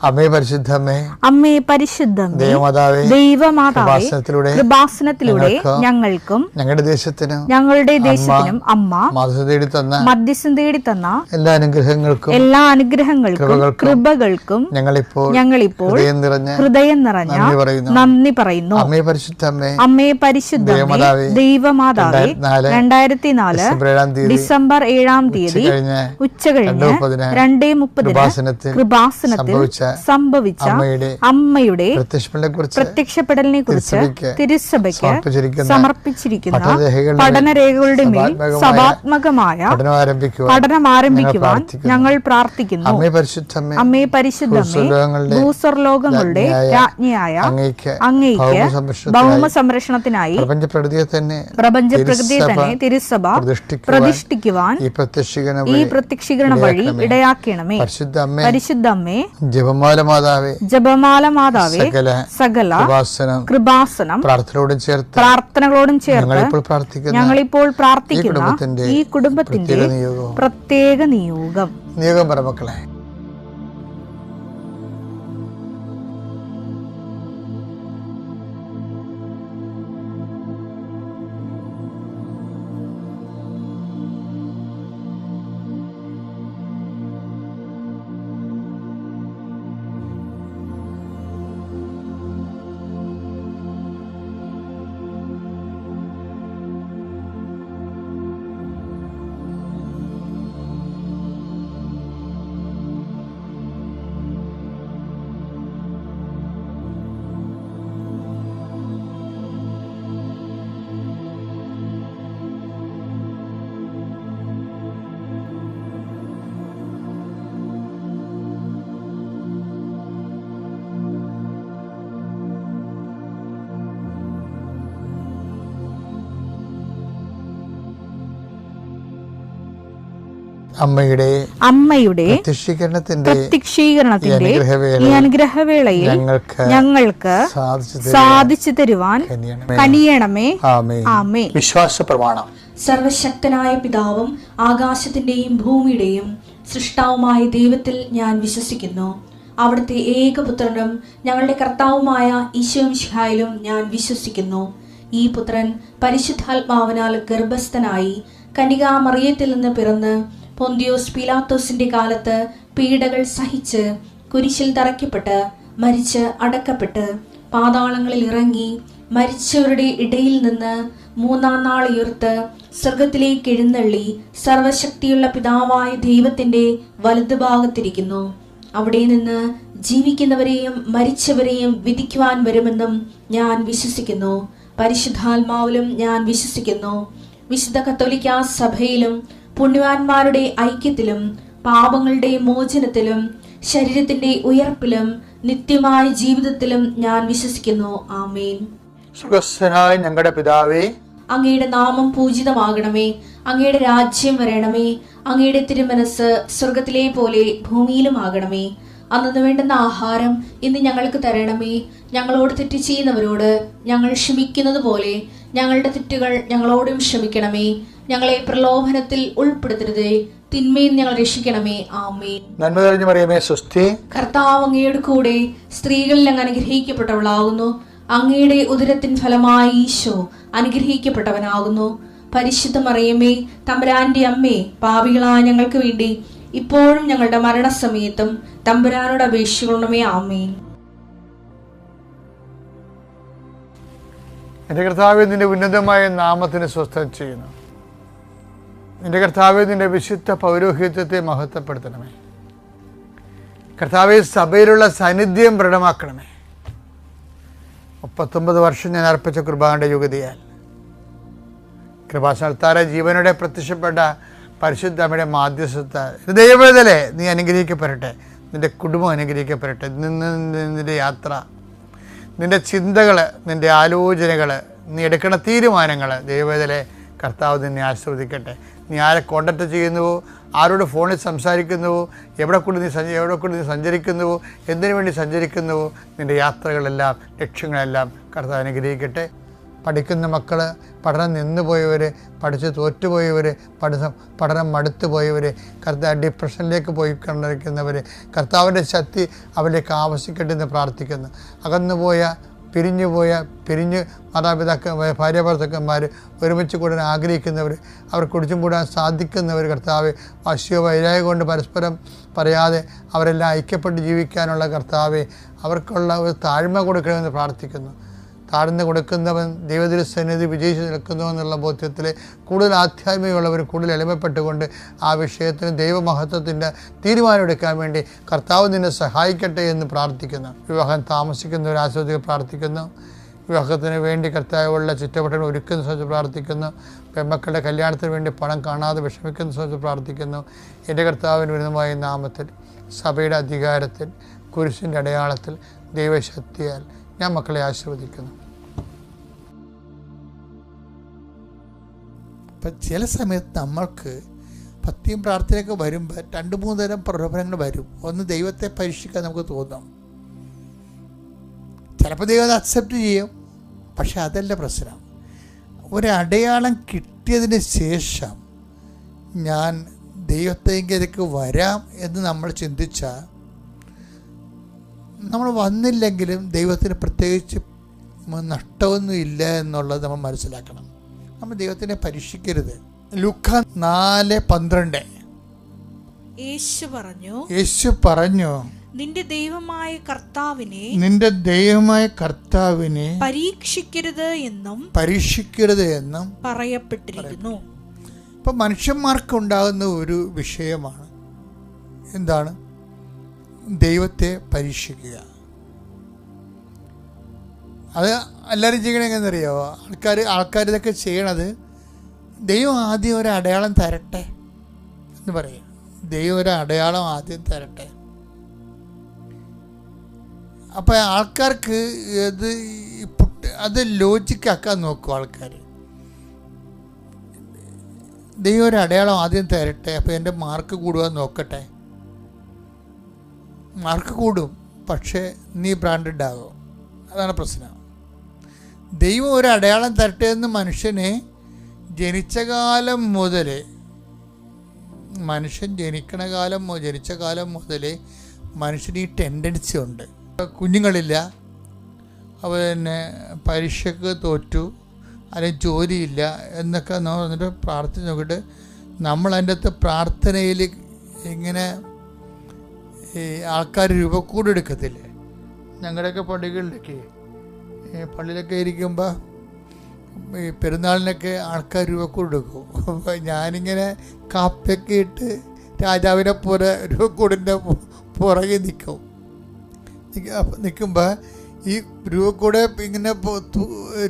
അമ്മേ പരിശുദ്ധമേ, അമ്മേ പരിശുദ്ധമേ, ദൈവമാതാവേ, ദൈവമാതാവേ, കൃപാസനത്തിലൂടെ ഞങ്ങൾക്കും ഞങ്ങളുടെ ദേശത്തിനും അമ്മ മധ്യസ്ഥം തേടി തന്ന എല്ലാ അനുഗ്രഹങ്ങൾക്കും കൃപകൾക്കും ഞങ്ങളിപ്പോൾ ഹൃദയം നിറഞ്ഞ നന്ദി പറയുന്നു. അമ്മേ പരിശുദ്ധമേ, ദൈവമാതാവേ, 2004 ഡിസംബർ 7-ാം തീയതി ഉച്ചകഴിഞ്ഞ് 2:30 കൃപാസനത്തിൽ സംഭവിച്ച അമ്മയുടെ പ്രത്യക്ഷപ്പെടലിനെ കുറിച്ച് തിരുസഭയ്ക്ക് സമർപ്പിച്ചിരിക്കുന്ന പഠനരേഖകളുടെ മേൽ സഭാത്മകമായ പഠനം ആരംഭിക്കുവാൻ ഞങ്ങൾ പ്രാർത്ഥിക്കുന്നു. അമ്മേ പരിശുദ്ധമേ, ഭൂസ്വർലോകങ്ങളുടെ രാജ്ഞിയായ അങ്ങയ്ക്ക് ഭൗമ സംരക്ഷണത്തിനായി പ്രപഞ്ചപ്രകൃതിയെ തന്നെ തിരുസഭ പ്രതിഷ്ഠിക്കുവാൻ ഈ പ്രത്യക്ഷീകരണ വഴി ഇടയാക്കണമേ. പരിശുദ്ധമ്മേ, ജപമാല മാതാവേ, സകല കൃപാസനം പ്രാർത്ഥനകളോടും ചേർത്ത് ഞങ്ങളിപ്പോൾ പ്രാർത്ഥിക്കുന്ന ഈ കുടുംബത്തിന്റെ പ്രത്യേക നിയോഗം പറമക്കളെ. അമ്മയുടെ പ്രത്യക്ഷീകരണത്തിന്റെ ഈ അനുഗ്രഹവേളയിൽ ഞങ്ങൾക്ക് സാധിച്ചു തരുവാൻ കനിയണമേ. ആമേൻ. വിശ്വാസ പ്രമാണം. സർവശക്തനായ പിതാവും ആകാശത്തിന്റെയും ഭൂമിയുടെയും സൃഷ്ടാവുമായ ദൈവത്തിൽ ഞാൻ വിശ്വസിക്കുന്നു. അവിടുത്തെ ഏകപുത്രനും ഞങ്ങളുടെ കർത്താവുമായ ഈശോമിശിഹായിലും ഞാൻ വിശ്വസിക്കുന്നു. ഈ പുത്രൻ പരിശുദ്ധാത്മാവിനാൽ ഗർഭസ്ഥനായി കന്യകാമറിയത്തിൽ നിന്ന് പിറന്ന് പൊന്തിയോസ് പീലാത്തോസിന്റെ കാലത്ത് പീഡകൾ സഹിച്ച് കുരിശിൽ തറയ്ക്കപ്പെട്ട് മരിച്ച് അടക്കപ്പെട്ട് പാതാളങ്ങളിൽ ഇറങ്ങി മരിച്ചവരുടെ ഇടയിൽ നിന്ന് 3-ാം നാൾ ഉയർത്ത് സ്വർഗത്തിലേക്ക് എഴുന്നള്ളി സർവശക്തിയുള്ള പിതാവായ ദൈവത്തിന്റെ വലതുഭാഗത്തിരിക്കുന്നു. അവിടെ നിന്ന് ജീവിക്കുന്നവരെയും മരിച്ചവരെയും വിധിക്കുവാൻ വരുമെന്നും ഞാൻ വിശ്വസിക്കുന്നു. പരിശുദ്ധാത്മാവിലും ഞാൻ വിശ്വസിക്കുന്നു. വിശുദ്ധ കത്തോലിക്കാ സഭയിലും പുണ്യവാന്മാരുടെ ഐക്യത്തിലും പാപങ്ങളുടെ മോചനത്തിലും ശരീരത്തിന്റെ ഉയർപ്പിലും നിത്യമായ ജീവിതത്തിലും ഞാൻ വിശ്വസിക്കുന്നു. ആമേൻ. സുഖസ്ഥനായ ഞങ്ങളുടെ പിതാവേ, അങ്ങയുടെ നാമം പൂജിതമാകണമേ. അങ്ങയുടെ രാജ്യം വരണമേ. അങ്ങയുടെ തിരുമനസ് സ്വർഗത്തിലെ പോലെ ഭൂമിയിലും ആകണമേ. അന്നു വേണ്ടുന്ന ആഹാരം ഇന്ന് ഞങ്ങൾക്ക് തരണമേ. ഞങ്ങളോട് തെറ്റ് ചെയ്യുന്നവരോട് ഞങ്ങൾ ക്ഷമിക്കുന്നത് പോലെ ഞങ്ങളുടെ തെറ്റുകൾ ഞങ്ങളോടും ക്ഷമിക്കണമേ. ഞങ്ങളെ പ്രലോഭനത്തിൽ ഉൾപ്പെടുത്തരുതേ, തിന്മയിൽ ഞങ്ങൾ രക്ഷിക്കണമേ. ആമേൻ. നന്മ നിറഞ്ഞ മറിയമേ, സ്വസ്തി. കർത്താവ് അങ്ങയുടെ കൂടെ സ്ത്രീകളിൽ അങ്ങ് അനുഗ്രഹിക്കപ്പെട്ടവളാകുന്നു. അങ്ങയുടെ ഉദരത്തിൻ ഫലമായി ഈശോ അനുഗ്രഹിക്കപ്പെട്ടവനാകുന്നു. പരിശുദ്ധ മറിയമേ, തമ്പുരാന്റെ അമ്മേ, പാപികളായ ഞങ്ങൾക്ക് വേണ്ടി ഇപ്പോഴും ഞങ്ങളുടെ മരണസമയത്തും തമ്പുരാനോട് അപേക്ഷിക്കണമേ. ആമേൻ. എൻ്റെ കർത്താവേ, നിന്റെ ഉന്നതമായ നാമത്തിന് സ്വസ്ഥം ചെയ്യുന്നു. നിന്റെ കർത്താവേ, നിന്റെ വിശുദ്ധ പൗരോഹിത്യത്തെ മഹത്വപ്പെടുത്തണമേ. കർത്താവേ, സഭയിലുള്ള സാന്നിധ്യം ദൃഢമാക്കണമേ. 39 വർഷം ഞാൻ അർപ്പിച്ച കുർബാനയുടെ യുഗതിയാൽ കൃപാസനത്താര ജീവനോടെ പ്രത്യക്ഷപ്പെട്ട പരിശുദ്ധ അമ്മയുടെ മാധ്യസ്ഥത ദൈവവേദലേ നീ അനുഗ്രഹിക്കപ്പെടട്ടെ. നിന്റെ കുടുംബം അനുഗ്രഹിക്കപ്പെടട്ടെ. നിന്റെ യാത്ര, നിന്റെ ചിന്തകൾ, നിന്റെ ആലോചനകൾ, നീ എടുക്കുന്ന തീരുമാനങ്ങൾ ദൈവവേദലേ കർത്താവ് നിന്നെ ആശീർവദിക്കട്ടെ. നീ ആരെ കോണ്ടാക്ട് ചെയ്യുന്നുവോ, ആരോട് ഫോണിൽ സംസാരിക്കുന്നുവോ, എവിടെ കൊണ്ട് നീ സഞ്ചരിക്കുന്നുവോ, എന്തിനു വേണ്ടി സഞ്ചരിക്കുന്നുവോ, നിൻ്റെ യാത്രകളെല്ലാം ലക്ഷ്യങ്ങളെല്ലാം കർത്താവ് അനുഗ്രഹിക്കട്ടെ. പഠിക്കുന്ന മക്കൾ, പഠനം നിന്നുപോയവർ, പഠിച്ച് തോറ്റുപോയവർ, പഠനം മടുത്തു പോയവർ, കർത്താവ് ഡിപ്രഷനിലേക്ക് പോയി കണ്ടിരിക്കുന്നവർ, കർത്താവിൻ്റെ ശക്തി അവരിലേക്ക് ആവശ്യിക്കട്ടെ എന്ന് പ്രാർത്ഥിക്കുന്നു. അകന്നുപോയ പിരിഞ്ഞ് ഭാര്യാഭർത്താക്കന്മാർ ഒരുമിച്ച് കൂടാൻ ആഗ്രഹിക്കുന്നവർ, അവർ കുടിച്ചും കൂടാൻ സാധിക്കുന്നവർ, കർത്താവ് വാശിയോ വൈരാഗ്യം കൊണ്ട് പരസ്പരം പറയാതെ അവരെല്ലാം ഐക്യപ്പെട്ട് ജീവിക്കാനുള്ള കർത്താവെ അവർക്കുള്ള ഒരു താഴ്മ കൊടുക്കണമെന്ന് പ്രാർത്ഥിക്കുന്നു. താഴ്ന്നു കൊടുക്കുന്നവൻ ദൈവത്തിരുസന്നിധി വിജയിച്ച് നിൽക്കുന്നു എന്നുള്ള ബോധ്യത്തിൽ കൂടുതൽ ആധ്യാത്മികമുള്ളവർ കൂടുതൽ എളിമപ്പെട്ടുകൊണ്ട് ആ വിഷയത്തിന് ദൈവമഹത്വത്തിൻ്റെ തീരുമാനമെടുക്കാൻ വേണ്ടി കർത്താവ് നിന്നെ സഹായിക്കട്ടെ എന്ന് പ്രാർത്ഥിക്കുന്നു. വിവാഹം താമസിക്കുന്നവർ ആസ്വദിക്കാൻ പ്രാർത്ഥിക്കുന്നു. വിവാഹത്തിന് വേണ്ടി കർത്താവുള്ള ചുറ്റവട്ടങ്ങൾ ഒരുക്കുന്ന സംബന്ധിച്ച് പ്രാർത്ഥിക്കുന്നു. പെൺമക്കളുടെ കല്യാണത്തിന് വേണ്ടി പണം കാണാതെ വിഷമിക്കുന്ന സംബന്ധിച്ച് പ്രാർത്ഥിക്കുന്നു. എൻ്റെ കർത്താവിന് വിരുദ്ധമായ നാമത്തിൽ, സഭയുടെ അധികാരത്തിൽ, കുരിശിൻ്റെ അടയാളത്തിൽ, ദൈവശക്തിയാൽ ഞാൻ മക്കളെ ആശീർവദിക്കുന്നു. ഇപ്പം ചില സമയത്ത് നമ്മൾക്ക് ഭക്തിയും പ്രാർത്ഥനയൊക്കെ വരുമ്പോൾ 2-3 തരം പ്രലോഭനങ്ങൾ വരും. ഒന്ന്, ദൈവത്തെ പരീക്ഷിക്കാൻ നമുക്ക് തോന്നും. ചിലപ്പോൾ ദൈവം അത് അക്സെപ്റ്റ് ചെയ്യും. പക്ഷെ അതല്ല പ്രശ്നം. ഒരടയാളം കിട്ടിയതിന് ശേഷം ഞാൻ ദൈവത്തേക്ക് വരാം എന്ന് നമ്മൾ ചിന്തിച്ചാൽ, നമ്മൾ വന്നില്ലെങ്കിലും ദൈവത്തിന് പ്രത്യേകിച്ച് നഷ്ടമൊന്നും ഇല്ല എന്നുള്ളത് നമ്മൾ മനസ്സിലാക്കണം. നമ്മൾ ദൈവത്തിനെ പരീക്ഷിക്കരുത്. ലൂക്ക 4:12 യേശു പറഞ്ഞു നിന്റെ ദൈവമായ കർത്താവിനെ പരീക്ഷിക്കരുത് എന്നും പറയപ്പെട്ടിരിക്കുന്നു. ഇപ്പം മനുഷ്യന്മാർക്കുണ്ടാകുന്ന ഒരു വിഷയമാണ് എന്താണ്? ദൈവത്തെ പരീക്ഷിക്കുക. അത് എല്ലാവരും ചെയ്യണത് എങ്ങനെയെന്നറിയാമോ? ആൾക്കാർ ഇതൊക്കെ ചെയ്യണത് ദൈവം ആദ്യം ഒരു അടയാളം തരട്ടെ എന്ന് പറയും. ദൈവം ഒരു അടയാളം ആദ്യം തരട്ടെ. അപ്പം ആൾക്കാർക്ക് അത് ലോജിക്കാക്കാൻ നോക്കും ആൾക്കാർ. ദൈവം ഒരു അടയാളം ആദ്യം തരട്ടെ, അപ്പോൾ എൻ്റെ മാർക്ക് കൂടുക നോക്കട്ടെ. മാർക്ക് കൂടും, പക്ഷേ നീ ബ്രാൻഡഡ് ആകും. അതാണ് പ്രശ്നം. ദൈവം ഒരു അടയാളം തരട്ടെ എന്ന് മനുഷ്യനെ ജനിച്ച കാലം മുതൽ മനുഷ്യന് ഈ ടെൻഡൻസി ഉണ്ട്. കുഞ്ഞുങ്ങളില്ല, പിന്നെ പരീക്ഷയ്ക്ക് തോറ്റു, അല്ലെങ്കിൽ ജോലിയില്ല എന്നൊക്കെ വന്നിട്ട് പ്രാർത്ഥന നോക്കിയിട്ട് നമ്മൾ അതിൻ്റെ അകത്ത് പ്രാർത്ഥനയിൽ ഇങ്ങനെ ഈ ആൾക്കാർ രൂപക്കൂട് എടുക്കത്തില്ലേ? ഞങ്ങളുടെയൊക്കെ പള്ളിയിലൊക്കെ ഇരിക്കുമ്പോൾ ഈ പെരുന്നാളിനൊക്കെ ആൾക്കാർ രൂപക്കൂട് എടുക്കും. അപ്പോൾ ഞാനിങ്ങനെ കാപ്പിയൊക്കെ ഇട്ട് രാജാവിനെ പോലെ രൂപക്കൂടിൻ്റെ പുറകെ നിൽക്കുമ്പോൾ ഈ രൂപക്കൂടെ ഇങ്ങനെ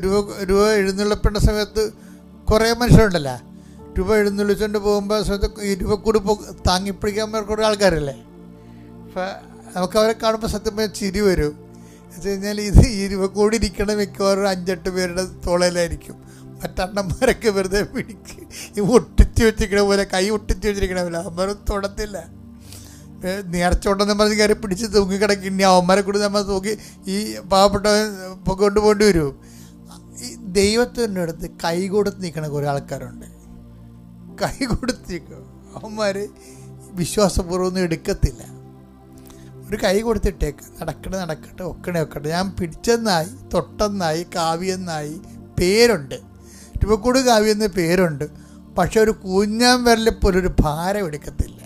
രൂപ എഴുന്നള്ളിപ്പേണ്ട സമയത്ത് കുറേ മനുഷ്യരുണ്ടല്ലോ. രൂപ എഴുന്നള്ളിച്ചുകൊണ്ട് പോകുമ്പോൾ സമയത്ത് ഈ രൂപക്കൂട് താങ്ങിപ്പിടിക്കാൻ കുറേ ആൾക്കാരല്ലേ. അപ്പം നമുക്കവരെ കാണുമ്പോൾ സത്യം പറഞ്ഞാൽ ചിരി വരും. എന്ന് വെച്ച് കഴിഞ്ഞാൽ ഈ രൂപക്കൂടി ഇരിക്കണ മിക്കവാറും 5-8 പേരുടെ തോളയിലായിരിക്കും. മറ്റണ്ണന്മാരൊക്കെ വെറുതെ പിടിക്ക് ഈ ഒട്ടിച്ച് വെച്ചിരിക്കണ പോലെ, കൈ ഒട്ടിച്ച് വെച്ചിരിക്കണ പോലെ. അവന്മാരും തൊടത്തില്ല. നേർച്ചോട്ടെന്ന് പറഞ്ഞ് കയറി പിടിച്ച് തൂങ്ങിക്കിടക്കിണ്ണി അവന്മാരെ കൂടി നമ്മൾ തൂക്കി ഈ പാവപ്പെട്ടവൻ കൊണ്ടുപോകേണ്ടി വരും. ഈ ദൈവത്തിൻ്റെ അടുത്ത് കൈ കൊടുത്ത് നിൽക്കണ കുറേ ആൾക്കാരുണ്ട്. കൈ കൊടുത്ത് നിൽക്കും. അവന്മാർ വിശ്വാസപൂർവ്വം എടുക്കത്തില്ല. ഒരു കൈ കൊടുത്തിട്ടേക്ക്, നടക്കട്ടെ, ഒക്കട്ടെ. ഞാൻ പിടിച്ചെന്നായി, തൊട്ടെന്നായി, കാവ്യെന്നായി പേരുണ്ട്, രൂപക്കൂട് കാവ്യെന്ന് പേരുണ്ട്. പക്ഷെ ഒരു കുഞ്ഞാൻ വിരലിൽ പോലും ഒരു ഭാരം എടുക്കത്തില്ല.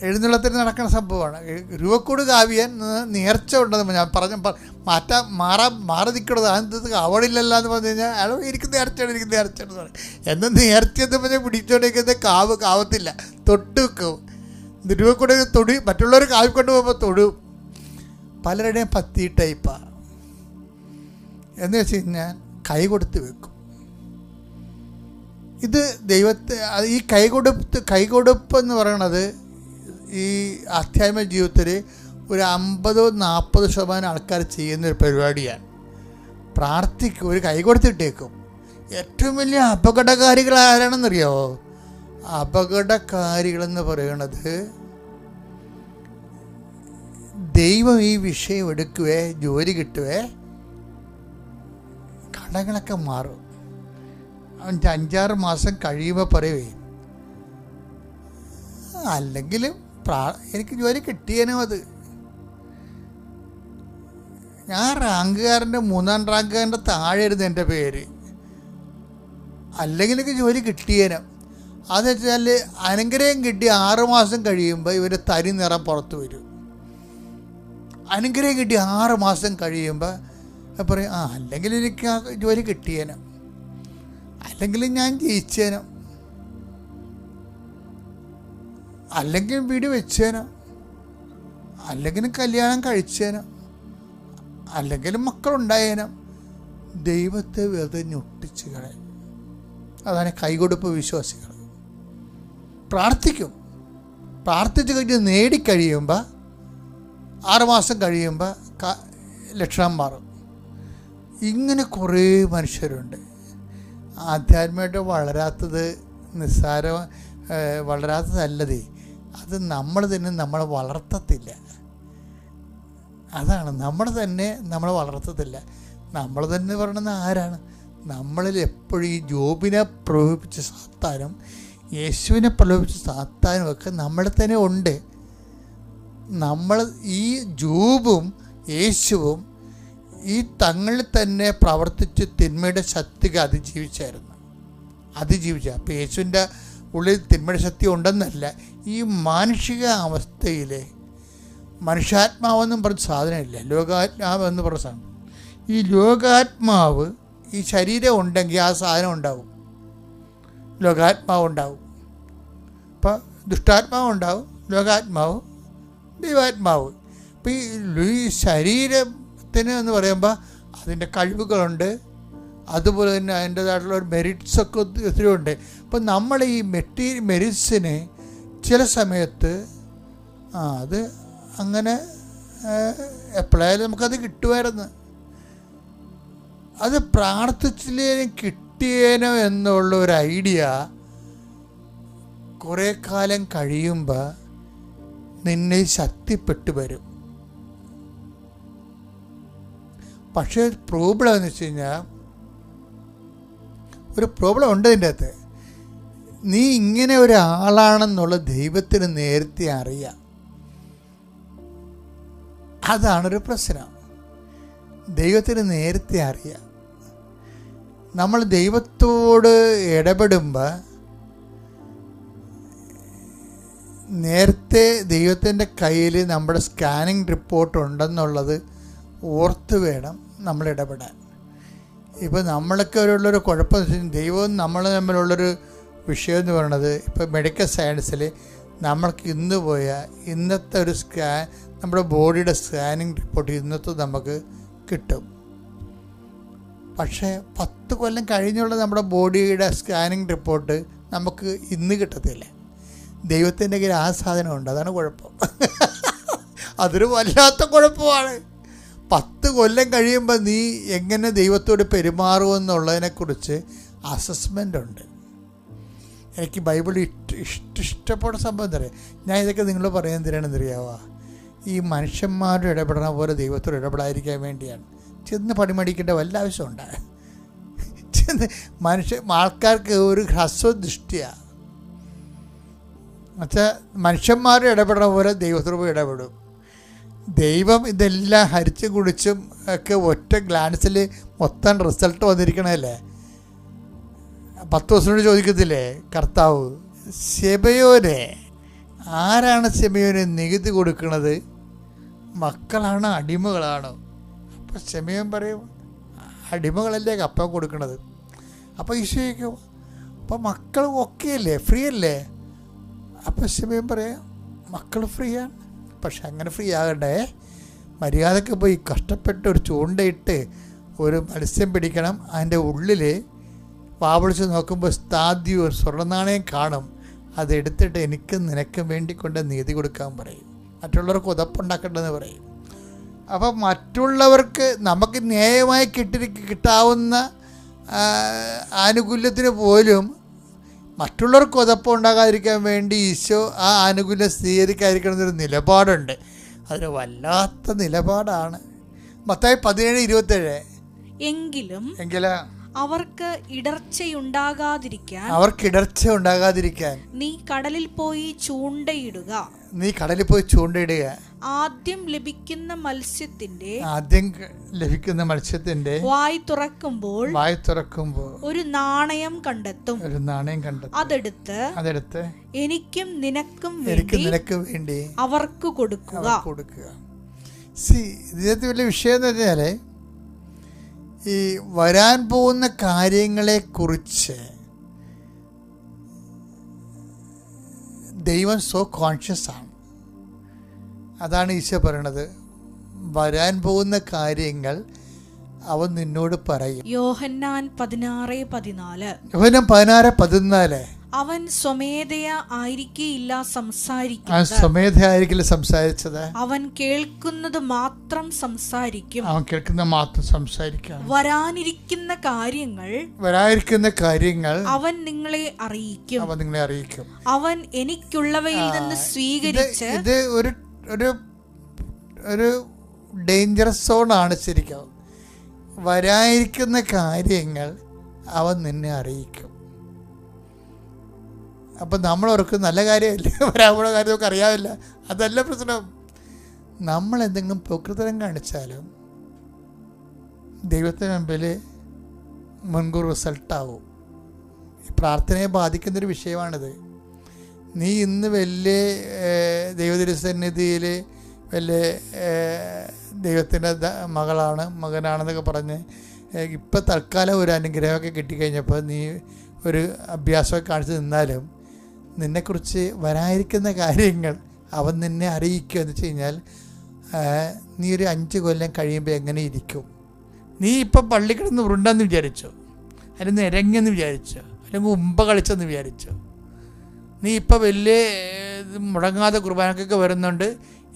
എഴുന്നള്ളത്തിന് നടക്കുന്ന സംഭവമാണ്. രൂപക്കൂട് കാവ്യൻ നേർച്ച ഉണ്ടെന്ന് ഞാൻ മാറി നിൽക്കണത്. അത് അവളില്ലല്ലോ എന്ന് പറഞ്ഞു കഴിഞ്ഞാൽ അയാൾ എനിക്ക് നേർച്ചയാണെന്ന് പറയും. എന്നും നേർച്ചയെന്ന് പറഞ്ഞാൽ പിടിച്ചോണ്ടിരിക്കുന്നത് കാവത്തില്ല, തൊട്ട് വെക്കും. രൂപക്കൂടെ തൊടി, മറ്റുള്ളവർ കാവിക്കൊണ്ട് പോകുമ്പോൾ തൊടും. പലരുടെയും പത്തി ടൈപ്പാണ്. എന്ന് വെച്ച് കഴിഞ്ഞാൽ കൈ കൊടുത്ത് വെക്കും. ഇത് ദൈവത്തെ ഈ കൈകൊടുപ്പ് എന്ന് പറയണത് ഈ ആധ്യാത്മിക ജീവിതത്തിൽ ഒരു 50-40% ആൾക്കാർ ചെയ്യുന്നൊരു പരിപാടിയാണ്. പ്രാർത്ഥിക്കും, ഒരു കൈ കൊടുത്തിട്ടേക്കും. ഏറ്റവും വലിയ അപകടകാരികൾ ആരാണെന്നറിയാമോ? അപകടകാരികളെന്ന് പറയണത് ദൈവം ഈ വിഷയം എടുക്കുവേ, ജോലി കിട്ടുവേ, കടങ്ങളൊക്കെ മാറും. 5-6 മാസം കഴിയുമ്പോൾ പറയുവേ, അല്ലെങ്കിലും എനിക്ക് ജോലി കിട്ടിയേനും അത്. ഞാൻ റാങ്കുകാരൻ്റെ 3ാം റാങ്കുകാരൻ്റെ താഴെയായിരുന്നു എൻ്റെ പേര്, അല്ലെങ്കിൽ എനിക്ക് ജോലി കിട്ടിയേനും. അതെന്ന് വെച്ചാൽ അനുഗ്രഹം കിട്ടി 6 മാസം കഴിയുമ്പോൾ ഇവർ തനി നിറം പുറത്ത് വരും. അനുഗ്രഹം കിട്ടി 6 മാസം കഴിയുമ്പോൾ പറയും, അല്ലെങ്കിൽ എനിക്ക് ആ ജോലി കിട്ടിയേനും, അല്ലെങ്കിൽ ഞാൻ ജയിച്ചേനോ, അല്ലെങ്കിൽ വീട് വെച്ചേനോ, അല്ലെങ്കിൽ കല്യാണം കഴിച്ചേനോ, അല്ലെങ്കിൽ മക്കളുണ്ടായേനോ. ദൈവത്തെ വെറുതെ ഞൊട്ടിച്ച് കളയും. അതാണ് കൈകൊടുപ്പ് വിശ്വാസികൾ. പ്രാർത്ഥിച്ച് കഴിഞ്ഞ് നേടിക്കഴിയുമ്പോൾ 6 മാസം കഴിയുമ്പോൾ ലക്ഷണം മാറും. ഇങ്ങനെ കുറേ മനുഷ്യരുണ്ട്. ആധ്യാത്മികമായിട്ട് വളരാത്തതല്ലതേ, അത് നമ്മൾ തന്നെ നമ്മളെ വളർത്തത്തില്ല. അതാണ് നമ്മളെ വളർത്തത്തില്ല. നമ്മൾ തന്നെ പറയണത് ആരാണ്? നമ്മളിൽ എപ്പോഴും ഈ ജോബിനെ പ്രലോഭിപ്പിച്ച സാത്താനും യേശുവിനെ പ്രലോഭിപ്പിച്ച സാത്താനും ഒക്കെ നമ്മളിൽ തന്നെ ഉണ്ട്. നമ്മൾ ഈ ജോബും യേശുവും ഈ തങ്ങളിൽ തന്നെ പ്രവർത്തിച്ച് തിന്മയുടെ ശക്തിക്ക് അതിജീവിച്ച. അപ്പോൾ യേശുവിൻ്റെ ഉള്ളിൽ തിന്മയുടെ ശക്തി ഉണ്ടെന്നല്ല, ഈ മാനുഷിക അവസ്ഥയിൽ മനുഷ്യാത്മാവെന്നും പറഞ്ഞ സാധനമില്ല, ലോകാത്മാവ് എന്ന് പറഞ്ഞ സാധനം. ഈ ലോകാത്മാവ്, ഈ ശരീരം ഉണ്ടെങ്കിൽ ആ സാധനം ഉണ്ടാവും, ലോകാത്മാവ് ഉണ്ടാവും. അപ്പോൾ ദുഷ്ടാത്മാവ് ഉണ്ടാവും, ലോകാത്മാവ്, ദൈവാത്മാവ്. അപ്പോൾ ഈ ശരീരത്തിന് എന്ന് പറയുമ്പോൾ അതിൻ്റെ കഴിവുകളുണ്ട്, അതുപോലെ തന്നെ അതിൻ്റേതായിട്ടുള്ള ഒരു മെറിറ്റ്സൊക്കെ ഒത്തിരി ഉണ്ട്. അപ്പം നമ്മൾ ഈ മെറിറ്റ്സിനെ ചില സമയത്ത് അത് അങ്ങനെ എപ്പോഴായാലും നമുക്കത് കിട്ടുമായിരുന്നു. അത് പ്രാർത്ഥിച്ചില്ലേനും കിട്ടിയേനോ എന്നുള്ള ഒരു ഐഡിയ കുറേ കാലം കഴിയുമ്പോൾ നിന്നെ ശക്തിപ്പെട്ടു വരും. പക്ഷേ പ്രോബ്ലം എന്ന് വെച്ച് കഴിഞ്ഞാൽ, ഒരു പ്രോബ്ലം ഉണ്ട് ഇതിൻ്റെ അകത്ത്. നീ ഇങ്ങനെ ഒരാളാണെന്നുള്ള ദൈവത്തിന് നേരത്തെ അറിയാം. അതാണൊരു പ്രശ്നം. ദൈവത്തിന് നേരത്തെ അറിയാം. നമ്മൾ ദൈവത്തോട് ഇടപെടുമ്പോൾ നേരത്തെ ദൈവത്തിൻ്റെ കയ്യിൽ നമ്മുടെ സ്കാനിങ് റിപ്പോർട്ട് ഉണ്ടെന്നുള്ളത് ഓർത്ത് വേണം നമ്മൾ ഇടപെടാൻ. ഇപ്പോൾ നമ്മളൊക്കെ ഉള്ളൊരു കുഴപ്പം എന്ന് വെച്ചാൽ, ദൈവവും നമ്മൾ തമ്മിലുള്ളൊരു വിഷയം എന്ന് പറയുന്നത്, ഇപ്പോൾ മെഡിക്കൽ സയൻസിൽ നമ്മൾക്ക് ഇന്ന് പോയാൽ ഇന്നത്തെ ഒരു നമ്മുടെ ബോഡിയുടെ സ്കാനിങ് റിപ്പോർട്ട് ഇന്നത്തെ നമുക്ക് കിട്ടും. പക്ഷേ 10 കൊല്ലം കഴിഞ്ഞുള്ള നമ്മുടെ ബോഡിയുടെ സ്കാനിങ് റിപ്പോർട്ട് നമുക്ക് ഇന്ന് കിട്ടത്തില്ല. ദൈവത്തിൻ്റെ കയ്യിൽ ആ സാധനമുണ്ട്. അതാണ് കുഴപ്പം. അതൊരു വല്ലാത്ത കുഴപ്പമാണ്. 10 കൊല്ലം കഴിയുമ്പോൾ നീ എങ്ങനെ ദൈവത്തോട് പെരുമാറുമെന്നുള്ളതിനെക്കുറിച്ച് അസസ്മെൻ്റ് ഉണ്ട്. എനിക്ക് ബൈബിൾ ഇഷ്ടപ്പെടുന്ന സംഭവം തരാം. ഞാൻ ഇതൊക്കെ നിങ്ങൾ പറയാൻ തരാണെന്നറിയാവോ? ഈ മനുഷ്യന്മാരുടെ ഇടപെടണ പോലെ ദൈവത്തോട് ഇടപെടാതിരിക്കാൻ വേണ്ടിയാണ്. ചെന്ന് പണിമടിക്കേണ്ട വല്ല ആവശ്യമുണ്ട്? ആൾക്കാർക്ക് ഒരു ഹ്രസ്വദൃഷ്ടിയാണ്. എന്നുവെച്ചാൽ മനുഷ്യന്മാരുടെ ഇടപെടണ പോലെ ദൈവത്തോട് പോയി ഇടപെടും. ദൈവം ഇതെല്ലാം ഹരിച്ചും കുടിച്ചും ഒക്കെ ഒറ്റ ഗ്ലാൻസിൽ മൊത്തം റിസൾട്ട് വന്നിരിക്കണമല്ലേ. 10 ദിവസത്തോട് ചോദിക്കത്തില്ലേ കർത്താവ്, ശെബയോനെ, ആരാണ് ശെബയോന് നികുതി കൊടുക്കുന്നത്? മക്കളാണോ അടിമകളാണോ? അപ്പോൾ ശെമയോൻ പറയും, അടിമകളല്ലേ കപ്പം കൊടുക്കണത്. അപ്പോൾ ഈശോയ്ക്കും അപ്പോൾ മക്കൾ ഓക്കെ അല്ലേ, ഫ്രീ അല്ലേ? അപ്പോൾ ശെമയോൻ പറയാം, മക്കൾ ഫ്രീ ആണ്. പക്ഷെ അങ്ങനെ ഫ്രീ ആകണ്ടേ, മര്യാദക്ക് പോയി കഷ്ടപ്പെട്ട് ഒരു ചൂണ്ടയിട്ട് ഒരു മത്സ്യം പിടിക്കണം. അതിൻ്റെ ഉള്ളിൽ വാവിളിച്ച് നോക്കുമ്പോൾ സ്ഥാദ്യം ഒരു സ്വർണ്ണനാണയം കാണും. അതെടുത്തിട്ട് എനിക്കും നിനക്കും വേണ്ടി കൊണ്ട് നീതി കൊടുക്കാൻ പറയും. മറ്റുള്ളവർക്ക് ഉതപ്പുണ്ടാക്കേണ്ടതെന്ന് പറയും. അപ്പം മറ്റുള്ളവർക്ക് നമുക്ക് ന്യായമായി കിട്ടാവുന്ന ആനുകൂല്യത്തിന് പോലും മറ്റുള്ളവർക്ക് ഉതപ്പുണ്ടാകാതിരിക്കാൻ വേണ്ടി ഈശോ ആ ആനുകൂല്യം സ്വീകരിക്കാതിരിക്കണമെന്നൊരു നിലപാടുണ്ട്. അതൊരു വല്ലാത്ത നിലപാടാണ്. മത്തായി 17:27 എങ്കിലും അവർക്ക് ഇടർച്ചയുണ്ടാകാതിരിക്കാൻ നീ കടലിൽ പോയി ചൂണ്ടയിടുക. ആദ്യം ലഭിക്കുന്ന മത്സ്യത്തിന്റെ വായ് തുറക്കുമ്പോൾ ഒരു നാണയം കണ്ടെത്തും. അതെടുത്ത് എനിക്കും നിനക്കും വേണ്ടി അവർക്ക് കൊടുക്കുക. ഇതിനകത്ത് വലിയ വിഷയം എന്ന് പറഞ്ഞാല് ഈ വരാൻ പോകുന്ന കാര്യങ്ങളെ കുറിച്ച് ദൈവം സോ കോൺഷ്യസ് ആണ്. അതാണ് ഈശോ പറയണത്, വരാൻ പോകുന്ന കാര്യങ്ങൾ അവൻ നിന്നോട് പറയും. യോഹന്നാൻ 16:14. അവൻ സ്വമേധയാ ആയിരിക്കില്ല സംസാരിച്ചത്. അവൻ കേൾക്കുന്നത് മാത്രം സംസാരിക്കും. വരാനിരിക്കുന്ന കാര്യങ്ങൾ അവൻ നിങ്ങളെ അറിയിക്കും. അവൻ എനിക്കുള്ളവയിൽ നിന്ന് സ്വീകരിച്ച്. ഇത് ഒരു ഡേഞ്ചറസ് സോണാണ് ശരിക്കും. വരാനിരിക്കുന്ന കാര്യങ്ങൾ അവൻ നിന്നെ അറിയിക്കും. അപ്പം നമ്മളവർക്ക് നല്ല കാര്യമല്ലേ, വരാനുള്ള കാര്യം നമുക്ക് അറിയാവില്ല. അതല്ല പ്രശ്നം. നമ്മളെന്തെങ്കിലും പ്രകൃതം കാണിച്ചാലും ദൈവത്തിന് മുമ്പിൽ മുൻകൂർ റിസൾട്ടാവും. ഈ പ്രാർത്ഥനയെ ബാധിക്കുന്നൊരു വിഷയമാണിത്. നീ ഇന്ന് വലിയ ദൈവതിരുസന്നിധിയിൽ വലിയ ദൈവത്തിൻ്റെ മകനാണെന്നൊക്കെ പറഞ്ഞ് ഇപ്പം തൽക്കാലം ഒരു അനുഗ്രഹമൊക്കെ കിട്ടിക്കഴിഞ്ഞപ്പോൾ നീ ഒരു അഭ്യാസമൊക്കെ കാണിച്ച് നിന്നാലും നിന്നെക്കുറിച്ച് വരാനിരിക്കുന്ന കാര്യങ്ങൾ അവൻ നിന്നെ അറിയിക്കുക എന്ന് വെച്ച് കഴിഞ്ഞാൽ നീ ഒരു 5 കൊല്ലം കഴിയുമ്പോൾ എങ്ങനെ ഇരിക്കും? നീ ഇപ്പം പള്ളി കിടന്ന് ഉരുണ്ടെന്ന് വിചാരിച്ചോ, അല്ലെങ്കിൽ നിരങ്ങെന്ന് വിചാരിച്ചോ, അല്ലെങ്കിൽ ഉമ്പ കളിച്ചെന്ന് വിചാരിച്ചോ? നീ ഇപ്പം വലിയ മുടങ്ങാതെ കുർബാനക്കൊക്കെ വരുന്നുണ്ട്,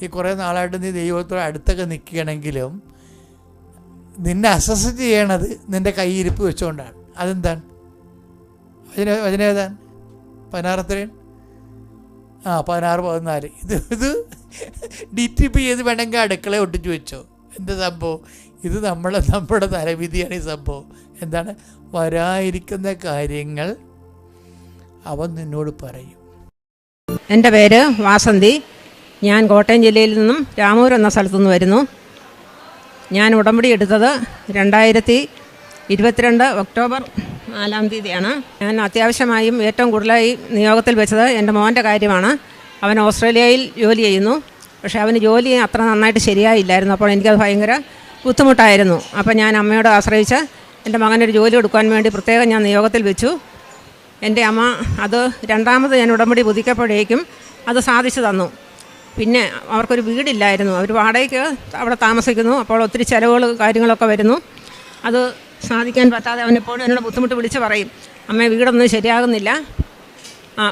ഈ കുറേ നാളായിട്ട് നീ ദൈവത്തോട് അടുത്തൊക്കെ നിൽക്കുകയാണെങ്കിലും നിന്നെ അസസ് ചെയ്യണത് നിൻ്റെ കൈയിരിപ്പ് വെച്ചുകൊണ്ടാണ്. അതെന്താണ്? അതിനേതാണ് 16 16 ഇത് DTP ചെയ്ത് വേണമെങ്കിൽ അടുക്കള ഒട്ടിച്ചു വെച്ചോ. എന്താ സംഭവം? ഇത് നമ്മുടെ തലവിധിയാണ് ഈ സംഭവം. എന്താണ്? വരാനിരിക്കുന്ന കാര്യങ്ങൾ അവൻ നിന്നോട് പറയും. എൻ്റെ പേര് വാസന്തി. ഞാൻ കോട്ടയം ജില്ലയിൽ നിന്നും രാമൂർ എന്ന സ്ഥലത്തുനിന്ന് വരുന്നു. ഞാൻ ഉടമ്പടി എടുത്തത് 2022 ഒക്ടോബർ 4 ഞാൻ അത്യാവശ്യമായും ഏറ്റവും കൂടുതലായി നിയോഗത്തിൽ വെച്ചത് എൻ്റെ മോൻ്റെ കാര്യമാണ്. അവൻ ഓസ്ട്രേലിയയിൽ ജോലി ചെയ്യുന്നു. പക്ഷേ അവന് ജോലി അത്ര നന്നായിട്ട് ശരിയായില്ലായിരുന്നു. അപ്പോൾ എനിക്കത് ഭയങ്കര ബുദ്ധിമുട്ടായിരുന്നു. അപ്പോൾ ഞാൻ അമ്മയോട് ആശ്രയിച്ച് എൻ്റെ മകനൊരു ജോലി കൊടുക്കാൻ വേണ്ടി പ്രത്യേകം ഞാൻ നിയോഗത്തിൽ വെച്ചു. എൻ്റെ അമ്മ അത് രണ്ടാമത് ഞാൻ ഉടമ്പടി പുതുക്കിയപ്പോഴേക്കും അത് സാധിച്ചു തന്നു. പിന്നെ അവർക്കൊരു വീടില്ലായിരുന്നു, അവർ വാടകയ്ക്ക് അവിടെ താമസിക്കുന്നു. അപ്പോൾ ഒത്തിരി ചിലവുകൾ കാര്യങ്ങളൊക്കെ വരുന്നു. അത് സാധിക്കാൻ പറ്റാതെ അവനെപ്പോഴും എന്നോട് ബുദ്ധിമുട്ട് വിളിച്ച് പറയും, അമ്മ വീടൊന്നും ശരിയാകുന്നില്ല,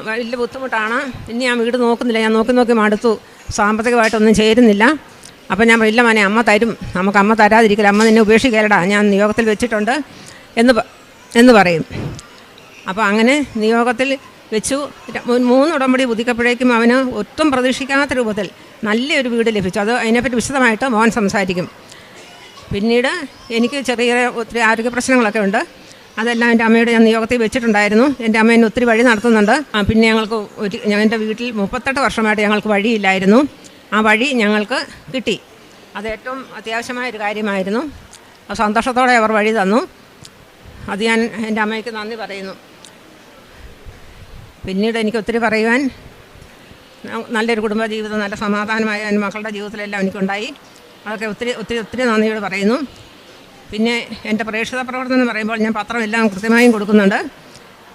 വലിയ ബുദ്ധിമുട്ടാണ്, ഇനി ഞാൻ വീട് നോക്കുന്നില്ല, ഞാൻ നോക്കി മടുത്തു, സാമ്പത്തികമായിട്ടൊന്നും ചേരുന്നില്ല. അപ്പം ഞാൻ ഇല്ല മോനെ, അമ്മ തരും, നമുക്ക് അമ്മ തരാതിരിക്കില്ല, അമ്മ നിന്നെ ഉപേക്ഷിക്കലടാ, ഞാൻ നിയോഗത്തിൽ വെച്ചിട്ടുണ്ട് എന്ന് പറയും. അപ്പോൾ അങ്ങനെ നിയോഗത്തിൽ വെച്ചു. 3 ഉടമ്പടി പുതുക്കപ്പോഴേക്കും അവന് ഒട്ടും പ്രതീക്ഷിക്കാത്ത രൂപത്തിൽ നല്ലൊരു വീട് ലഭിച്ചു. അത് അതിനെപ്പറ്റി വിശദമായിട്ട് മോൻ സംസാരിക്കും. പിന്നീട് എനിക്ക് ഒത്തിരി ആരോഗ്യ പ്രശ്നങ്ങളൊക്കെ ഉണ്ട്. അതെല്ലാം എൻ്റെ അമ്മയുടെ ഞാൻ നിയോഗത്തിൽ വെച്ചിട്ടുണ്ടായിരുന്നു. എൻ്റെ അമ്മ എന്നെ ഒത്തിരി വഴി നടത്തുന്നുണ്ട്. പിന്നെ ഞങ്ങൾക്ക് എൻ്റെ വീട്ടിൽ 38 വർഷമായിട്ട് ഞങ്ങൾക്ക് വഴിയില്ലായിരുന്നു. ആ വഴി ഞങ്ങൾക്ക് കിട്ടി. അത് ഏറ്റവും അത്യാവശ്യമായൊരു കാര്യമായിരുന്നു. സന്തോഷത്തോടെ അവർ വഴി തന്നു. അത് ഞാൻ എൻ്റെ അമ്മയ്ക്ക് നന്ദി പറയുന്നു. പിന്നീട് എനിക്ക് ഒത്തിരി പറയുവാൻ, നല്ലൊരു കുടുംബജീവിതം, നല്ല സമാധാനമായ എൻ്റെ മക്കളുടെ ജീവിതത്തിലെല്ലാം എനിക്കുണ്ടായി. അതൊക്കെ ഒത്തിരി നന്ദിയോട് പറയുന്നു. പിന്നെ എൻ്റെ പ്രേക്ഷിത പ്രവർത്തനം എന്ന് പറയുമ്പോൾ ഞാൻ പത്രമെല്ലാം കൃത്യമായും കൊടുക്കുന്നുണ്ട്.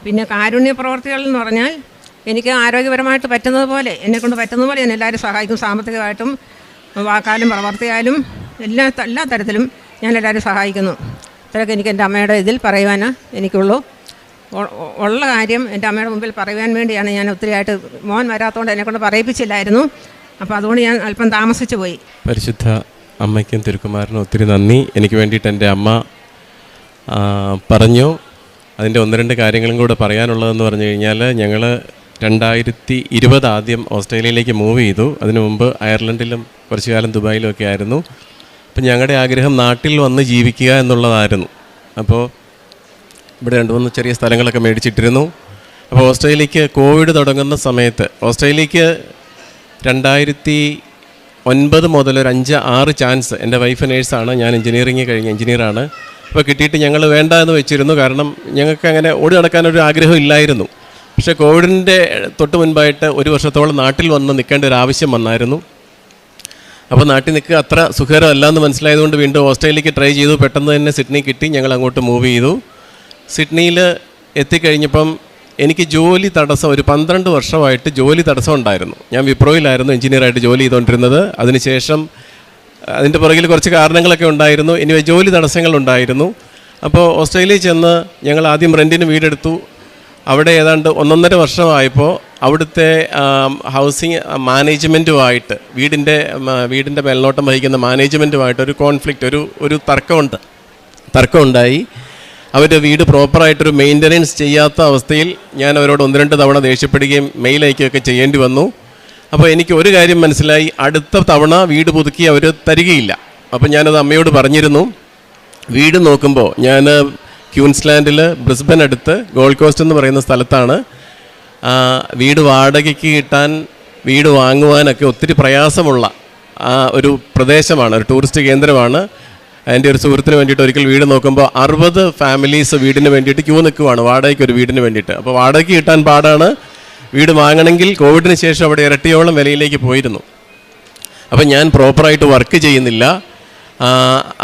പിന്നെ കാരുണ്യ പ്രവർത്തികൾ എന്ന് പറഞ്ഞാൽ എനിക്ക് ആരോഗ്യപരമായിട്ട് പറ്റുന്നത് പോലെ, എന്നെക്കൊണ്ട് പറ്റുന്നത് പോലെ ഞാൻ എല്ലാവരും സഹായിക്കും. സാമ്പത്തികമായിട്ടും വാക്കാലും പ്രവർത്തിയാലും എല്ലാ തരത്തിലും ഞാൻ എല്ലാവരും സഹായിക്കുന്നു. ഇത്രയൊക്കെ എനിക്ക് എൻ്റെ അമ്മയുടെ ഇതിൽ പറയുവാൻ എനിക്കുള്ളൂ. ഉള്ള കാര്യം എൻ്റെ അമ്മയുടെ മുമ്പിൽ പറയുവാൻ വേണ്ടിയാണ് ഞാൻ ഒത്തിരിയായിട്ട്, മോൻ വരാത്തതുകൊണ്ട് എന്നെക്കൊണ്ട് പറയിപ്പിച്ചില്ലായിരുന്നു. അപ്പോൾ അതുകൊണ്ട് ഞാൻ അല്പം താമസിച്ചു പോയി. പരിശുദ്ധ അമ്മയ്ക്കും തിരുക്കുമാരനും ഒത്തിരി നന്ദി. എനിക്ക് വേണ്ടിയിട്ട് എൻ്റെ അമ്മ പറഞ്ഞു. അതിൻ്റെ 1-2 കാര്യങ്ങളും കൂടെ പറയാനുള്ളതെന്ന് പറഞ്ഞു കഴിഞ്ഞാൽ, ഞങ്ങൾ 2020 ആദ്യം ഓസ്ട്രേലിയയിലേക്ക് മൂവ് ചെയ്തു. അതിനു മുമ്പ് അയർലൻഡിലും കുറച്ചു കാലം ദുബായിലും ഒക്കെ ആയിരുന്നു. അപ്പം ഞങ്ങളുടെ ആഗ്രഹം നാട്ടിൽ വന്ന് ജീവിക്കുക എന്നുള്ളതായിരുന്നു. അപ്പോൾ ഇവിടെ 2-3 ചെറിയ സ്ഥലങ്ങളൊക്കെ മേടിച്ചിട്ടിരുന്നു. അപ്പോൾ ഓസ്ട്രേലിയക്ക് കോവിഡ് തുടങ്ങുന്ന സമയത്ത് ഓസ്ട്രേലിയക്ക് 2009 മുതൽ ഒരു 5-6 ചാൻസ്, എൻ്റെ വൈഫ് നേഴ്സാണ്, ഞാൻ എഞ്ചിനീയറിങ് കഴിഞ്ഞ എഞ്ചിനീയറാണ്, അപ്പോൾ കിട്ടിയിട്ട് ഞങ്ങൾ വേണ്ട എന്ന് വെച്ചിരുന്നു. കാരണം ഞങ്ങൾക്ക് അങ്ങനെ ഓടി നടക്കാനൊരു ആഗ്രഹം ഇല്ലായിരുന്നു. പക്ഷേ കോവിഡിൻ്റെ തൊട്ട് മുൻപായിട്ട് 1 വർഷത്തോളം നാട്ടിൽ വന്ന് നിൽക്കേണ്ട ഒരു ആവശ്യം വന്നായിരുന്നു. അപ്പോൾ നാട്ടിൽ നിൽക്കുക അത്ര സുഖകരമല്ല എന്ന് മനസ്സിലായതുകൊണ്ട് വീണ്ടും ഓസ്ട്രേലിയക്ക് ട്രൈ ചെയ്തു. പെട്ടെന്ന് തന്നെ സിഡ്നി കിട്ടി. ഞങ്ങൾ അങ്ങോട്ട് മൂവ് ചെയ്തു. സിഡ്നിയിൽ എത്തിക്കഴിഞ്ഞപ്പം എനിക്ക് ജോലി തടസ്സം, ഒരു 12 വർഷമായിട്ട് ജോലി തടസ്സം ഉണ്ടായിരുന്നു. ഞാൻ വിപ്രോയിലായിരുന്നു എഞ്ചിനീയറായിട്ട് ജോലി ചെയ്തുകൊണ്ടിരുന്നത്. അതിനുശേഷം അതിൻ്റെ പുറകിൽ കുറച്ച് കാരണങ്ങളൊക്കെ ഉണ്ടായിരുന്നു. ഇനി ജോലി തടസ്സങ്ങളുണ്ടായിരുന്നു. അപ്പോൾ ഓസ്ട്രേലിയയിൽ ചെന്ന് ഞങ്ങൾ ആദ്യം റെൻറ്റിന് വീടെടുത്തു. അവിടെ ഏതാണ്ട് 1.5 വർഷമായപ്പോൾ അവിടുത്തെ ഹൗസിങ് മാനേജ്മെൻറ്റുമായിട്ട്, വീടിൻ്റെ മേൽനോട്ടം വഹിക്കുന്ന മാനേജ്മെൻറ്റുമായിട്ട് ഒരു കോൺഫ്ലിക്റ്റ്, ഒരു തർക്കമുണ്ടായി. അവരുടെ വീട് പ്രോപ്പറായിട്ടൊരു മെയിൻ്റനൻസ് ചെയ്യാത്ത അവസ്ഥയിൽ ഞാൻ അവരോട് 1-2 തവണ ദേഷ്യപ്പെടുകയും മെയിൽ അയക്കുകയൊക്കെ ചെയ്യേണ്ടി വന്നു. അപ്പോൾ എനിക്ക് ഒരു കാര്യം മനസ്സിലായി, അടുത്ത തവണ വീട് പുതുക്കി അവർ തരികയില്ല. അപ്പോൾ ഞാനത് അമ്മയോട് പറഞ്ഞിരുന്നു. വീട് നോക്കുമ്പോൾ ഞാൻ ക്യൂൻസ്ലാൻഡിൽ ബ്രിസ്ബൻ അടുത്ത് ഗോൾഡ് കോസ്റ്റ് എന്ന് പറയുന്ന സ്ഥലത്താണ്. വീട് വാടകയ്ക്ക് കിട്ടാൻ, വീട് വാങ്ങുവാനൊക്കെ ഒത്തിരി പ്രയാസമുള്ള ഒരു പ്രദേശമാണ്, ഒരു ടൂറിസ്റ്റ് കേന്ദ്രമാണ്. എൻ്റെ ഒരു സുഹൃത്തിന് വേണ്ടിയിട്ട് ഒരിക്കൽ വീട് നോക്കുമ്പോൾ 60 ഫാമിലീസ് വീടിന് വേണ്ടിയിട്ട് ക്യൂ നിൽക്കുവാണ്, വാടകയ്ക്ക് ഒരു വീടിന് വേണ്ടിയിട്ട്. അപ്പോൾ വാടകയ്ക്ക് കിട്ടാൻ പാടാണ്. വീട് വാങ്ങണമെങ്കിൽ കോവിഡിന് ശേഷം അവിടെ ഇരട്ടിയോളം വിലയിലേക്ക് പോയിരുന്നു. അപ്പോൾ ഞാൻ പ്രോപ്പറായിട്ട് വർക്ക് ചെയ്യുന്നില്ല.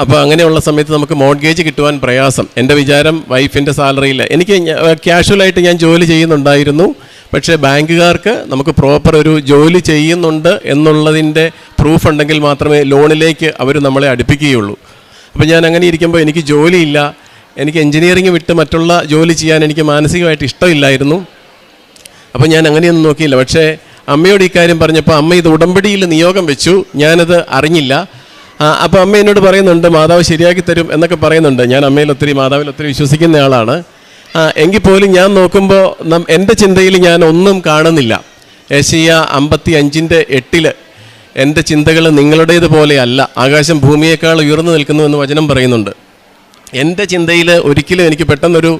അപ്പോൾ അങ്ങനെയുള്ള സമയത്ത് നമുക്ക് മോർഗേജ് കിട്ടുവാൻ പ്രയാസം. എൻ്റെ വിചാരം വൈഫിൻ്റെ സാലറിയിൽ എനിക്ക് ക്യാഷ്വലായിട്ട് ഞാൻ ജോലി ചെയ്യുന്നുണ്ടായിരുന്നു. പക്ഷേ ബാങ്കുകാർക്ക് നമുക്ക് പ്രോപ്പർ ഒരു ജോലി ചെയ്യുന്നുണ്ട് എന്നുള്ളതിൻ്റെ പ്രൂഫ് ഉണ്ടെങ്കിൽ മാത്രമേ ലോണിലേക്ക് അവർ നമ്മളെ അടുപ്പിക്കുകയുള്ളൂ. അപ്പോൾ ഞാൻ അങ്ങനെ ഇരിക്കുമ്പോൾ എനിക്ക് ജോലിയില്ല. എനിക്ക് എൻജിനീയറിംഗ് വിട്ട് മറ്റുള്ള ജോലി ചെയ്യാൻ എനിക്ക് മാനസികമായിട്ട് ഇഷ്ടമില്ലായിരുന്നു. അപ്പോൾ ഞാൻ അങ്ങനെയൊന്നും നോക്കിയില്ല. പക്ഷേ അമ്മയോട് ഈ കാര്യം പറഞ്ഞപ്പോൾ അമ്മ ഇത് ഉടമ്പടിയിൽ നിയോഗം വെച്ചു. ഞാനത് അറിഞ്ഞില്ല. അപ്പോൾ അമ്മ എന്നോട് പറയുന്നുണ്ട്, മാതാവ് ശരിയാക്കി തരും എന്നൊക്കെ പറയുന്നുണ്ട്. ഞാൻ മാതാവിൽ ഒത്തിരി വിശ്വസിക്കുന്ന ആളാണ്. എങ്കിൽ പോലും ഞാൻ നോക്കുമ്പോൾ എൻ്റെ ചിന്തയിൽ ഞാൻ ഒന്നും കാണുന്നില്ല. യെശയ്യാ 55:8 എൻ്റെ ചിന്തകൾ നിങ്ങളുടേതുപോലെയല്ല, ആകാശം ഭൂമിയേക്കാൾ ഉയർന്നു നിൽക്കുന്നു എന്ന് വചനം പറയുന്നുണ്ട്. എൻ്റെ ചിന്തയിൽ ഒരിക്കലും എനിക്ക് പെട്ടെന്നൊരു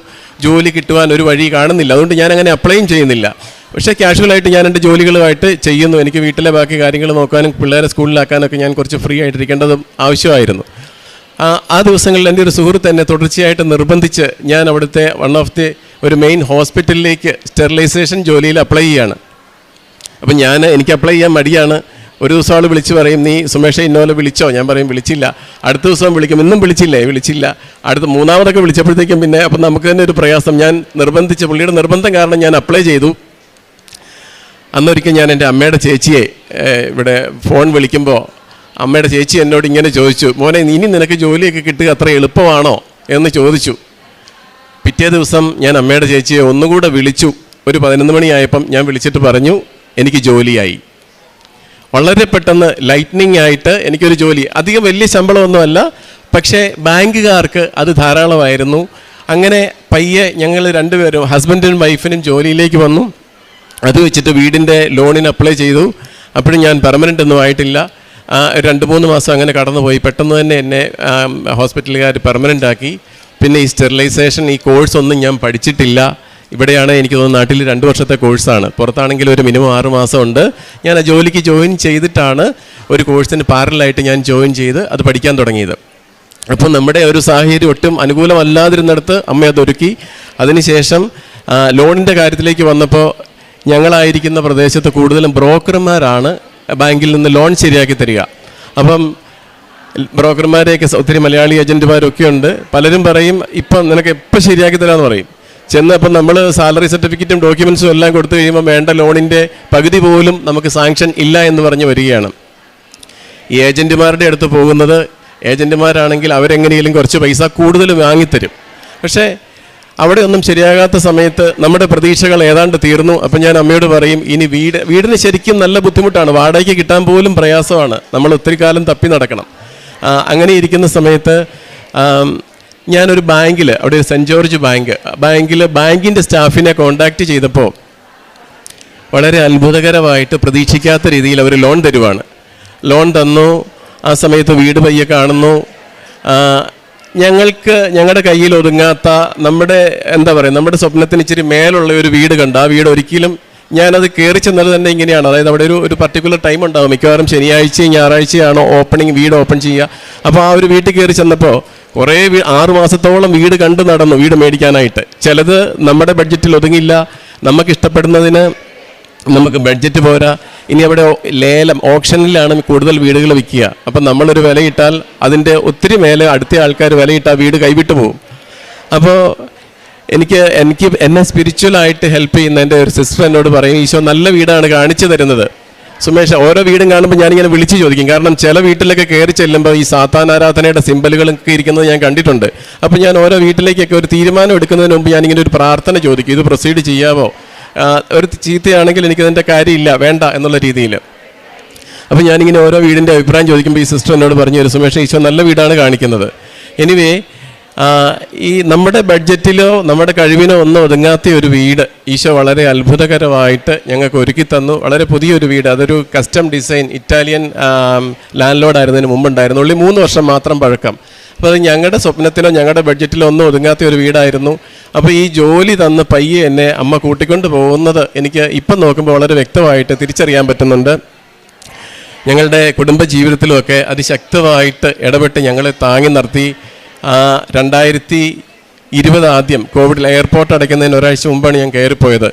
ജോലി കിട്ടുവാൻ ഒരു വഴി കാണുന്നില്ല. അതുകൊണ്ട് ഞാൻ അങ്ങനെ അപ്ലൈയും ചെയ്യുന്നില്ല. പക്ഷേ ക്യാഷ്വലായിട്ട് ഞാൻ എൻ്റെ ജോലികളുമായിട്ട് ചെയ്യുന്നു. എനിക്ക് വീട്ടിലെ ബാക്കി കാര്യങ്ങൾ നോക്കാനും പിള്ളേരെ സ്കൂളിലാക്കാനൊക്കെ ഞാൻ കുറച്ച് ഫ്രീ ആയിട്ടിരിക്കേണ്ടതും ആവശ്യമായിരുന്നു. ആ ദിവസങ്ങളിൽ എൻ്റെ ഒരു സുഹൃത്ത് എന്നെ തുടർച്ചയായിട്ട് നിർബന്ധിച്ച് ഞാൻ അവിടുത്തെ ഒരു മെയിൻ ഹോസ്പിറ്റലിലേക്ക് സ്റ്റെറിലൈസേഷൻ ജോലിയിൽ അപ്ലൈ ചെയ്യാണ്. അപ്പം എനിക്ക് അപ്ലൈ ചെയ്യാൻ മടിയാണ്. ഒരു ദിവസം ആൾ വിളിച്ച് പറയും, നീ സുമേഷ് ഇന്നോലെ വിളിച്ചോ? ഞാൻ പറയും വിളിച്ചില്ല. അടുത്ത ദിവസം വിളിക്കും, ഇന്നും വിളിച്ചില്ല. അടുത്ത 3-മതൊക്കെ വിളിച്ചപ്പോഴത്തേക്കും പിന്നെ അപ്പം നമുക്ക് തന്നെ ഒരു പ്രയാസം. ഞാൻ പുള്ളിയുടെ നിർബന്ധം കാരണം ഞാൻ അപ്ലൈ ചെയ്തു. അന്നൊരിക്കൽ ഞാൻ എൻ്റെ അമ്മയുടെ ചേച്ചിയെ ഇവിടെ ഫോൺ വിളിക്കുമ്പോൾ അമ്മയുടെ ചേച്ചി എന്നോട് ഇങ്ങനെ ചോദിച്ചു, മോനെ ഇനി നിനക്ക് ജോലിയൊക്കെ കിട്ടുക അത്ര എളുപ്പമാണോ എന്ന് ചോദിച്ചു. പിറ്റേ ദിവസം ഞാൻ അമ്മയുടെ ചേച്ചിയെ ഒന്നുകൂടെ വിളിച്ചു. ഒരു 11 മണിയായപ്പം ഞാൻ വിളിച്ചിട്ട് പറഞ്ഞു, എനിക്ക് ജോലിയായി. വളരെ പെട്ടെന്ന് ലൈറ്റ്നിങ് ആയിട്ട് എനിക്കൊരു ജോലി. അധികം വലിയ ശമ്പളമൊന്നുമല്ല, പക്ഷേ ബാങ്കുകാർക്ക് അത് ധാരാളമായിരുന്നു. അങ്ങനെ പയ്യെ ഞങ്ങൾ 2 പേരും ഹസ്ബൻഡും വൈഫിനും ജോലിയിലേക്ക് വന്നു. അത് വെച്ചിട്ട് വീടിൻ്റെ ലോണിന് അപ്ലൈ ചെയ്തു. അപ്പോഴും ഞാൻ പെർമനൻ്റ് ഒന്നും ആയിട്ടില്ല. 2-3 മാസം അങ്ങനെ കടന്നുപോയി. പെട്ടെന്ന് തന്നെ എന്നെ ഹോസ്പിറ്റലുകാർ പെർമനൻ്റ് ആക്കി. പിന്നെ ഈ സ്റ്റെറിലൈസേഷൻ ഈ കോഴ്സൊന്നും ഞാൻ പഠിച്ചിട്ടില്ല. ഇവിടെയാണ് എനിക്ക് തോന്നുന്നു നാട്ടിൽ 2 വർഷത്തെ കോഴ്സാണ്. പുറത്താണെങ്കിൽ ഒരു മിനിമം 6 മാസമുണ്ട്. ഞാൻ ആ ജോലിക്ക് ജോയിൻ ചെയ്തിട്ടാണ് ഒരു കോഴ്സിന് പാരലായിട്ട് ഞാൻ ജോയിൻ ചെയ്ത് അത് പഠിക്കാൻ തുടങ്ങിയത്. അപ്പോൾ നമ്മുടെ ഒരു സാഹചര്യം ഒട്ടും അനുകൂലമല്ലാതിരുന്നിടത്ത് അമ്മ അതൊരുക്കി. അതിനുശേഷം ലോണിൻ്റെ കാര്യത്തിലേക്ക് വന്നപ്പോൾ ഞങ്ങളായിരിക്കുന്ന പ്രദേശത്ത് കൂടുതലും ബ്രോക്കർമാരാണ് ബാങ്കിൽ നിന്ന് ലോൺ ശരിയാക്കി തരിക. അപ്പം ബ്രോക്കർമാരെയൊക്കെ ഒത്തിരി മലയാളി ഏജൻറ്റുമാരൊക്കെ ഉണ്ട്. പലരും പറയും ഇപ്പം നിനക്ക് എപ്പോൾ ശരിയാക്കി തരാമെന്ന് പറയും. ചെന്നപ്പം നമ്മൾ സാലറി സർട്ടിഫിക്കറ്റും ഡോക്യുമെൻസും എല്ലാം കൊടുത്തു കഴിയുമ്പോൾ വേണ്ട ലോണിൻ്റെ പകുതി പോലും നമുക്ക് സാങ്ഷൻ ഇല്ല എന്ന് പറഞ്ഞ് വരികയാണ്. ഈ ഏജൻറ്റുമാരുടെ അടുത്ത് പോകുന്നത്, ഏജൻറ്റുമാരാണെങ്കിൽ അവരെങ്ങനെയും കുറച്ച് പൈസ കൂടുതൽ വാങ്ങിത്തരും. പക്ഷേ അവിടെ ഒന്നും ശരിയാകാത്ത സമയത്ത് നമ്മുടെ പ്രതീക്ഷകൾ ഏതാണ്ട് തീർന്നു. അപ്പം ഞാൻ അമ്മയോട് പറയും, ഇനി വീടിന് ശരിക്കും നല്ല ബുദ്ധിമുട്ടാണ്, വാടകയ്ക്ക് കിട്ടാൻ പോലും പ്രയാസമാണ്, നമ്മൾ ഒത്തിരി കാലം തപ്പി നടക്കണം. അങ്ങനെ ഇരിക്കുന്ന സമയത്ത് ഞാനൊരു ബാങ്കിൽ, അവിടെ ഒരു സെൻറ്റ് ജോർജ് ബാങ്കിൻ്റെ സ്റ്റാഫിനെ കോണ്ടാക്റ്റ് ചെയ്തപ്പോൾ വളരെ അത്ഭുതകരമായിട്ട് പ്രതീക്ഷിക്കാത്ത രീതിയിൽ അവർ ലോൺ തരുവാണ്. ലോൺ തന്നു. ആ സമയത്ത് വീട് പയ്യെ കാണുന്നു. ഞങ്ങളുടെ കയ്യിൽ ഒതുങ്ങാത്ത നമ്മുടെ എന്താ പറയുക, നമ്മുടെ സ്വപ്നത്തിന് ഇച്ചിരി മേലുള്ള ഒരു വീട് കണ്ട് ആ വീട് ഒരിക്കലും ഞാനത് കയറി ചെന്നത് തന്നെ ഇങ്ങനെയാണ്. അതായത് അവിടെ ഒരു പർട്ടിക്കുലർ ടൈം ഉണ്ടാവും, മിക്കവാറും ശനിയാഴ്ചയും ഞായറാഴ്ചയാണോ വീട് ഓപ്പൺ ചെയ്യുക. അപ്പോൾ ആ ഒരു വീട്ടിൽ കയറി ചെന്നപ്പോൾ കുറേ 6 മാസത്തോളം വീട് കണ്ടു നടന്നു വീട് മേടിക്കാനായിട്ട്. ചിലത് നമ്മുടെ ബഡ്ജറ്റിൽ ഒതുങ്ങില്ല, നമുക്ക് ഇഷ്ടപ്പെടുന്നതിന് നമുക്ക് ബഡ്ജറ്റ് പോരാ. ഇനി അവിടെ ഓപ്ഷനിലാണ് കൂടുതൽ വീടുകൾ വിൽക്കുക. അപ്പം നമ്മളൊരു വിലയിട്ടാൽ അതിൻ്റെ ഒത്തിരി മേലെ അടുത്ത ആൾക്കാർ വിലയിട്ടാൽ വീട് കൈവിട്ട് പോകും. അപ്പോൾ എന്നെ സ്പിരിച്വലായിട്ട് ഹെൽപ്പ് ചെയ്യുന്ന എൻ്റെ ഒരു സിസ്റ്റർ എന്നോട് പറയും, ഈശോ നല്ല വീടാണ് കാണിച്ചു തരുന്നത്. സുമേഷ്, ഓരോ വീടും കാണുമ്പോൾ ഞാനിങ്ങനെ വിളിച്ച് ചോദിക്കും. കാരണം ചില വീട്ടിലൊക്കെ കയറി ചെല്ലുമ്പോൾ ഈ സാത്താനാരാധനയുടെ സിമ്പലുകളൊക്കെ ഇരിക്കുന്നത് ഞാൻ കണ്ടിട്ടുണ്ട്. അപ്പോൾ ഞാൻ ഓരോ വീട്ടിലേക്കൊക്കെ ഒരു തീരുമാനം എടുക്കുന്നതിന് മുമ്പ് ഞാനിങ്ങനെ ഒരു പ്രാർത്ഥന ചോദിക്കും, ഇത് പ്രൊസീഡ് ചെയ്യാമോ, ഒരു ചീത്തയാണെങ്കിൽ എനിക്കതിൻ്റെ കാര്യമില്ല, വേണ്ട എന്നുള്ള രീതിയിൽ. അപ്പോൾ ഞാനിങ്ങനെ ഓരോ വീടിൻ്റെ അഭിപ്രായം ചോദിക്കുമ്പോൾ ഈ സിസ്റ്റർ എന്നോട് പറഞ്ഞു തരും, സുമേഷ് ഈശോ നല്ല വീടാണ് കാണിക്കുന്നത്. എനിവേ, ഈ നമ്മുടെ ബഡ്ജറ്റിലോ നമ്മുടെ കഴിവിനോ ഒന്നും ഒതുങ്ങാത്ത ഒരു വീട് ഈശോ വളരെ അത്ഭുതകരമായിട്ട് ഞങ്ങൾക്ക് ഒരുക്കി തന്നു. വളരെ പുതിയൊരു വീട്, അതൊരു custom design Italian landlord ആയിരുന്നതിന് മുമ്പുണ്ടായിരുന്നു. ഉള്ളി 3 വർഷം മാത്രം പഴക്കം. അപ്പോൾ അത് ഞങ്ങളുടെ സ്വപ്നത്തിലോ ഞങ്ങളുടെ ബഡ്ജറ്റിലോ ഒന്നും ഒതുങ്ങാത്ത ഒരു വീടായിരുന്നു. അപ്പോൾ ഈ ജോലി തന്ന് പയ്യെ എന്നെ അമ്മ കൂട്ടിക്കൊണ്ട് പോകുന്നത് എനിക്ക് ഇപ്പം നോക്കുമ്പോൾ വളരെ വ്യക്തമായിട്ട് തിരിച്ചറിയാൻ പറ്റുന്നുണ്ട്. ഞങ്ങളുടെ കുടുംബ ജീവിതത്തിലുമൊക്കെ അതിശക്തമായിട്ട് ഇടപെട്ട് ഞങ്ങളെ താങ്ങി നിർത്തി. 2020 ആദ്യം കോവിഡിൽ എയർപോർട്ട് അടയ്ക്കുന്നതിന് ഒരാഴ്ച മുമ്പാണ് ഞാൻ കയറിപ്പോയത്.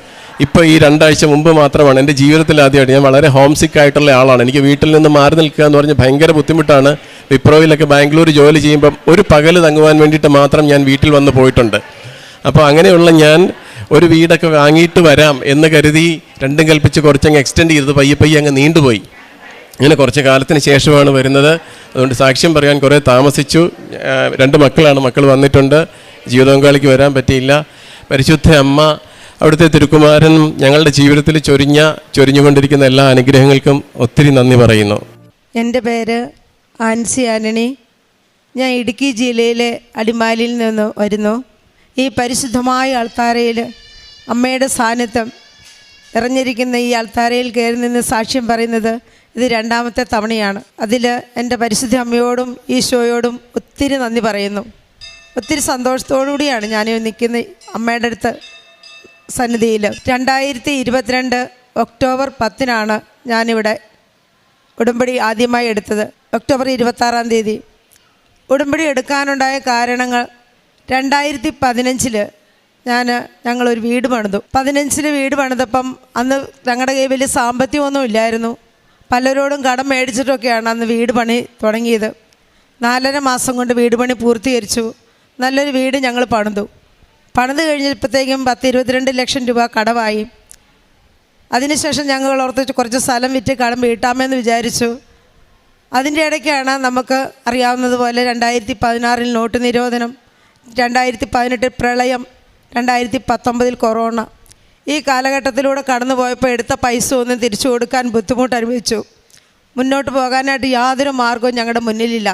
ഇപ്പോൾ ഈ 2 ആഴ്ച മുമ്പ് മാത്രമാണ് എൻ്റെ ജീവിതത്തിൽ ആദ്യമായിട്ട്. ഞാൻ വളരെ ഹോം സിക്ക് ആയിട്ടുള്ള ആളാണ്. എനിക്ക് വീട്ടിൽ നിന്ന് മാറി നിൽക്കുക എന്ന് പറഞ്ഞ് ഭയങ്കര ബുദ്ധിമുട്ടാണ്. വിപ്രോയിലൊക്കെ ബാംഗ്ലൂർ ജോലി ചെയ്യുമ്പം ഒരു പകൽ തങ്ങുവാൻ വേണ്ടിയിട്ട് മാത്രം ഞാൻ വീട്ടിൽ വന്ന് പോയിട്ടുണ്ട്. അപ്പോൾ അങ്ങനെയുള്ള ഞാൻ ഒരു വീടൊക്കെ വാങ്ങിയിട്ട് വരാം എന്ന് കരുതി രണ്ടും കൽപ്പിച്ച് കുറച്ചങ്ങ് എക്സ്റ്റെൻഡ് ചെയ്തത് പയ്യെ അങ്ങ് നീണ്ടുപോയി. ഇങ്ങനെ കുറച്ച് കാലത്തിന് ശേഷമാണ് വരുന്നത്. അതുകൊണ്ട് സാക്ഷ്യം പറയാൻ കുറേ താമസിച്ചു. 2 മക്കളാണ്, മക്കൾ വന്നിട്ടുണ്ട്. ജീവിത പങ്കാളിക്ക് വരാൻ പറ്റിയില്ല. പരിശുദ്ധ അമ്മ, അവിടുത്തെ തിരുക്കുമാരൻ ഞങ്ങളുടെ ജീവിതത്തിൽ ചൊരിഞ്ഞുകൊണ്ടിരിക്കുന്ന എല്ലാ അനുഗ്രഹങ്ങൾക്കും ഒത്തിരി നന്ദി പറയുന്നു. എൻ്റെ പേര് ആൻസി ആന്റണി. ഞാൻ ഇടുക്കി ജില്ലയിലെ അടിമാലിയിൽ നിന്ന് വരുന്നു. ഈ പരിശുദ്ധമായ അൾത്താരയിൽ അമ്മയുടെ സാന്നിധ്യം നിറഞ്ഞിരിക്കുന്ന ഈ അൾത്താരയിൽ കയറി നിന്ന് സാക്ഷ്യം പറയുന്നത് ഇത് 2ാമത്തെ തവണയാണ്. അതിൽ എൻ്റെ പരിശുദ്ധ അമ്മയോടും ഈശോയോടും ഒത്തിരി നന്ദി പറയുന്നു. ഒത്തിരി സന്തോഷത്തോടു കൂടിയാണ് ഞാൻ നിൽക്കുന്ന അമ്മയുടെ അടുത്ത് സന്നിധിയിൽ. 2022 ഒക്ടോബർ 10 ഞാനിവിടെ ഉടമ്പടി ആദ്യമായി എടുത്തത്. ഒക്ടോബർ 26 ഉടമ്പടി എടുക്കാനുണ്ടായ കാരണങ്ങൾ, 2015 ഞങ്ങളൊരു വീട് പണിതു. 15 വീട് പണിതപ്പം അന്ന് ഞങ്ങളുടെ കയ്യിൽ വലിയ സാമ്പത്തികമൊന്നും ഇല്ലായിരുന്നു. പലരോടും കടം മേടിച്ചിട്ടൊക്കെയാണ് അന്ന് വീട് പണി തുടങ്ങിയത്. 4.5 മാസം കൊണ്ട് വീട് പണി പൂർത്തീകരിച്ചു. നല്ലൊരു വീട് ഞങ്ങൾ പണിതു കഴിഞ്ഞപ്പോഴത്തേക്കും 10-22 ലക്ഷം രൂപ കടമായി. അതിനുശേഷം ഞങ്ങൾ ഓർത്ത് കുറച്ച് സ്ഥലം വിറ്റ് കടം വീട്ടാമെന്ന് വിചാരിച്ചു. അതിൻ്റെ ഇടയ്ക്കാണ് നമുക്ക് അറിയാവുന്നതുപോലെ 2016 നോട്ട് നിരോധനം, 2018 പ്രളയം, 2019 കൊറോണ. ഈ കാലഘട്ടത്തിലൂടെ കടന്നു പോയപ്പോൾ എടുത്ത പൈസ ഒന്നും തിരിച്ചു കൊടുക്കാൻ ബുദ്ധിമുട്ട് അനുഭവിച്ചു. മുന്നോട്ട് പോകാനായിട്ട് യാതൊരു മാർഗവും ഞങ്ങളുടെ മുന്നിലില്ല.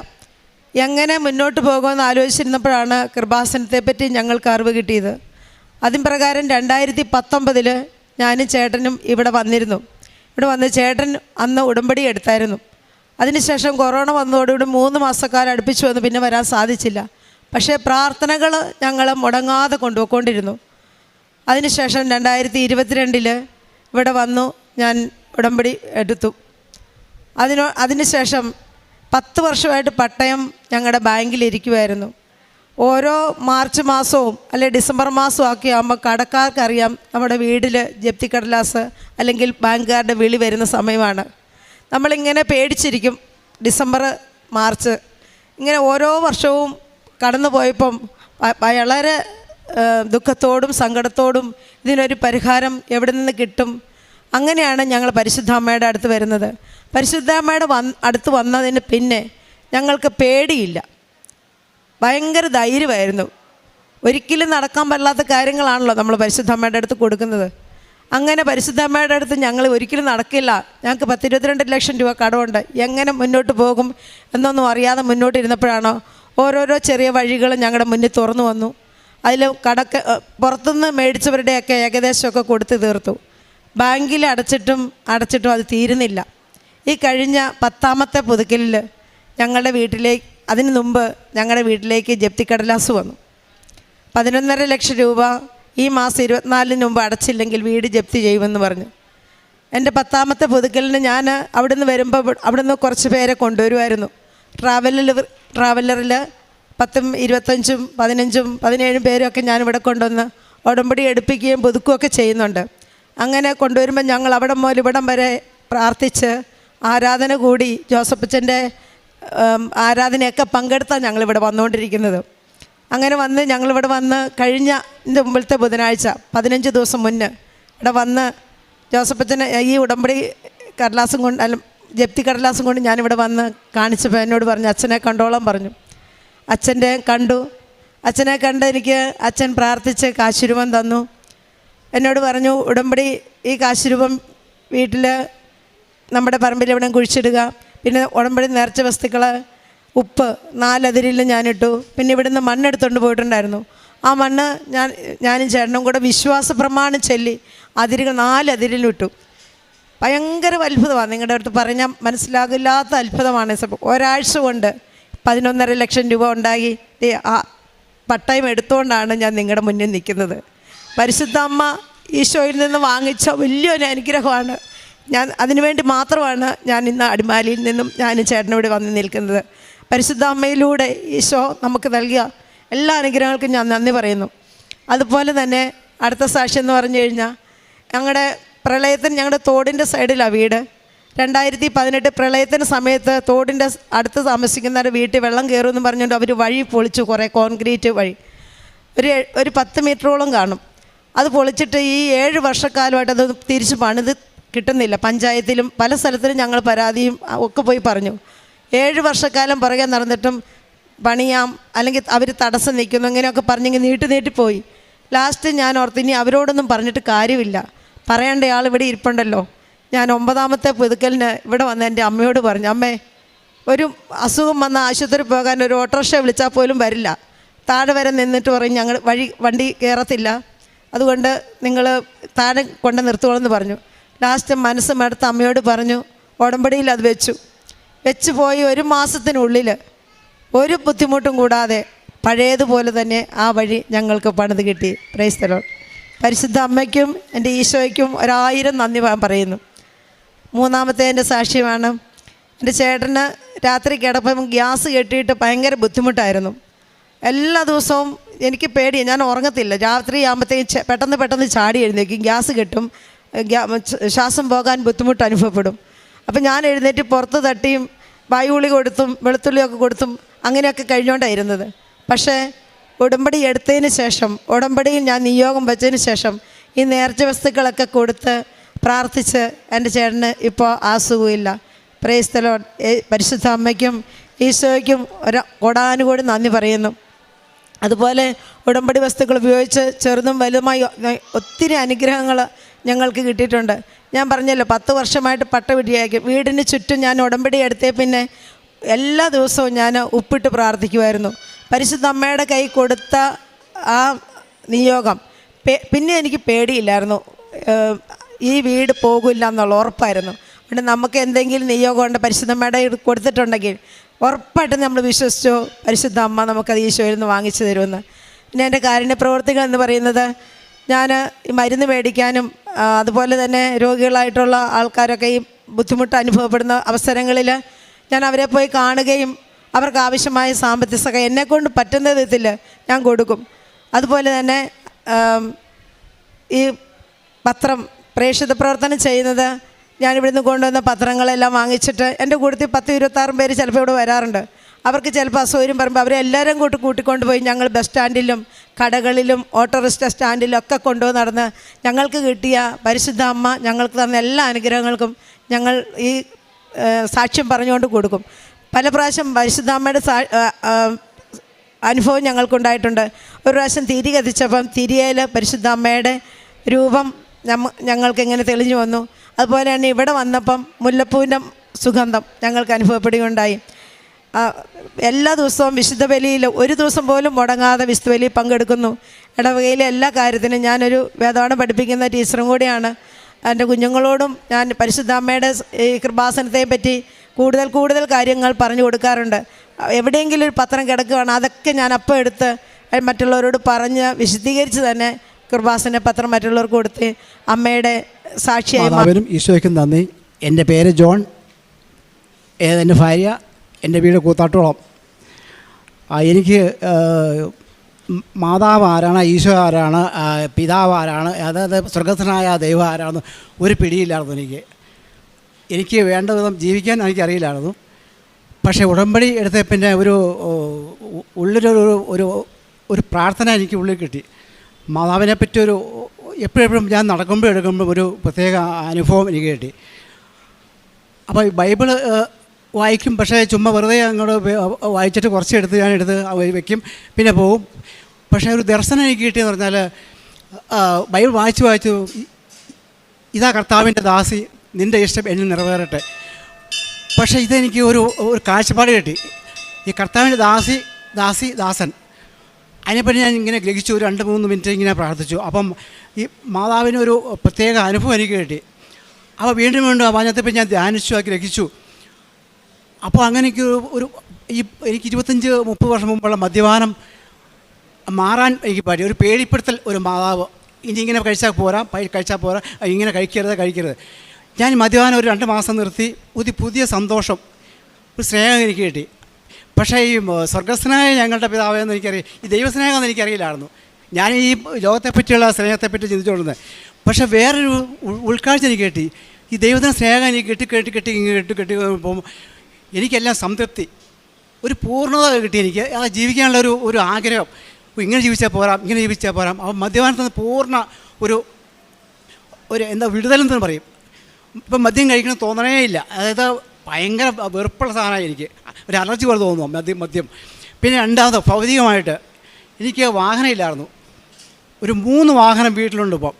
എങ്ങനെ മുന്നോട്ട് പോകുമെന്ന് ആലോചിച്ചിരുന്നപ്പോഴാണ് കൃപാസനത്തെപ്പറ്റി ഞങ്ങൾക്ക് അറിവ് കിട്ടിയത്. അതിന് പ്രകാരം 2019 ഞാനും ചേട്ടനും ഇവിടെ വന്നിരുന്നു. ഇവിടെ വന്ന് ചേട്ടൻ അന്ന് ഉടമ്പടി എടുത്തായിരുന്നു. അതിനുശേഷം കൊറോണ വന്നതോടുകൂടി 3 മാസക്കാലം അടുപ്പിച്ചു വന്ന് പിന്നെ വരാൻ സാധിച്ചില്ല. പക്ഷേ പ്രാർത്ഥനകൾ ഞങ്ങൾ മുടങ്ങാതെ കൊണ്ടുപോയിക്കൊണ്ടിരുന്നു. അതിനുശേഷം 2022 ഇവിടെ വന്നു, ഞാൻ ഉടമ്പടി എടുത്തു. അതിനുശേഷം 10 വർഷമായിട്ട് പട്ടയം ഞങ്ങളുടെ ബാങ്കിലിരിക്കുമായിരുന്നു. ഓരോ മാർച്ച് മാസവും അല്ലെ ഡിസംബർ മാസവും ഒക്കെ ആകുമ്പോൾ കടക്കാർക്കറിയാം നമ്മുടെ വീട്ടിൽ ജപ്തി കടലാസ് അല്ലെങ്കിൽ ബാങ്കുകാരുടെ വിളി വരുന്ന സമയമാണ്. നമ്മളിങ്ങനെ പേടിച്ചിരിക്കും. ഡിസംബർ, മാർച്ച് ഇങ്ങനെ ഓരോ വർഷവും കടന്നു പോയപ്പം വളരെ ദുഃഖത്തോടും സങ്കടത്തോടും ഇതിനൊരു പരിഹാരം എവിടെ നിന്ന് കിട്ടും, അങ്ങനെയാണ് ഞങ്ങൾ പരിശുദ്ധാമ്മയുടെ അടുത്ത് വരുന്നത്. പരിശുദ്ധാമ്മയുടെ അടുത്ത് വന്നതിന് പിന്നെ ഞങ്ങൾക്ക് പേടിയില്ല, ഭയങ്കര ധൈര്യമായിരുന്നു. ഒരിക്കലും നടക്കാൻ പറ്റാത്ത കാര്യങ്ങളാണല്ലോ നമ്മൾ പരിശുദ്ധാമ്മയുടെ അടുത്ത് കൊടുക്കുന്നത്. അങ്ങനെ പരിശുദ്ധാമ്മയുടെ അടുത്ത് ഞങ്ങൾ ഒരിക്കലും നടക്കില്ല, ഞങ്ങൾക്ക് 10-22 ലക്ഷം രൂപ കടമുണ്ട്, എങ്ങനെ മുന്നോട്ട് പോകും എന്നൊന്നും അറിയാതെ മുന്നോട്ടിരുന്നപ്പോഴാണോ ഓരോരോ ചെറിയ വഴികൾ ഞങ്ങളുടെ മുന്നിൽ തുറന്നു വന്നു. അതിൽ പുറത്തുനിന്ന് മേടിച്ചവരുടെയൊക്കെ ഏകദേശമൊക്കെ കൊടുത്ത് തീർത്തു. ബാങ്കിൽ അടച്ചിട്ടും അത് തീരുന്നില്ല. ഈ കഴിഞ്ഞ 10ാമത്തെ പുതുക്കലിൽ ഞങ്ങളുടെ വീട്ടിലേക്ക്, അതിന് മുമ്പ് ഞങ്ങളുടെ വീട്ടിലേക്ക് ജപ്തിക്കടലാസ് വന്നു. 11.5 ലക്ഷം രൂപ ഈ മാസം 24-ന് മുമ്പ് അടച്ചില്ലെങ്കിൽ വീട് ജപ്തി ചെയ്യുമെന്ന് പറഞ്ഞു. എൻ്റെ 10ാമത്തെ പുതുക്കലിന് ഞാൻ അവിടുന്ന് വരുമ്പോൾ അവിടുന്ന് കുറച്ച് പേരെ കൊണ്ടുവരുമായിരുന്നു. ട്രാവലറിൽ 10, 25, 15, 17 പേരൊക്കെ ഞാനിവിടെ കൊണ്ടുവന്ന് ഉടമ്പടി എടുപ്പിക്കുകയും പുതുക്കുകയൊക്കെ ചെയ്യുന്നുണ്ട്. അങ്ങനെ കൊണ്ടുവരുമ്പോൾ ഞങ്ങൾ അവിടെ മുതൽ ഇവിടം വരെ പ്രാർത്ഥിച്ച് ആരാധന കൂടി ജോസഫച്ചൻ്റെ ആരാധനയൊക്കെ പങ്കെടുത്താണ് ഞങ്ങളിവിടെ വന്നുകൊണ്ടിരിക്കുന്നത്. അങ്ങനെ ഞങ്ങളിവിടെ വന്ന് കഴിഞ്ഞ മുമ്പത്തെ ബുധനാഴ്ച 15 ദിവസം മുന്നേ ഇവിടെ വന്ന് ജോസഫച്ചന് ഈ ഉടമ്പടി കടലാസും കൊണ്ട്, അല്ല ജപ്തി കടലാസും കൊണ്ട് ഞാനിവിടെ വന്ന് കാണിച്ചപ്പോൾ എന്നോട് പറഞ്ഞു അച്ഛനെ കണ്ടോളാൻ പറഞ്ഞു. അച്ഛൻ്റെ കണ്ടു. അച്ഛനെ കണ്ട് എനിക്ക് അച്ഛൻ പ്രാർത്ഥിച്ച് കാശുരൂപം തന്നു. എന്നോട് പറഞ്ഞു ഉടമ്പടി ഈ കാശുരൂപം വീട്ടിൽ നമ്മുടെ പറമ്പിൽ എവിടെ കുഴിച്ചിടുക. പിന്നെ ഉടമ്പടി നേർച്ച വസ്തുക്കൾ ഉപ്പ് 4 അതിരിൽ ഞാനിട്ടു. പിന്നെ ഇവിടുന്ന് മണ്ണെടുത്തുകൊണ്ട് പോയിട്ടുണ്ടായിരുന്നു. ആ മണ്ണ് ഞാനും ചേട്ടനും കൂടെ വിശ്വാസ പ്രമാണം ചൊല്ലി 4 അതിരിലിട്ടു. ഭയങ്കര അത്ഭുതമാണ്. നിങ്ങളുടെ അടുത്ത് പറഞ്ഞാൽ മനസ്സിലാകില്ലാത്ത അത്ഭുതമാണ്. ഒരാഴ്ച കൊണ്ട് 11.5 ലക്ഷം രൂപ ഉണ്ടാക്കി ആ പട്ടയം എടുത്തുകൊണ്ടാണ് ഞാൻ നിങ്ങളുടെ മുന്നിൽ നിൽക്കുന്നത്. പരിശുദ്ധ അമ്മ ഈശോയിൽ നിന്ന് വാങ്ങിച്ച വലിയൊരു അനുഗ്രഹമാണ്. ഞാൻ അതിനുവേണ്ടി മാത്രമാണ് ഞാൻ ഇന്ന് അടിമാലിയിൽ നിന്നും ഞാൻ ചേട്ടനോട് വന്ന് നിൽക്കുന്നത്. പരിശുദ്ധ അമ്മയിലൂടെ ഈശോ നമുക്ക് നൽകിയ എല്ലാ അനുഗ്രഹങ്ങൾക്കും ഞാൻ നന്ദി പറയുന്നു. അതുപോലെ തന്നെ അടുത്ത സാക്ഷ്യം എന്ന് പറഞ്ഞു കഴിഞ്ഞാൽ ഞങ്ങളുടെ പ്രളയത്തിന് ഞങ്ങളുടെ തോടിൻ്റെ സൈഡിലാണ് വീട്. 2018 പ്രളയത്തിന് സമയത്ത് തോടിൻ്റെ അടുത്ത് താമസിക്കുന്നവരുടെ വീട്ടിൽ വെള്ളം കയറുമെന്ന് പറഞ്ഞുകൊണ്ട് അവർ വഴി പൊളിച്ചു. കുറേ കോൺക്രീറ്റ് വഴി ഒരു 10 മീറ്ററോളം കാണും. അത് പൊളിച്ചിട്ട് ഈ 7 വർഷക്കാലമായിട്ട് അത് തിരിച്ച് പണിത് കിട്ടുന്നില്ല. പഞ്ചായത്തിലും പല സ്ഥലത്തിലും ഞങ്ങൾ പരാതിയും ഒക്കെ പോയി പറഞ്ഞു. 7 വർഷക്കാലം പുറകെ നടന്നിട്ടും പണിയാം, അല്ലെങ്കിൽ അവർ തടസ്സം നിൽക്കുന്നു, ഇങ്ങനെയൊക്കെ പറഞ്ഞെങ്കിൽ നീട്ടിപ്പോയി. ലാസ്റ്റ് ഞാൻ ഓർത്ത് ഇനി അവരോടൊന്നും പറഞ്ഞിട്ട് കാര്യമില്ല, പറയേണ്ട ആൾ ഇവിടെ ഇരിപ്പുണ്ടല്ലോ. ഞാൻ 9ാമത്തെ പുതുക്കലിന് ഇവിടെ വന്ന് എൻ്റെ അമ്മയോട് പറഞ്ഞു, അമ്മേ ഒരു അസുഖം വന്ന ആശുപത്രി പോകാൻ ഒരു ഓട്ടോറിക്ഷ വിളിച്ചാൽ പോലും വരില്ല, താഴെ വരെ നിന്നിട്ട് പറയും ഞങ്ങൾ വണ്ടി കയറത്തില്ല, അതുകൊണ്ട് നിങ്ങൾ താഴെ കൊണ്ട് നിർത്തുകയെന്ന് പറഞ്ഞു. ലാസ്റ്റ് മനസ്സ് മടുത്ത് അമ്മയോട് പറഞ്ഞു, ഉടമ്പടിയിൽ അത് വെച്ച് പോയി 1 മാസത്തിനുള്ളിൽ ഒരു ബുദ്ധിമുട്ടും കൂടാതെ പഴയതുപോലെ തന്നെ ആ വഴി ഞങ്ങൾക്ക് പണിത് കിട്ടി. Praise the Lord. പരിശുദ്ധ അമ്മയ്ക്കും എൻ്റെ ഈശോയ്ക്കും 1000 നന്ദി പറയുന്നു. 3ാമത്തെ എൻ്റെ സാക്ഷ്യമാണ്. എൻ്റെ ചേട്ടന് രാത്രി കിടപ്പം ഗ്യാസ് കെട്ടിയിട്ട് ഭയങ്കര ബുദ്ധിമുട്ടായിരുന്നു. എല്ലാ ദിവസവും എനിക്ക് പേടിയാണ്, ഞാൻ ഉറങ്ങത്തില്ല. രാത്രി ആകുമ്പോഴത്തേക്കും പെട്ടെന്ന് ചാടി എഴുന്നേക്കും, ഗ്യാസ് കെട്ടും, ശ്വാസം പോകാൻ ബുദ്ധിമുട്ട് അനുഭവപ്പെടും. അപ്പം ഞാൻ എഴുന്നേറ്റ് പുറത്ത് തട്ടിയും വായുഗുളി കൊടുത്തും വെളുത്തുള്ളിയൊക്കെ കൊടുത്തും അങ്ങനെയൊക്കെ കഴിഞ്ഞുകൊണ്ടായിരുന്നത്. പക്ഷേ ഉടമ്പടി എടുത്തതിന് ശേഷം, ഉടമ്പടിയിൽ ഞാൻ നിയോഗം വെച്ചതിന് ശേഷം ഈ നേർച്ച വസ്തുക്കളൊക്കെ കൊടുത്ത് പ്രാർത്ഥിച്ച് എൻ്റെ ചേട്ടന് ഇപ്പോൾ അസുഖമില്ല. Praise the Lord. പരിശുദ്ധ അമ്മയ്ക്കും ഈശോയ്ക്കും കോടാനുകോടി നന്ദി പറയുന്നു. അതുപോലെ ഉടമ്പടി വസ്തുക്കൾ ഉപയോഗിച്ച് ചെറുതും വലുതുമായി ഒത്തിരി അനുഗ്രഹങ്ങൾ ഞങ്ങൾക്ക് കിട്ടിയിട്ടുണ്ട്. ഞാൻ പറഞ്ഞല്ലോ 10 വർഷമായിട്ട് പട്ടവിടിയാക്കി വീടിന് ചുറ്റും ഞാൻ ഉടമ്പടി എടുത്തേ പിന്നെ എല്ലാ ദിവസവും ഞാൻ ഉപ്പിട്ട് പ്രാർത്ഥിക്കുമായിരുന്നു. പരിശുദ്ധ അമ്മയുടെ കൈ കൊടുത്ത ആ നിയോഗം പിന്നെ എനിക്ക് പേടിയില്ലായിരുന്നു, ഈ വീട് പോകില്ല എന്നുള്ള ഉറപ്പായിരുന്നു. അതുകൊണ്ട് നമുക്ക് എന്തെങ്കിലും നിയോഗമുണ്ട് പരിശുദ്ധമ്മയുടെ കൊടുത്തിട്ടുണ്ടെങ്കിൽ ഉറപ്പായിട്ടും നമ്മൾ വിശ്വസിച്ചു പരിശുദ്ധ അമ്മ നമുക്കത് ഈശോയിൽ നിന്ന് വാങ്ങിച്ചു തരുമെന്ന്. പിന്നെ എൻ്റെ കാരുണ്യ പ്രവർത്തികൾ എന്ന് പറയുന്നത്, ഞാൻ ഈ മരുന്ന് മേടിക്കാനും അതുപോലെ തന്നെ രോഗികളായിട്ടുള്ള ആൾക്കാരൊക്കെ ഈ ബുദ്ധിമുട്ട് അനുഭവപ്പെടുന്ന അവസരങ്ങളിൽ ഞാൻ അവരെ പോയി കാണുകയും അവർക്ക് ആവശ്യമായ സാമ്പത്തിക സഹായം എന്നെക്കൊണ്ട് പറ്റുന്ന വിധത്തിൽ ഞാൻ കൊടുക്കും. അതുപോലെ തന്നെ ഈ പത്രം പ്രേക്ഷിത പ്രവർത്തനം ചെയ്യുന്നത്, ഞാനിവിടുന്ന് കൊണ്ടുവന്ന പത്രങ്ങളെല്ലാം വാങ്ങിച്ചിട്ട് എൻ്റെ കൂട്ടത്തിൽ 10-26 പേര് ചിലപ്പോൾ ഇവിടെ വരാറുണ്ട്. അവർക്ക് ചിലപ്പോൾ അസൗകര്യം പറയുമ്പോൾ അവരെല്ലാവരും കൂട്ടിക്കൊണ്ട് പോയി ഞങ്ങൾ ബസ് സ്റ്റാൻഡിലും കടകളിലും ഓട്ടോറിക്ഷ സ്റ്റാൻഡിലും ഒക്കെ കൊണ്ടുപോയി നടന്ന് ഞങ്ങൾക്ക് കിട്ടിയ പരിശുദ്ധ അമ്മ ഞങ്ങൾക്ക് തന്ന എല്ലാ അനുഗ്രഹങ്ങൾക്കും ഞങ്ങൾ ഈ സാക്ഷ്യം പറഞ്ഞുകൊണ്ട് കൊടുക്കും. പല പ്രാവശ്യം പരിശുദ്ധ അമ്മയുടെ അനുഭവം ഞങ്ങൾക്കുണ്ടായിട്ടുണ്ട്. ഒരു പ്രാവശ്യം തിരി കത്തിച്ചപ്പം തിരിയയിൽ പരിശുദ്ധ അമ്മയുടെ രൂപം ഞങ്ങൾക്കിങ്ങനെ തെളിഞ്ഞു വന്നു. അതുപോലെ തന്നെ ഇവിടെ വന്നപ്പം മുല്ലപ്പൂവിൻ്റെ സുഗന്ധം ഞങ്ങൾക്ക് അനുഭവപ്പെടുകയുണ്ടായി. എല്ലാ ദിവസവും വിശുദ്ധ ബലിയിൽ ഒരു ദിവസം പോലും മുടങ്ങാതെ വിശുദ്ധ ബലിയിൽ പങ്കെടുക്കുന്നു. ഇടവകയിലെ എല്ലാ കാര്യത്തിനും ഞാനൊരു വേദപാഠം പഠിപ്പിക്കുന്ന ടീച്ചറും കൂടിയാണ്. എൻ്റെ കുഞ്ഞുങ്ങളോടും ഞാൻ പരിശുദ്ധ അമ്മയുടെ ഈ കൃപാസനത്തെ പറ്റി കൂടുതൽ കൂടുതൽ കാര്യങ്ങൾ പറഞ്ഞു കൊടുക്കാറുണ്ട്. എവിടെയെങ്കിലും ഒരു പത്രം കിടക്കുകയാണ്, അതൊക്കെ ഞാൻ അപ്പം എടുത്ത് മറ്റുള്ളവരോട് പറഞ്ഞ് വിശദീകരിച്ച് തന്നെ കൃപാസന പത്രം മറ്റുള്ളവർക്ക് കൊടുത്ത് അമ്മയുടെ സാക്ഷിയായി. അവരും ഈശോയ്ക്കും നന്ദി. എൻ്റെ പേര് ജോൺ, എൻ്റെ ഭാര്യ, എൻ്റെ വീട് കൂത്താട്ടോളം. എനിക്ക് മാതാവ് ആരാണ്, ഈശോ ആരാണ്, പിതാവ് ആരാണ്, അതായത് സ്വർഗസ്ഥനായ ദൈവം ആരാണെന്ന് ഒരു പിടിയില്ലായിരുന്നു. എനിക്ക് വേണ്ട വിധം ജീവിക്കാൻ എനിക്കറിയില്ലായിരുന്നു. പക്ഷേ ഉടമ്പടി എടുത്ത പിന്നെ ഒരു പ്രാർത്ഥന എനിക്ക് ഉള്ളിൽ കിട്ടി. മാതാവിനെ പറ്റി എപ്പോഴും ഞാൻ നടക്കുമ്പോഴും ഒരു പ്രത്യേക അനുഭവം എനിക്ക് കിട്ടി. അപ്പോൾ ബൈബിള് വായിക്കും, പക്ഷേ ചുമ്മാ വെറുതെ അങ്ങോട്ട് വായിച്ചിട്ട് കുറച്ചെടുത്ത് ഞാൻ വയ്ക്കും, പിന്നെ പോവും. പക്ഷേ ഒരു ദർശനം എനിക്ക് കിട്ടിയെന്ന് പറഞ്ഞാൽ, ബൈബിൾ വായിച്ചു ഇതാ കർത്താവിൻ്റെ ദാസി, നിൻ്റെ ഇഷ്ടം എന്നിൽ നിറവേറട്ടെ. പക്ഷേ ഇതെനിക്ക് ഒരു കാഴ്ചപ്പാട് കിട്ടി. ഈ കർത്താവിൻ്റെ ദാസൻ അതിനെപ്പറ്റി ഞാൻ ഇങ്ങനെ ഗ്രഹിച്ചു. ഒരു 2-3 മിനിറ്റ് ഇങ്ങനെ പ്രാർത്ഥിച്ചു. അപ്പം ഈ മാതാവിനൊരു പ്രത്യേക അനുഭവം എനിക്ക് കിട്ടി. അപ്പോൾ വീണ്ടും വചനത്തെപ്പറ്റി ഞാൻ ധ്യാനിച്ചു, ഗ്രഹിച്ചു. അപ്പോൾ അങ്ങനെ എനിക്ക് എനിക്ക് 25-30 വർഷം മുമ്പുള്ള മദ്യപാനം മാറാൻ എനിക്ക് പറ്റി. ഒരു പേടിപ്പെടുത്തൽ, ഒരു മാതാവ് ഇനി ഇങ്ങനെ കഴിച്ചാൽ പോരാ, ഇങ്ങനെ കഴിക്കരുത്. ഞാൻ മദ്യപാനം ഒരു 2 മാസം നിർത്തി. പുതിയ സന്തോഷം, ഒരു സ്നേഹം എനിക്ക് കിട്ടി. പക്ഷേ ഈ സ്വർഗസ്നേഹ ഞങ്ങളുടെ പിതാവെന്ന് എനിക്കറിയാം, ഈ ദൈവസ്നേഹമെന്ന് എനിക്കറിയില്ലായിരുന്നു. ഞാൻ ഈ ലോകത്തെപ്പറ്റിയുള്ള സ്നേഹത്തെപ്പറ്റി ചിന്തിച്ചുകൊണ്ടിരുന്നത്. പക്ഷേ വേറൊരു ഉൾക്കാഴ്ച എനിക്ക് കിട്ടി. ഈ ദൈവത്തിൻ്റെ സ്നേഹം എനിക്ക് കെട്ടി പോകുമ്പോൾ എനിക്കെല്ലാം സംതൃപ്തി, ഒരു പൂർണ്ണത കിട്ടി. എനിക്ക് ആ ജീവിക്കാനുള്ള ഒരു ആഗ്രഹം. ഇങ്ങനെ ജീവിച്ചാൽ പോരാം. അപ്പോൾ മദ്യപാനത്തിൽ നിന്ന് പൂർണ്ണ ഒരു എന്താ വിടുതലെന്ന് പറയും. ഇപ്പം മദ്യം കഴിക്കണം തോന്നണേ ഇല്ല. അതായത് ഭയങ്കര വെറുപ്പുള്ള സാധനമായി എനിക്ക്, ഒരു അലർജി പോലെ തോന്നുന്നു മദ്യം. പിന്നെ രണ്ടാമത് ഭൗതികമായിട്ട് എനിക്ക് വാഹനം ഇല്ലായിരുന്നു. ഒരു 3 വാഹനം വീട്ടിലുണ്ട്. ഇപ്പം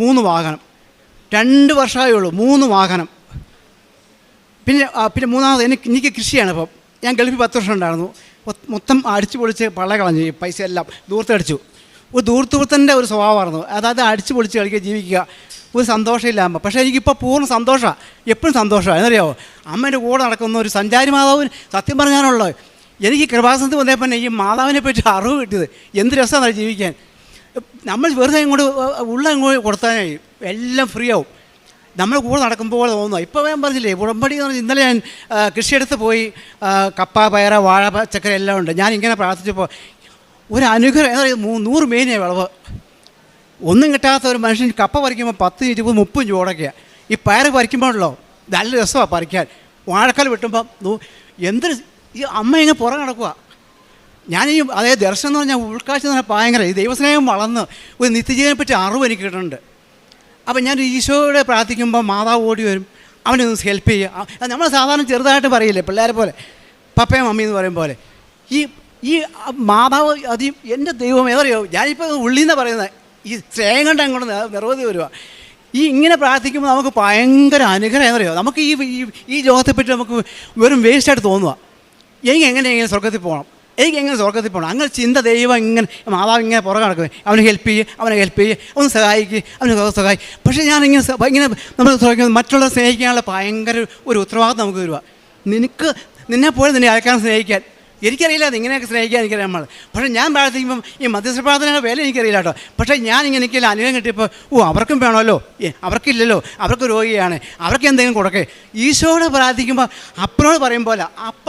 3 വാഹനം, 2 വർഷമേ ഉള്ളൂ 3 വാഹനം. പിന്നെ മൂന്നാമത് എനിക്ക് കൃഷിയാണ്. ഇപ്പം ഞാൻ ഗൾഫിൽ 10 വർഷം ഉണ്ടായിരുന്നു. മൊത്തം അടിച്ചു പൊളിച്ച് കളഞ്ഞു. ഈ പൈസ എല്ലാം ദൂർത്തടിച്ചു. ഒരു ദൂർത്തൂർത്തൻ്റെ ഒരു സ്വഭാവമായിരുന്നു. അതായത് അടിച്ചു പൊളിച്ച് കളിക്കുക, ജീവിക്കുക, ഒരു സന്തോഷമില്ല അമ്മ. പക്ഷേ എനിക്കിപ്പോൾ പൂർണ്ണ സന്തോഷമാണ്, എപ്പോഴും സന്തോഷമാണ്. എന്നറിയാമോ, അമ്മേൻ്റെ കൂടെ നടക്കുന്ന ഒരു സഞ്ചാരി മാതാവിന് സത്യം പറഞ്ഞാലുള്ളത്. എനിക്ക് കൃപാസനത്തിൽ വന്നപ്പോൾ ഈ മാതാവിനെ പറ്റി അറിവ് കിട്ടിയത് എന്ത് രസമാണ് ജീവിക്കാൻ. നമ്മൾ വെറുതെ ഇങ്ങോട്ട് ഇങ്ങോട്ട് കൊടുത്താനായി എല്ലാം ഫ്രീ ആവും. നമ്മൾ കൂടെ നടക്കുമ്പോൾ തോന്നുന്നു. ഇപ്പോൾ ഞാൻ പറഞ്ഞില്ലേ, ഉടമ്പടി എന്ന് പറഞ്ഞാൽ ഇന്നലെ ഞാൻ കൃഷിയെടുത്ത് പോയി. കപ്പ, പയറ, വാഴ, പച്ചക്കറി എല്ലാം ഉണ്ട്. ഞാൻ ഇങ്ങനെ പ്രാർത്ഥിച്ചപ്പോൾ ഒരു അനുഗ്രഹം. എന്താ പറയുക, 100 മേനിയാണ് വിളവ്. ഒന്നും കിട്ടാത്ത ഒരു മനുഷ്യൻ കപ്പ പറിക്കുമ്പോൾ 10, 20, 30 ചൂടൊക്കെയാണ്. ഈ പയർ പറിക്കുമ്പോഴല്ലോ നല്ല രസമാണ് പറിക്കാൻ. വാഴക്കാൽ വെട്ടുമ്പം എന്തൊരു ഈ അമ്മ ഇങ്ങനെ പുറം നടക്കുക. ഞാൻ അതേ ദർശനം എന്ന് പറഞ്ഞാൽ ഉൾക്കാഴ്ച എന്ന് പറഞ്ഞാൽ ഭയങ്കര ഈ ദൈവസ്നേഹം വളർന്ന് ഒരു നിത്യജീവനെ പറ്റി അറിവ് എനിക്ക് കിട്ടുന്നുണ്ട്. അപ്പം ഞാൻ ഈശോയോടെ പ്രാർത്ഥിക്കുമ്പോൾ മാതാവ് ഓടി വരും, അവനൊന്ന് ഹെൽപ്പ് ചെയ്യുക. നമ്മൾ സാധാരണ ചെറുതായിട്ട് പറയില്ലേ പിള്ളേരെ പോലെ, പപ്പയും മമ്മി എന്ന് പറയും പോലെ. ഈ മാതാവ് എൻ്റെ ദൈവം ഏതറിയോ, ഞാനിപ്പോൾ ഉള്ളിൽ നിന്നാണ് പറയുന്നത്. ഈ സ്നേഹം കണ്ട് അങ്ങോട്ട് നിറവേറി വരിക. ഇങ്ങനെ പ്രാർത്ഥിക്കുമ്പോൾ നമുക്ക് ഭയങ്കര അനുഗ്രഹം എന്നറിയോ. നമുക്ക് ഈ ലോകത്തെപ്പറ്റി നമുക്ക് വെറും വേസ്റ്റായിട്ട് തോന്നുക. എനിക്ക് എങ്ങനെ സ്വർഗത്തിൽ പോകണം, അങ്ങനെ ചിന്ത ദൈവം ഇങ്ങനെ മാതാവ് ഇങ്ങനെ പുറകെ നടക്കുക. അവനെ ഹെൽപ്പ് ചെയ്യുക, ഒന്ന് സഹായിക്കുക, അവനെ സഹായിക്കും. പക്ഷേ ഇങ്ങനെ നമ്മൾ മറ്റുള്ളവരെ സ്നേഹിക്കാനുള്ള ഭയങ്കര ഒരു ഉത്തരവാദിത്വം നമുക്ക് വരിക. നിന്നെപ്പോലെ നിന്നെ അയക്കാൻ സ്നേഹിക്കാൻ എനിക്കറിയില്ല. അത് ഇങ്ങനെയൊക്കെ സ്നേഹിക്കാൻ എനിക്കറിയാം നമ്മൾ. പക്ഷേ ഞാൻ പ്രാർത്ഥിക്കുമ്പം ഈ മധ്യസ്ഥ പ്രാർത്ഥനയുടെ വില എനിക്കറിയില്ല കേട്ടോ. പക്ഷേ ഞാൻ എനിക്കെല്ലാം അനുഗ്രഹം കിട്ടിയപ്പോൾ അവർക്കും വേണമല്ലോ, അവർക്കില്ലല്ലോ, അവർക്ക് രോഗിയാണ്, അവർക്ക് എന്തെങ്കിലും കൊടുക്കേ. ഈശോയോട് പ്രാർത്ഥിക്കുമ്പോൾ അപ്പനോട് പറയും പോലെ, അപ്പ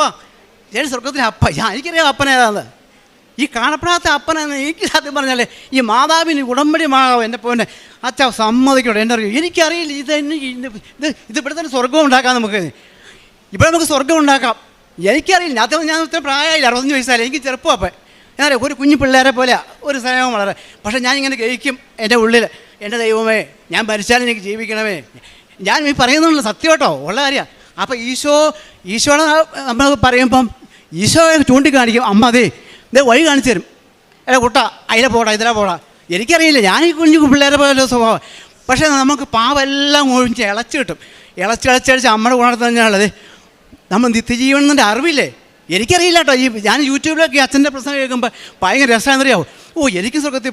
ഏത് സ്വർഗത്തിലെ അപ്പ, എനിക്കറിയാം അപ്പനേതാന്ന്. ഈ കാണപ്പെടാത്ത അപ്പനെന്ന് എനിക്ക് സത്യം പറഞ്ഞാൽ ഈ മാതാവിന് ഉടമ്പടി മാതാവ് എൻ്റെ പോലെ അച്ഛ സമ്മതിക്കട്ടെ. എൻ്റെ അറിയും എനിക്കറിയില്ല. ഇത് ഇവിടെ തന്നെ സ്വർഗം ഉണ്ടാക്കാം. ഇവിടെ നമുക്ക് സ്വർഗം ഉണ്ടാക്കാം. എനിക്കറിയില്ല. ഞാൻ ഇത്ര പ്രായമായില്ല, 65 വയസ്സായില്ല. എനിക്ക് ചെറുപ്പം അപ്പം എന്നറിയാം, ഒരു കുഞ്ഞു പിള്ളേരെ പോലെ ഒരു സ്നേഹം വളരെ. പക്ഷേ ഞാൻ ഇങ്ങനെ ഗ്രഹിക്കും എൻ്റെ ഉള്ളിൽ, എൻ്റെ ദൈവമേ ഞാൻ മരിച്ചാലും എനിക്ക് ജീവിക്കണമേ. ഞാൻ ഈ പറയുന്നുള്ള സത്യം കേട്ടോ, ഉള്ള കാര്യമാണ്. അപ്പോൾ ഈശോനെ നമ്മൾ പറയുമ്പം ഈശോയെ ചൂണ്ടിക്കാണിക്കും. അമ്മ അതേ വഴി കാണിച്ചു തരും. കുട്ടാ അതിലെ പോടാ, ഇതിലെ പോടാ. എനിക്കറിയില്ല, ഞാൻ ഈ കുഞ്ഞു പിള്ളേരെ പോലെ സ്വഭാവം. പക്ഷേ നമുക്ക് പാവെല്ലാം ഒഴിച്ച് ഇളച്ച് കിട്ടും. ഇളച്ചടിച്ച് അമ്മയുടെ ഗുണത്ത് തന്നെയാണുള്ളത്. നമ്മൾ നിത്യജീവനത്തിൻ്റെ അറിവില്ലേ, എനിക്കറിയില്ല കേട്ടോ. ഞാൻ യൂട്യൂബിലൊക്കെ അച്ഛൻ്റെ പ്രശ്നം കേൾക്കുമ്പോൾ ഭയങ്കര രസമാണെന്നറിയാവും. എനിക്ക് സ്വർഗത്തിൽ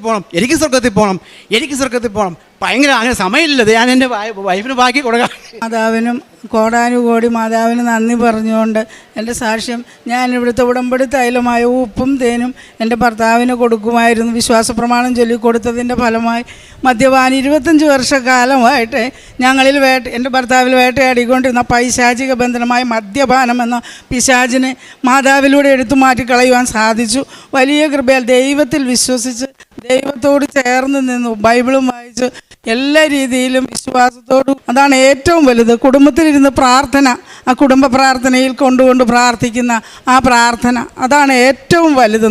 പോകണം. ഭയങ്കര അങ്ങനെ സമയമില്ലത്. ഞാൻ എൻ്റെ വൈഫിന് ബാക്കി കൊടുക്കാം. മാതാവിനും കോടാനുകോടി മാതാവിന് നന്ദി പറഞ്ഞുകൊണ്ട് എൻ്റെ സാക്ഷ്യം, ഞാൻ ഇവിടുത്തെ ഉടമ്പടി തൈലമായ ഉപ്പും തേനും എൻ്റെ ഭർത്താവിന് കൊടുക്കുമായിരുന്നു. വിശ്വാസ പ്രമാണം ചൊല്ലിക്കൊടുത്തതിൻ്റെ ഫലമായി മദ്യപാനി 25 വർഷക്കാലമായിട്ട് ഞങ്ങളിൽ എൻ്റെ ഭർത്താവിൽ വേട്ടയാടിക്കൊണ്ടിരുന്ന പൈശാചിക ബന്ധനമായ മദ്യപാനം എന്ന പിശാചിനെ മാതാവിലൂടെ എടുത്തു മാറ്റിക്കളയുവാൻ സാധിച്ചു. വലിയ കൃപയാൽ ദൈവത്തിൽ വിശ്വസിച്ച് ദൈവത്തോട് ചേർന്ന് നിന്നു ബൈബിളും വായിച്ച് എല്ലാ രീതിയിലും വിശ്വാസത്തോടും, അതാണ് ഏറ്റവും വലുത്. കുടുംബത്തിലിരുന്ന് പ്രാർത്ഥന, ആ കുടുംബ പ്രാർത്ഥനയിൽ കൊണ്ടുകൊണ്ട് പ്രാർത്ഥിക്കുന്ന ആ പ്രാർത്ഥന, അതാണ് ഏറ്റവും വലുത്.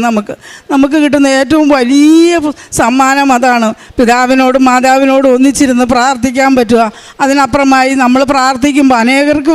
നമുക്ക് കിട്ടുന്ന ഏറ്റവും വലിയ സമ്മാനം അതാണ്. പിതാവിനോടും മാതാവിനോടും ഒന്നിച്ചിരുന്ന് പ്രാർത്ഥിക്കാൻ പറ്റുക. അതിനപ്പുറമായി നമ്മൾ പ്രാർത്ഥിക്കുമ്പോൾ അനേകർക്ക്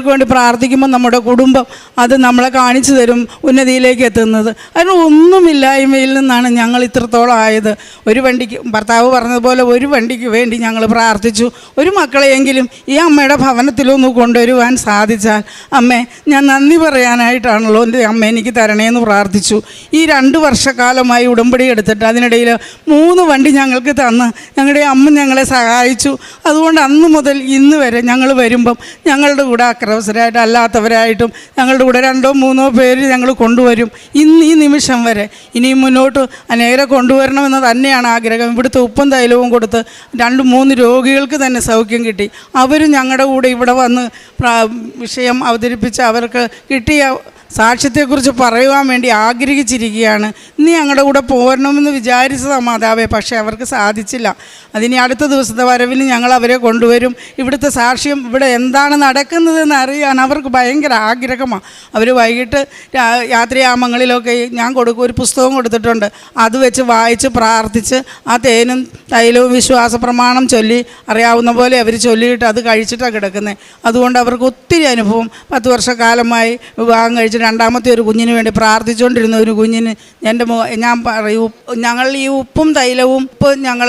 വേണ്ടി പ്രാർത്ഥിക്കുമ്പോൾ നമ്മുടെ കുടുംബം അത് നമ്മളെ കാണിച്ചു തരും ഉന്നതിയിലേക്ക് എത്തുന്നത്. അതിന് ഒന്നുമില്ലായ്മയിൽ നിന്നാണ് ഞങ്ങൾ ഇത്രത്തോളം ആയത്. ഒരു വണ്ടിക്ക്, ഭർത്താവ് പറഞ്ഞതുപോലെ ഒരു വണ്ടിക്ക് വേണ്ടി ഞങ്ങൾ പ്രാർത്ഥിച്ചു. ഒരു മക്കളെയെങ്കിലും ഈ അമ്മയുടെ ഭവനത്തിലൊന്ന് കൊണ്ടുവരുവാൻ സാധിച്ചാൽ അമ്മേ, ഞാൻ നന്ദി പറയാനായിട്ടാണല്ലോ എൻ്റെ അമ്മ എനിക്ക് തരണേന്ന് പ്രാർത്ഥിച്ചു. ഈ 2 വർഷക്കാലമായി ഉടമ്പടി എടുത്തിട്ട് അതിനിടയിൽ 3 വണ്ടി ഞങ്ങൾക്ക് തന്ന് ഞങ്ങളുടെ അമ്മ ഞങ്ങളെ സഹായിച്ചു. അതുകൊണ്ട് അന്ന് മുതൽ ഇന്ന് വരെ ഞങ്ങൾ വരുമ്പം ഞങ്ങളുടെ കൂടെ അക്രവസരായിട്ട് അല്ലാത്തവരായിട്ടും ഞങ്ങളുടെ കൂടെ 2-3 പേര് ഞങ്ങൾ കൊണ്ടുവരും. ഇന്ന് ഈ നിമിഷം വരെ ഇനിയും മുന്നോട്ട് അനേകം കൊണ്ടുവരണമെന്ന് തന്നെയാണ് ആഗ്രഹം. ഇവിടുത്തെ ഉപ്പും തൈലവും കൊടുത്ത് 2-3 രോഗികൾക്ക് തന്നെ സൗഖ്യം കിട്ടി. അവരും ഞങ്ങളുടെ കൂടെ ഇവിടെ വന്ന് വിഷയം അവതരിപ്പിച്ച് അവർക്ക് കിട്ടിയ സാക്ഷ്യത്തെക്കുറിച്ച് പറയുവാൻ വേണ്ടി ആഗ്രഹിച്ചിരിക്കുകയാണ്. ഇന്ന് ഞങ്ങളുടെ കൂടെ പോരണമെന്ന് വിചാരിച്ചതാണ് മാതാവേ, പക്ഷേ അവർക്ക് സാധിച്ചില്ല. അതിനി അടുത്ത ദിവസത്തെ വരവിൽ ഞങ്ങൾ അവരെ കൊണ്ടുവരും. ഇവിടുത്തെ സാക്ഷ്യം, ഇവിടെ എന്താണ് നടക്കുന്നതെന്ന് അറിയാൻ അവർക്ക് ഭയങ്കര ആഗ്രഹമാണ്. അവർ വൈകിട്ട് യാത്രയാമങ്ങളിലൊക്കെ ഞാൻ ഒരു പുസ്തകം കൊടുത്തിട്ടുണ്ട്. അത് വെച്ച് വായിച്ച് പ്രാർത്ഥിച്ച് ആ തേനും തൈലവും വിശ്വാസ പ്രമാണം ചൊല്ലി അറിയാവുന്ന പോലെ അവർ ചൊല്ലിയിട്ട് അത് കഴിച്ചിട്ടാണ് കിടക്കുന്നത്. അതുകൊണ്ട് അവർക്ക് ഒത്തിരി അനുഭവം. 10 വർഷക്കാലമായി വിവാഹം കഴിച്ചിട്ട് രണ്ടാമത്തെ ഒരു കുഞ്ഞിന് വേണ്ടി പ്രാർത്ഥിച്ചുകൊണ്ടിരുന്ന ഒരു കുഞ്ഞിന് ഞാൻ പറയും, ഞങ്ങൾ ഈ ഉപ്പും തൈലവും ഞങ്ങൾ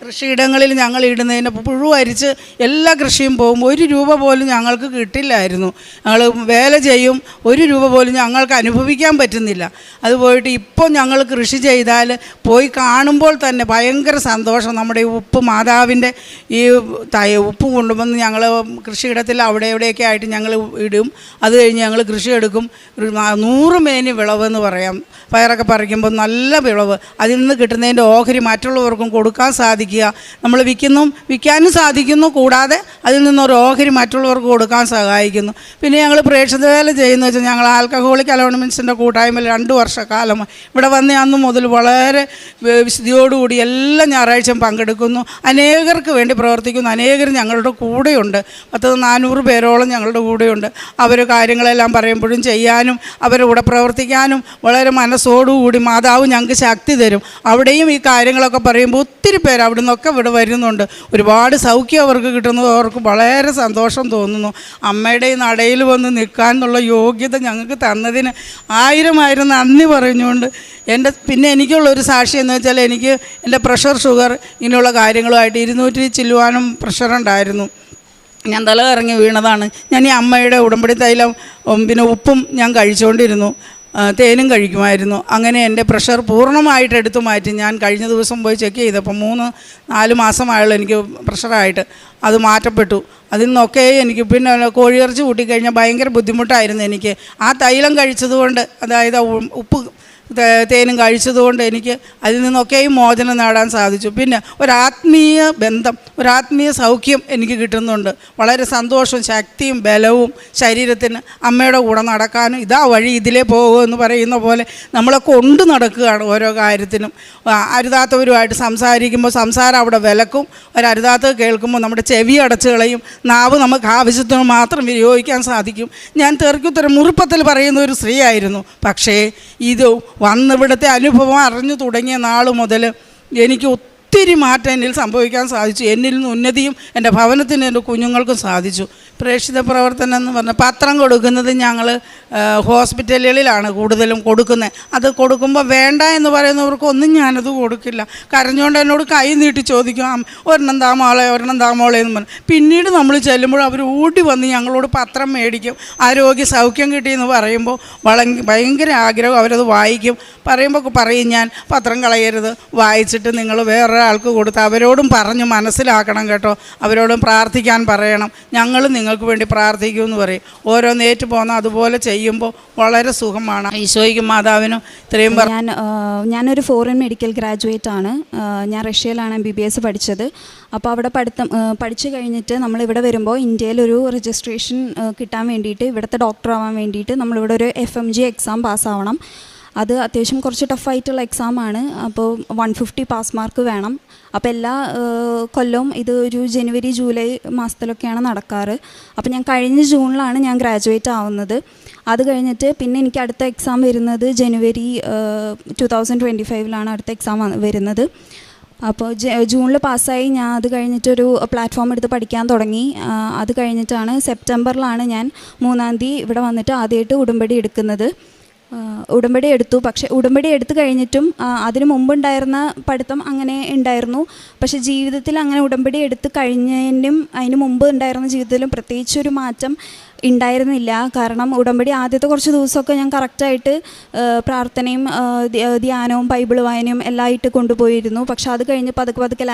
കൃഷിയിടങ്ങളിൽ ഞങ്ങൾ ഇടുന്നതിന് പുഴുവരിച്ച് എല്ലാ കൃഷിയും പോകുമ്പോൾ 1 രൂപ പോലും ഞങ്ങൾക്ക് കിട്ടില്ലായിരുന്നു. ഞങ്ങൾ വേല ചെയ്യും, 1 രൂപ പോലും ഞങ്ങൾക്ക് അനുഭവിക്കാൻ പറ്റുന്നില്ല. അത് പോയിട്ട് ഇപ്പോൾ ഞങ്ങൾ കൃഷി ചെയ്താൽ പോയി കാണുമ്പോൾ തന്നെ ഭയങ്കര സന്തോഷം. നമ്മുടെ ഈ ഉപ്പ് മാതാവിൻ്റെ ഈ ഉപ്പ് കൊണ്ടുവന്ന് ഞങ്ങൾ കൃഷിയിടത്തിൽ അവിടെ എവിടെയൊക്കെ ആയിട്ട് ഞങ്ങൾ ഇടും. അത് കഴിഞ്ഞ് ഞങ്ങൾ കൃഷി എടുക്കും. 100 മേനി വിളവെന്ന് പറയാം. പയറൊക്കെ പറിക്കുമ്പോൾ നല്ല വിളവ്. അതിൽ നിന്ന് കിട്ടുന്നതിൻ്റെ ഓഹരി മറ്റുള്ളവർക്കും കൊടുക്കാൻ സാധിക്കും. നമ്മൾ വിൽക്കാനും സാധിക്കുന്നു. കൂടാതെ അതിൽ നിന്നൊരു ഓഹരി മറ്റുള്ളവർക്ക് കൊടുക്കാൻ സഹായിക്കുന്നു. പിന്നെ ഞങ്ങൾ പ്രേക്ഷിത വേല ചെയ്യുന്ന വെച്ചാൽ ഞങ്ങൾ ആൽക്കഹോളിക് അലോൺമെൻറ്റ്സിൻ്റെ കൂട്ടായ്മയിൽ 2 വർഷക്കാലം ഇവിടെ വന്ന് അന്ന് മുതൽ വളരെ വിശുദ്ധിയോടുകൂടി എല്ലാ ഞായറാഴ്ചയും പങ്കെടുക്കുന്നു. അനേകർക്ക് വേണ്ടി പ്രവർത്തിക്കുന്നു. അനേകർ ഞങ്ങളുടെ കൂടെയുണ്ട്. 400 പേരോളം ഞങ്ങളുടെ കൂടെയുണ്ട്. അവർ കാര്യങ്ങളെല്ലാം പറയുമ്പോഴും ചെയ്യാനും അവരുടെ കൂടെ പ്രവർത്തിക്കാനും വളരെ മനസ്സോടുകൂടി മാതാവ് ഞങ്ങൾക്ക് ശക്തി തരും. അവിടെയും ഈ കാര്യങ്ങളൊക്കെ പറയുമ്പോൾ ഒത്തിരി പേര് അവിടെ നിന്നൊക്കെ ഇവിടെ വരുന്നുണ്ട്. ഒരുപാട് സൗഖ്യം അവർക്ക് കിട്ടുന്നത് അവർക്ക് വളരെ സന്തോഷം തോന്നുന്നു. അമ്മയുടെ ഈ നടയിൽ വന്ന് നിൽക്കാനുള്ള യോഗ്യത ഞങ്ങൾക്ക് തന്നതിന് 1000 നന്ദി പറഞ്ഞുകൊണ്ട് പിന്നെ എനിക്കുള്ളൊരു സാക്ഷി എന്ന് വെച്ചാൽ, എനിക്ക് എൻ്റെ പ്രഷർ, ഷുഗർ ഇങ്ങനെയുള്ള കാര്യങ്ങളുമായിട്ട് 200 ചില്ലുവാനും പ്രഷറുണ്ടായിരുന്നു. ഞാൻ തല ഇറങ്ങി വീണതാണ്. ഞാൻ ഈ അമ്മയുടെ ഉടമ്പടി തൈലം പിന്നെ ഉപ്പും ഞാൻ കഴിച്ചുകൊണ്ടിരുന്നു. തേനും കഴിക്കുമായിരുന്നു. അങ്ങനെ എൻ്റെ പ്രഷർ പൂർണ്ണമായിട്ട് എടുത്തു മാറ്റി. ഞാൻ കഴിഞ്ഞ ദിവസം പോയി ചെക്ക് ചെയ്തപ്പോൾ 3-4 മാസമായുള്ളൂ എനിക്ക് പ്രഷറായിട്ട്. അത് മാറ്റപ്പെട്ടു. അതിൽ നിന്നൊക്കെ എനിക്ക് പിന്നെ കോഴിയിറച്ചി കൂട്ടിക്കഴിഞ്ഞാൽ ഭയങ്കര ബുദ്ധിമുട്ടായിരുന്നു എനിക്ക്. ആ തൈലം കഴിച്ചതുകൊണ്ട്, അതായത് ഉപ്പ് തേനും കഴിച്ചതുകൊണ്ട് എനിക്ക് അതിൽ നിന്നൊക്കെയും മോചനം നേടാൻ സാധിച്ചു. പിന്നെ ഒരാത്മീയ ബന്ധം, ഒരാത്മീയ സൗഖ്യം എനിക്ക് കിട്ടുന്നുണ്ട്. വളരെ സന്തോഷവും ശക്തിയും ബലവും ശരീരത്തിന് അമ്മയുടെ കൂടെ നടക്കാനും ഇതാ വഴി ഇതിലേ പോകുമെന്ന് പറയുന്ന പോലെ നമ്മളെ കൊണ്ട് നടക്കുകയാണ് ഓരോ കാര്യത്തിനും. അരുതാത്തവരുമായിട്ട് സംസാരിക്കുമ്പോൾ സംസാരം അവിടെ വിലക്കും. ഒരരുതാത്തത് കേൾക്കുമ്പോൾ നമ്മുടെ ചെവി അടച്ചു കളയും. നാവ് നമുക്ക് ആവശ്യത്തിന് മാത്രം വിനിയോഗിക്കാൻ സാധിക്കും. ഞാൻ തെറിക്കുത്തരം മുറിപ്പത്തിൽ പറയുന്ന ഒരു സ്ത്രീ ആയിരുന്നു. പക്ഷേ ഇത് വന്നിവിടുത്തെ അനുഭവം അറിഞ്ഞു തുടങ്ങിയ നാൾ മുതൽ എനിക്ക് ഒത്തിരി മാറ്റം എന്നിൽ സംഭവിക്കാൻ സാധിച്ചു. എന്നിൽ നിന്ന് ഉന്നതിയും എൻ്റെ ഭവനത്തിന് എൻ്റെ കുഞ്ഞുങ്ങൾക്കും സാധിച്ചു. പ്രേക്ഷിത പ്രവർത്തനം എന്ന് പറഞ്ഞാൽ പത്രം കൊടുക്കുന്നത് ഞങ്ങൾ ഹോസ്പിറ്റലുകളിലാണ് കൂടുതലും കൊടുക്കുന്നത്. അത് കൊടുക്കുമ്പോൾ വേണ്ട എന്ന് പറയുന്നവർക്കൊന്നും ഞാനത് കൊടുക്കില്ല. കരഞ്ഞുകൊണ്ട് എന്നോട് കൈ നീട്ടി ചോദിക്കും, ഒരെണ്ണം താമോളെ എന്ന് പറഞ്ഞു. പിന്നീട് നമ്മൾ ചെല്ലുമ്പോൾ അവർ ഓടി വന്ന് ഞങ്ങളോട് പത്രം മേടിക്കും. ആരോഗ്യ സൗഖ്യം കിട്ടിയെന്ന് പറയുമ്പോൾ ഭയങ്കര ആഗ്രഹം. അവരത് വായിക്കും. പറയുമ്പോൾ പറയും, ഞാൻ പത്രം കളയരുത്, വായിച്ചിട്ട് നിങ്ങൾ വേറെ ഒരാൾക്ക് കൊടുത്ത് അവരോടും പറഞ്ഞു മനസ്സിലാക്കണം കേട്ടോ. അവരോടും പ്രാർത്ഥിക്കാൻ പറയണം. ഞങ്ങളും നിങ്ങൾക്ക് വേണ്ടി പ്രാർത്ഥിക്കുമെന്ന് പറയും. ഓരോന്ന് ഏറ്റു പോകുന്ന അതുപോലെ ചെയ്യുമ്പോൾ വളരെ സുഖമാണ്. ഈശോയ്ക്കും മാതാവിനും ഇത്രയും ഞാനൊരു ഫോറിൻ മെഡിക്കൽ ഗ്രാജുവേറ്റ് ആണ്. ഞാൻ റഷ്യയിലാണ് MBBS പഠിച്ചത്. അപ്പോൾ അവിടെ പഠിച്ചു കഴിഞ്ഞിട്ട് നമ്മളിവിടെ വരുമ്പോൾ ഇന്ത്യയിലൊരു രജിസ്ട്രേഷൻ കിട്ടാൻ വേണ്ടിയിട്ട്, ഇവിടുത്തെ ഡോക്ടർ ആവാൻ വേണ്ടിയിട്ട് നമ്മളിവിടെ ഒരു FMG എക്സാം പാസ്സാവണം. അത് അത്യാവശ്യം കുറച്ച് ടഫായിട്ടുള്ള എക്സാമാണ്. അപ്പോൾ 150 പാസ് മാർക്ക് വേണം. അപ്പോൾ എല്ലാ കൊല്ലവും ഇത് ഒരു ജനുവരി ജൂലൈ മാസത്തിലൊക്കെയാണ് നടക്കാറ്. അപ്പോൾ ഞാൻ കഴിഞ്ഞ ജൂണിലാണ് ഞാൻ ഗ്രാജുവേറ്റ് ആവുന്നത്. അത് കഴിഞ്ഞിട്ട് പിന്നെ എനിക്ക് അടുത്ത എക്സാം വരുന്നത് ജനുവരി 2025 അടുത്ത എക്സാം വരുന്നത്. അപ്പോൾ ജൂണിൽ പാസ്സായി. ഞാൻ അത് കഴിഞ്ഞിട്ടൊരു പ്ലാറ്റ്ഫോം എടുത്ത് പഠിക്കാൻ തുടങ്ങി. അത് കഴിഞ്ഞിട്ടാണ് സെപ്റ്റംബറിലാണ് ഞാൻ 3-ാം തീയതി ഇവിടെ വന്നിട്ട് ആദ്യമായിട്ട് ഉടമ്പടി എടുക്കുന്നത്. ഉടമ്പടി എടുത്തു. പക്ഷേ ഉടമ്പടി എടുത്തു കഴിഞ്ഞിട്ടും അതിന് മുമ്പുണ്ടായിരുന്ന പഠിത്തം അങ്ങനെ ഉണ്ടായിരുന്നു. പക്ഷേ ജീവിതത്തിൽ അങ്ങനെ ഉടമ്പടി എടുത്ത് കഴിഞ്ഞതിനും അതിന് മുമ്പ് ഉണ്ടായിരുന്ന ജീവിതത്തിലും പ്രത്യേകിച്ചൊരു മാറ്റം ഉണ്ടായിരുന്നില്ല. കാരണം ഉടമ്പടി ആദ്യത്തെ കുറച്ച് ദിവസമൊക്കെ ഞാൻ കറക്റ്റായിട്ട് പ്രാർത്ഥനയും ധ്യാനവും ബൈബിൾ വായനയും എല്ലാം ആയിട്ട് കൊണ്ടുപോയിരുന്നു. പക്ഷെ അത് കഴിഞ്ഞ് പതുക്കെ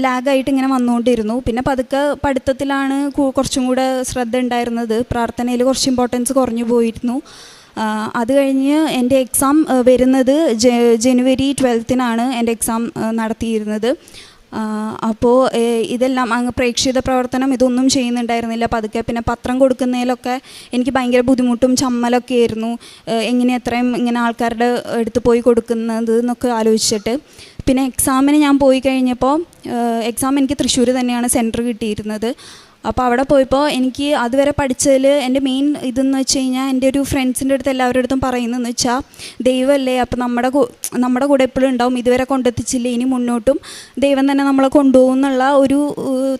ലാഗായിട്ട് ഇങ്ങനെ വന്നുകൊണ്ടിരുന്നു. പിന്നെ പതുക്കെ പഠിത്തത്തിലാണ് കുറച്ചും കൂടെ ശ്രദ്ധ ഉണ്ടായിരുന്നത്. പ്രാർത്ഥനയിൽ കുറച്ച് ഇമ്പോർട്ടൻസ് കുറഞ്ഞു പോയിരുന്നു. അത് കഴിഞ്ഞ് എൻ്റെ എക്സാം വരുന്നത് ജനുവരി 12-നാണ് എൻ്റെ എക്സാം നടത്തിയിരുന്നത്. അപ്പോൾ ഇതെല്ലാം അങ്ങ് പ്രേക്ഷിത പ്രവർത്തനം ഇതൊന്നും ചെയ്യുന്നുണ്ടായിരുന്നില്ല. പതുക്കെ പിന്നെ പത്രം കൊടുക്കുന്നതിലൊക്കെ എനിക്ക് ഭയങ്കര ബുദ്ധിമുട്ടും ചമ്മലൊക്കെ ആയിരുന്നു. എങ്ങനെ എത്രയും ഇങ്ങനെ ആൾക്കാരുടെ അടുത്ത് പോയി കൊടുക്കുന്നത് എന്നൊക്കെ ആലോചിച്ചിട്ട് പിന്നെ എക്സാമിന് ഞാൻ പോയി കഴിഞ്ഞപ്പോൾ എക്സാം എനിക്ക് തൃശ്ശൂർ തന്നെയാണ് സെൻറ്റർ കിട്ടിയിരുന്നത്. അപ്പോൾ അവിടെ പോയപ്പോൾ എനിക്ക് അതുവരെ പഠിച്ചതിൽ എൻ്റെ മെയിൻ ഇതെന്ന് വെച്ച് കഴിഞ്ഞാൽ എൻ്റെ ഒരു ഫ്രണ്ട്സിൻ്റെ അടുത്ത് എല്ലാവരുടെ അടുത്തും പറയുന്നതെന്ന് വെച്ചാൽ ദൈവമല്ലേ, അപ്പോൾ നമ്മുടെ കൂടെ എപ്പോഴും ഉണ്ടാവും, ഇതുവരെ കൊണ്ടെത്തിച്ചില്ലേ, ഇനി മുന്നോട്ടും ദൈവം തന്നെ നമ്മളെ കൊണ്ടുപോകും എന്നുള്ള ഒരു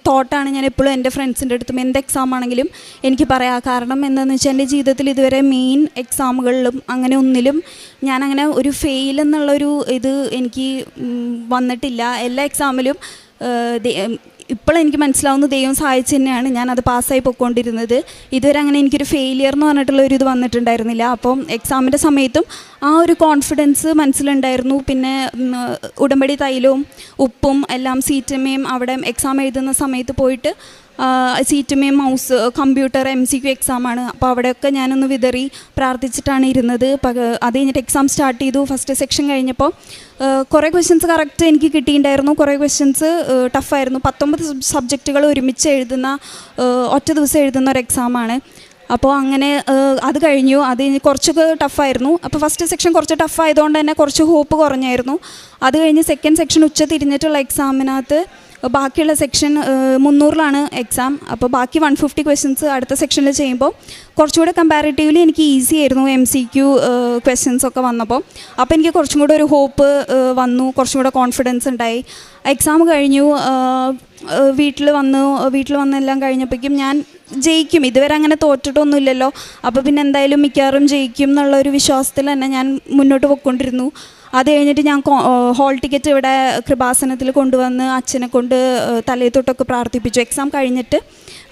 തോട്ടാണ് ഞാൻ എപ്പോഴും എൻ്റെ ഫ്രണ്ട്സിൻ്റെ അടുത്തും എന്ത് എക്സാം ആണെങ്കിലും എനിക്ക് പറയാം. കാരണം എന്താണെന്ന് വെച്ചാൽ എൻ്റെ ജീവിതത്തിൽ ഇതുവരെ മെയിൻ എക്സാമുകളിലും അങ്ങനെ ഒന്നിലും ഞാനങ്ങനെ ഒരു ഫെയിൽ എന്നുള്ളൊരു ഇത് എനിക്ക് വന്നിട്ടില്ല. എല്ലാ എക്സാമിലും ഇപ്പോൾ എനിക്ക് മനസ്സിലാവുന്ന ദൈവം സഹായിച്ച് തന്നെയാണ് ഞാനത് പാസ്സായി പോയിക്കൊണ്ടിരുന്നത്. ഇതുവരെ അങ്ങനെ എനിക്കൊരു ഫെയിലിയർ എന്ന് പറഞ്ഞിട്ടുള്ള ഒരു ഇത് വന്നിട്ടുണ്ടായിരുന്നില്ല. അപ്പം എക്സാമിൻ്റെ സമയത്തും ആ ഒരു കോൺഫിഡൻസ് മനസ്സിലുണ്ടായിരുന്നു. പിന്നെ ഉടമ്പടി തൈലവും ഉപ്പും എല്ലാം സീറ്റമ്മയും അവിടെ എക്സാം എഴുതുന്ന സമയത്ത് പോയിട്ട് സീറ്റമ്മയും മൗസ് കമ്പ്യൂട്ടർ MCQ എക്സാമാണ്. അപ്പോൾ അവിടെയൊക്കെ ഞാനൊന്ന് വിതറി പ്രാർത്ഥിച്ചിട്ടാണ് ഇരുന്നത്. അത് കഴിഞ്ഞിട്ട് എക്സാം സ്റ്റാർട്ട് ചെയ്തു. ഫസ്റ്റ് സെക്ഷൻ കഴിഞ്ഞപ്പോൾ കുറേ ക്വസ്റ്റ്യൻസ് കറക്റ്റ് എനിക്ക് കിട്ടിയിട്ടുണ്ടായിരുന്നു. കുറേ ക്വസ്റ്റ്യൻസ് ടഫായിരുന്നു. 19 സബ്ജക്റ്റുകൾ ഒരുമിച്ച് എഴുതുന്ന ഒറ്റ ദിവസം എഴുതുന്ന ഒരു എക്സാമാണ്. അപ്പോൾ അങ്ങനെ അത് കഴിഞ്ഞു. അത് കഴിഞ്ഞ് കുറച്ചൊക്കെ ടഫായിരുന്നു. അപ്പോൾ ഫസ്റ്റ് സെക്ഷൻ കുറച്ച് ടഫായതുകൊണ്ട് തന്നെ കുറച്ച് ഹോപ്പ് കുറഞ്ഞായിരുന്നു. അത് കഴിഞ്ഞ് സെക്കൻഡ് സെക്ഷൻ ഉച്ച തിരിഞ്ഞിട്ടുള്ള എക്സാമിനകത്ത് ബാക്കിയുള്ള സെക്ഷൻ 300-ലാണ് എക്സാം. അപ്പോൾ ബാക്കി 150 ക്വസ്റ്റ്യൻസ് അടുത്ത സെക്ഷനിൽ ചെയ്യുമ്പോൾ കുറച്ചുകൂടെ കമ്പാരിറ്റീവ്ലി എനിക്ക് ഈസി ആയിരുന്നു MCQ ക്വസ്റ്റ്യൻസ് ഒക്കെ വന്നപ്പോൾ. അപ്പോൾ എനിക്ക് കുറച്ചും കൂടെ ഒരു ഹോപ്പ് വന്നു, കുറച്ചും കൂടെ കോൺഫിഡൻസ് ഉണ്ടായി. എക്സാം കഴിഞ്ഞു. വീട്ടിൽ വന്നെല്ലാം കഴിഞ്ഞപ്പോഴേക്കും ഞാൻ ജയിക്കും, ഇതുവരെ അങ്ങനെ തോറ്റിട്ടൊന്നുമില്ലല്ലോ, അപ്പോൾ പിന്നെ എന്തായാലും മിക്കവാറും ജയിക്കും എന്നുള്ളൊരു വിശ്വാസത്തിൽ തന്നെ ഞാൻ മുന്നോട്ട് പോയിക്കൊണ്ടിരുന്നു. അത് കഴിഞ്ഞിട്ട് ഞാൻ ഹോൾ ടിക്കറ്റ് ഇവിടെ കൃപാസനത്തിൽ കൊണ്ടുവന്ന് അച്ഛനെ കൊണ്ട് തലയിൽ തൊട്ടൊക്കെ പ്രാർത്ഥിപ്പിച്ചു. എക്സാം കഴിഞ്ഞിട്ട്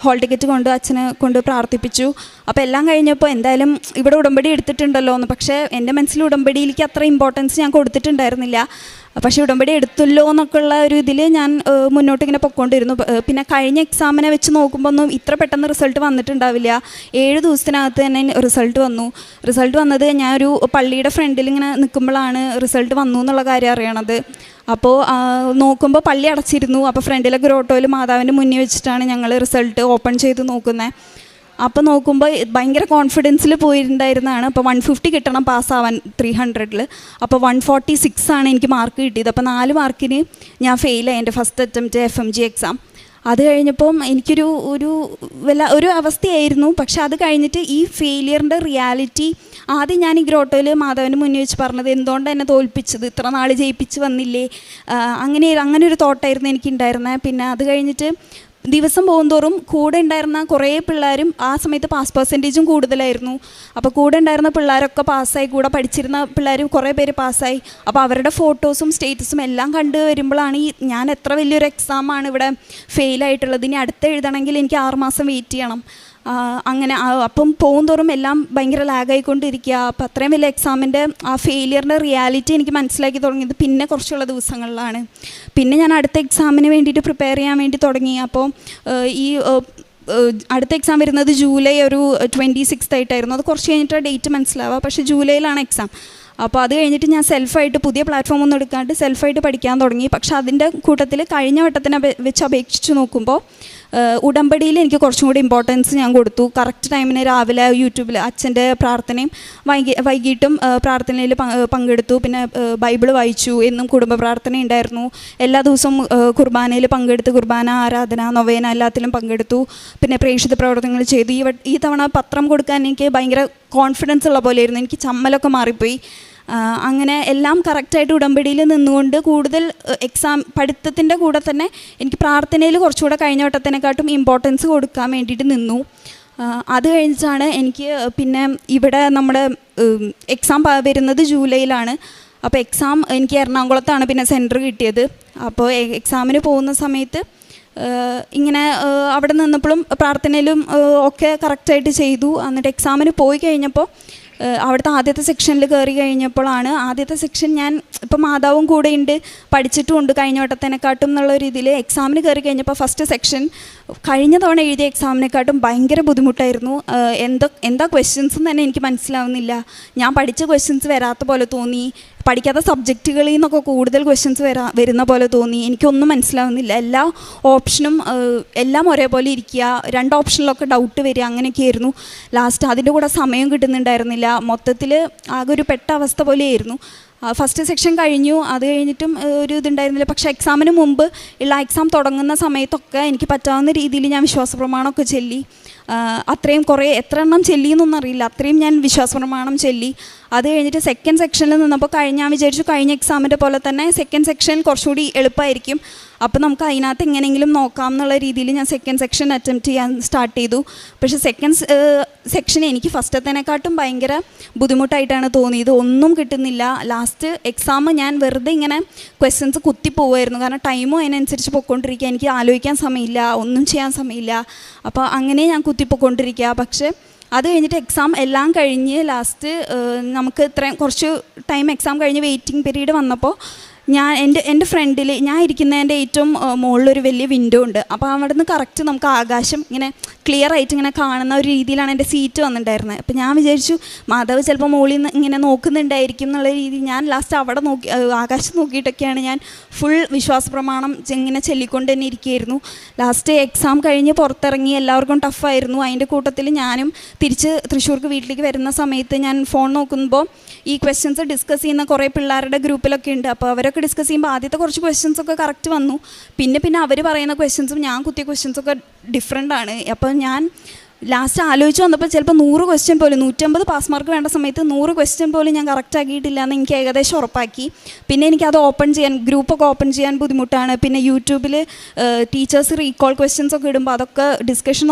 ഹോൾ ടിക്കറ്റ് കൊണ്ട് അച്ഛനെ കൊണ്ട് പ്രാർത്ഥിപ്പിച്ചു. അപ്പോൾ എല്ലാം കഴിഞ്ഞപ്പോൾ എന്തായാലും ഇവിടെ ഉടമ്പടി എടുത്തിട്ടുണ്ടല്ലോ എന്ന്. പക്ഷേ എൻ്റെ മനസ്സിൽ ഉടമ്പടിയിലേക്ക് അത്ര ഇമ്പോർട്ടൻസ് ഞാൻ കൊടുത്തിട്ടുണ്ടായിരുന്നില്ല. പക്ഷേ ഉടമ്പടി എടുത്തല്ലോ എന്നൊക്കെയുള്ള ഒരു ഇതിൽ ഞാൻ മുന്നോട്ട് ഇങ്ങനെ പൊയ്ക്കൊണ്ടിരുന്നു. പിന്നെ കഴിഞ്ഞ എക്സാമിനെ വെച്ച് നോക്കുമ്പോൾ ഒന്നും ഇത്ര പെട്ടെന്ന് റിസൾട്ട് വന്നിട്ടുണ്ടാവില്ല. 7 ദിവസത്തിനകത്ത് തന്നെ റിസൾട്ട് വന്നത് ഞാനൊരു പള്ളിയുടെ ഫ്രണ്ടിൽ ഇങ്ങനെ നിൽക്കുമ്പോഴാണ് റിസൾട്ട് വന്നു എന്നുള്ള കാര്യം അറിയണത്. അപ്പോൾ നോക്കുമ്പോൾ പള്ളി അടച്ചിരുന്നു. അപ്പോൾ ഫ്രണ്ടിലെ ഗ്രോട്ടോയിൽ മാതാവിൻ്റെ മുന്നിൽ വെച്ചിട്ടാണ് ഞങ്ങൾ റിസൾട്ട് ഓപ്പൺ ചെയ്ത് നോക്കുന്നത്. അപ്പോൾ നോക്കുമ്പോൾ ഭയങ്കര കോൺഫിഡൻസിൽ പോയിട്ടുണ്ടായിരുന്നതാണ്. അപ്പോൾ 150 കിട്ടണം പാസ്സാവാൻ 300-ൽ. അപ്പോൾ 146 ആണ് എനിക്ക് മാർക്ക് കിട്ടിയത്. അപ്പോൾ 4 മാർക്കിന് ഞാൻ ഫെയിലായി എൻ്റെ ഫസ്റ്റ് അറ്റംപ്റ്റ് FMG എക്സാം. അത് കഴിഞ്ഞപ്പം എനിക്കൊരു ഒരു അവസ്ഥയായിരുന്നു. പക്ഷെ അത് കഴിഞ്ഞിട്ട് ഈ ഫെയിലിയറിൻ്റെ റിയാലിറ്റി ആദ്യം ഞാൻ ഈ ഗ്രോട്ടോയിൽ മാധവന് മുന്നിൽ വെച്ച് പറഞ്ഞത് എന്തുകൊണ്ട് എന്നെ തോൽപ്പിച്ചത്, ഇത്ര നാൾ ജയിപ്പിച്ച് വന്നില്ലേ, അങ്ങനെ ഒരു തോട്ടായിരുന്നു എനിക്കുണ്ടായിരുന്നത്. പിന്നെ അത് കഴിഞ്ഞിട്ട് ദിവസം പോകുന്തോറും കൂടെ ഉണ്ടായിരുന്ന കുറേ പിള്ളേരും ആ സമയത്ത് പാസ് പെർസെൻറ്റേജും കൂടുതലായിരുന്നു. അപ്പോൾ കൂടെ ഉണ്ടായിരുന്ന പിള്ളേരൊക്കെ പാസ്സായി, കൂടെ പഠിച്ചിരുന്ന പിള്ളേരും കുറേ പേര് പാസ്സായി. അപ്പോൾ അവരുടെ ഫോട്ടോസും സ്റ്റേറ്റസും എല്ലാം കണ്ടു വരുമ്പോഴാണ് ഞാൻ എത്ര വലിയൊരു എക്സാമാണ് ഇവിടെ ഫെയിലായിട്ടുള്ളത്. ഇനി അടുത്ത് എഴുതണമെങ്കിൽ എനിക്ക് 6 മാസം വെയിറ്റ് ചെയ്യണം. അങ്ങനെ അപ്പം പോകും തോറും എല്ലാം ഭയങ്കര ലാഗായിക്കൊണ്ടിരിക്കുക. അപ്പം അത്രയും വലിയ എക്സാമിൻ്റെ ആ ഫെയിലിയറിൻ്റെ റിയാലിറ്റി എനിക്ക് മനസ്സിലാക്കി തുടങ്ങിയത് പിന്നെ കുറച്ചുള്ള ദിവസങ്ങളിലാണ്. പിന്നെ ഞാൻ അടുത്ത എക്സാമിന് വേണ്ടിയിട്ട് പ്രിപ്പയർ ചെയ്യാൻ വേണ്ടി തുടങ്ങി. അപ്പോൾ ഈ അടുത്ത എക്സാം വരുന്നത് ജൂലൈ ഒരു 26th ആയിട്ടായിരുന്നു. അത് കുറച്ച് കഴിഞ്ഞിട്ട് ഡേറ്റ് മനസ്സിലാവുക, പക്ഷേ ജൂലൈയിലാണ് എക്സാം. അപ്പോൾ അത് കഴിഞ്ഞിട്ട് ഞാൻ സെൽഫായിട്ട് പുതിയ പ്ലാറ്റ്ഫോം ഒന്നും എടുക്കാണ്ട് സെൽഫായിട്ട് പഠിക്കാൻ തുടങ്ങി. പക്ഷേ അതിൻ്റെ കൂട്ടത്തിൽ കഴിഞ്ഞ വട്ടത്തിനെ വെച്ച് അപേക്ഷിച്ച് നോക്കുമ്പോൾ ഉടമ്പടിയിൽ എനിക്ക് കുറച്ചും കൂടി ഇമ്പോർട്ടൻസ് ഞാൻ കൊടുത്തു. കറക്റ്റ് ടൈമിന് രാവിലെ യൂട്യൂബിൽ അച്ഛൻ്റെ പ്രാർത്ഥനയും വൈകിട്ടും പ്രാർത്ഥനയിൽ പങ്കെടുത്തു. പിന്നെ ബൈബിൾ വായിച്ചു. എന്നും കുടുംബ പ്രാർത്ഥന ഉണ്ടായിരുന്നു. എല്ലാ ദിവസവും കുർബാനയിൽ പങ്കെടുത്ത് കുർബാന, ആരാധന, നൊവേന എല്ലാത്തിലും പങ്കെടുത്തു. പിന്നെ പ്രേക്ഷിത പ്രവർത്തനങ്ങൾ ചെയ്തു. ഈ തവണ പത്രം കൊടുക്കാൻ എനിക്ക് ഭയങ്കര കോൺഫിഡൻസ് ഉള്ള പോലെയായിരുന്നു. എനിക്ക് ചമ്മലൊക്കെ മാറിപ്പോയി. അങ്ങനെ എല്ലാം കറക്റ്റായിട്ട് ഉടമ്പടിയിൽ നിന്നുകൊണ്ട് കൂടുതൽ എക്സാം പഠിത്തത്തിൻ്റെ കൂടെ തന്നെ എനിക്ക് പ്രാർത്ഥനയിൽ കുറച്ചുകൂടെ കഴിഞ്ഞ വട്ടത്തിനെക്കാട്ടും ഇമ്പോർട്ടൻസ് കൊടുക്കാൻ വേണ്ടിയിട്ട് നിന്നു. അത് കഴിഞ്ഞിട്ടാണ് എനിക്ക് പിന്നെ ഇവിടെ നമ്മുടെ എക്സാം വരുന്നത് ജൂലൈയിലാണ്. അപ്പോൾ എക്സാം എനിക്ക് എറണാകുളത്താണ് പിന്നെ സെൻറ്റർ കിട്ടിയത്. അപ്പോൾ എക്സാമിന് പോകുന്ന സമയത്ത് ഇങ്ങനെ അവിടെ നിന്നപ്പോഴും പ്രാർത്ഥനയിലും ഒക്കെ കറക്റ്റായിട്ട് ചെയ്തു. എന്നിട്ട് എക്സാമിന് പോയി കഴിഞ്ഞപ്പോൾ അവിടുത്തെ ആദ്യത്തെ സെക്ഷനിൽ കയറി കഴിഞ്ഞപ്പോഴാണ് ആദ്യത്തെ സെക്ഷൻ ഞാൻ ഇപ്പം മാതാവും കൂടെ ഉണ്ട്, പഠിച്ചിട്ടുമുണ്ട് കഴിഞ്ഞ വട്ടത്തിനെക്കാട്ടും എന്നുള്ള രീതിയിൽ എക്സാമിന് കയറി കഴിഞ്ഞപ്പോൾ ഫസ്റ്റ് സെക്ഷൻ കഴിഞ്ഞ തവണ എഴുതിയ എക്സാമിനെക്കാട്ടും ഭയങ്കര ബുദ്ധിമുട്ടായിരുന്നു. എന്താ ക്വസ്റ്റ്യൻസ് എന്ന് തന്നെ എനിക്ക് മനസ്സിലാവുന്നില്ല. ഞാൻ പഠിച്ച ക്വസ്റ്റ്യൻസ് വരാത്ത പോലെ തോന്നി. പഠിക്കാത്ത സബ്ജക്റ്റുകളിൽ നിന്നൊക്കെ കൂടുതൽ ക്വസ്റ്റ്യൻസ് വരുന്ന പോലെ തോന്നി. എനിക്കൊന്നും മനസ്സിലാവുന്നില്ല. എല്ലാ ഓപ്ഷനും എല്ലാം ഒരേപോലെ ഇരിക്കുക, 2 ഓപ്ഷനിലൊക്കെ ഡൗട്ട് വരിക, അങ്ങനെയൊക്കെയായിരുന്നു. ലാസ്റ്റ് അതിൻ്റെ കൂടെ സമയം കിട്ടുന്നുണ്ടായിരുന്നില്ല. മൊത്തത്തിൽ ആകെ ഒരു പെട്ട അവസ്ഥ പോലെയായിരുന്നു. ഫസ്റ്റ് സെക്ഷൻ കഴിഞ്ഞു. അത് കഴിഞ്ഞിട്ടും ഒരു ഇതുണ്ടായിരുന്നില്ല. പക്ഷേ എക്സാമിന് മുമ്പ് ഉള്ള എക്സാം തുടങ്ങുന്ന സമയത്തൊക്കെ എനിക്ക് പറ്റാവുന്ന രീതിയിൽ ഞാൻ വിശ്വാസപ്രമാണമൊക്കെ ചൊല്ലി. അത്രയും എത്ര എണ്ണം ചൊല്ലിയെന്നൊന്നും അറിയില്ല, അത്രയും ഞാൻ വിശ്വാസപ്രമാണം ചൊല്ലി. അത് കഴിഞ്ഞിട്ട് സെക്കൻഡ് സെക്ഷനിൽ നിന്നപ്പോൾ ഞാൻ വിചാരിച്ചു കഴിഞ്ഞ എക്സാമിൻ്റെ പോലെ തന്നെ സെക്കൻഡ് സെക്ഷൻ കുറച്ചുകൂടി എളുപ്പമായിരിക്കും, അപ്പോൾ നമുക്ക് അതിനകത്ത് എങ്ങനെയെങ്കിലും നോക്കാം എന്നുള്ള രീതിയിൽ ഞാൻ സെക്കൻഡ് സെക്ഷൻ അറ്റംപ്റ്റ് ചെയ്യാൻ സ്റ്റാർട്ട് ചെയ്തു. പക്ഷേ സെക്കൻഡ് സെക്ഷൻ എനിക്ക് ഫസ്റ്റത്തേനെക്കാട്ടും ഭയങ്കര ബുദ്ധിമുട്ടായിട്ടാണ് തോന്നിയത്. ഒന്നും കിട്ടുന്നില്ല. ലാസ്റ്റ് എക്സാം ഞാൻ വെറുതെ ഇങ്ങനെ ക്വസ്റ്റ്യൻസ് കുത്തിപ്പോവുമായിരുന്നു. കാരണം ടൈമും അതിനനുസരിച്ച് പൊയ്ക്കൊണ്ടിരിക്കുക. എനിക്ക് ആലോചിക്കാൻ സമയമില്ല, ഒന്നും ചെയ്യാൻ സമയമില്ല. അപ്പോൾ അങ്ങനെ ഞാൻ കുത്തിപ്പോയിക്കൊണ്ടിരിക്കുക. പക്ഷേ അത് കഴിഞ്ഞിട്ട് എക്സാം എല്ലാം കഴിഞ്ഞ് ലാസ്റ്റ് നമുക്ക് കുറച്ച് ടൈം എക്സാം കഴിഞ്ഞ് വെയിറ്റിംഗ് പീരീഡ് വന്നപ്പോൾ എൻ്റെ ഫ്രണ്ടിൽ ഞാൻ ഇരിക്കുന്നതിൻ്റെ ഏറ്റവും മുകളിലൊരു വലിയ വിൻഡോ ഉണ്ട്. അപ്പോൾ അവിടെ നിന്ന് കറക്റ്റ് നമുക്ക് ആകാശം ഇങ്ങനെ ക്ലിയർ ആയിട്ട് ഇങ്ങനെ കാണുന്ന ഒരു രീതിയിലാണ് എൻ്റെ സീറ്റ് വന്നിട്ടുണ്ടായിരുന്നത്. അപ്പോൾ ഞാൻ വിചാരിച്ചു മാധവ് ചിലപ്പോൾ മുകളിൽ നിന്ന് ഇങ്ങനെ നോക്കുന്നുണ്ടായിരിക്കും എന്നുള്ള രീതിയിൽ ഞാൻ ലാസ്റ്റ് അവിടെ ആകാശം നോക്കിയിട്ടൊക്കെയാണ് ഞാൻ ഫുൾ വിശ്വാസപ്രമാണം ഇങ്ങനെ ചൊല്ലിക്കൊണ്ട് തന്നെ ഇരിക്കുകയായിരുന്നു. ലാസ്റ്റ് എക്സാം കഴിഞ്ഞ് പുറത്തിറങ്ങി എല്ലാവർക്കും ടഫായിരുന്നു. അതിൻ്റെ കൂട്ടത്തിൽ ഞാനും തിരിച്ച് തൃശ്ശൂർക്ക് വീട്ടിലേക്ക് വരുന്ന സമയത്ത് ഞാൻ ഫോൺ നോക്കുമ്പോൾ ഈ ക്വസ്റ്റ്യൻസ് ഡിസ്കസ് ചെയ്യുന്ന കുറേ പിള്ളേരുടെ ഗ്രൂപ്പിലൊക്കെ ഉണ്ട്. അപ്പോൾ അവരൊക്കെ ഡിസ്കസ് ചെയ്യുമ്പോൾ ആദ്യത്തെ കുറച്ച് ക്വസ്റ്റ്യൻസൊക്കെ കറക്റ്റ് വന്നു. പിന്നെ അവർ പറയുന്ന ക്വസ്റ്റ്യൻസും ഞാൻ കുത്തിയ ക്വസ്റ്റ്യൻസൊക്കെ ഡിഫറെൻ്റ് ആണ്. അപ്പോൾ ഞാൻ ലാസ്റ്റ് ആലോചിച്ച് വന്നപ്പോൾ ചിലപ്പോൾ 100 ക്വസ്റ്റ്യൻ പോലും 150 പാസ് മാർക്ക് വേണ്ട സമയത്ത് 100 ക്വസ്റ്റ്യൻ പോലും ഞാൻ കറക്റ്റ് ആക്കിയിട്ടില്ല എന്ന് എനിക്ക് ഏകദേശം ഉറപ്പാക്കി. പിന്നെ എനിക്കത് ഗ്രൂപ്പൊക്കെ ഓപ്പൺ ചെയ്യാൻ ബുദ്ധിമുട്ടാണ്. പിന്നെ യൂട്യൂബിൽ ടീച്ചേഴ്സ് റീകോൾ ക്വസ്റ്റ്യൻസ് ഒക്കെ ഇടുമ്പോൾ അതൊക്കെ ഡിസ്കഷൻ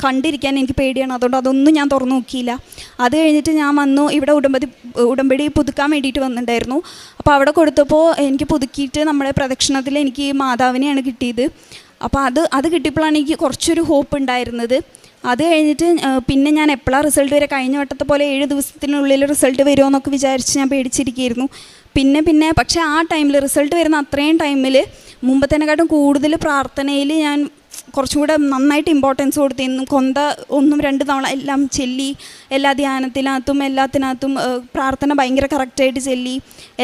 കണ്ടിരിക്കാൻ എനിക്ക് പേടിയാണ്. അതുകൊണ്ട് അതൊന്നും ഞാൻ തുറന്നു നോക്കിയില്ല. അത് കഴിഞ്ഞിട്ട് ഞാൻ വന്നു ഇവിടെ ഉടമ്പടി പുതുക്കാൻ വേണ്ടിയിട്ട് വന്നിട്ടുണ്ടായിരുന്നു. അപ്പോൾ അവിടെ കൊടുത്തപ്പോൾ എനിക്ക് പുതുക്കിയിട്ട് നമ്മുടെ പ്രദക്ഷിണത്തിൽ എനിക്ക് മാതാവിനെയാണ് കിട്ടിയത്. അപ്പോൾ അത് കിട്ടിയപ്പോഴാണ് എനിക്ക് കുറച്ചൊരു ഹോപ്പ് ഉണ്ടായിരുന്നത്. അത് കഴിഞ്ഞിട്ട് പിന്നെ ഞാൻ എപ്പോഴാണ് റിസൾട്ട് വരെ കഴിഞ്ഞ വട്ടത്തെ പോലെ 7 ദിവസത്തിനുള്ളിൽ റിസൾട്ട് വരുമോ എന്നൊക്കെ വിചാരിച്ച് ഞാൻ പേടിച്ചിരിക്കുകയായിരുന്നു. പിന്നെ പക്ഷേ ആ ടൈമിൽ റിസൾട്ട് വരുന്ന അത്രയും ടൈമിൽ മുമ്പത്തേനെക്കാട്ടും കൂടുതൽ പ്രാർത്ഥനയിൽ ഞാൻ കുറച്ചും കൂടെ നന്നായിട്ട് ഇമ്പോർട്ടൻസ് കൊടുത്ത് എന്നും 1-2 തവണ എല്ലാം ചൊല്ലി. എല്ലാ ധ്യാനത്തിനകത്തും എല്ലാത്തിനകത്തും പ്രാർത്ഥന ഭയങ്കര കറക്റ്റായിട്ട് ചൊല്ലി.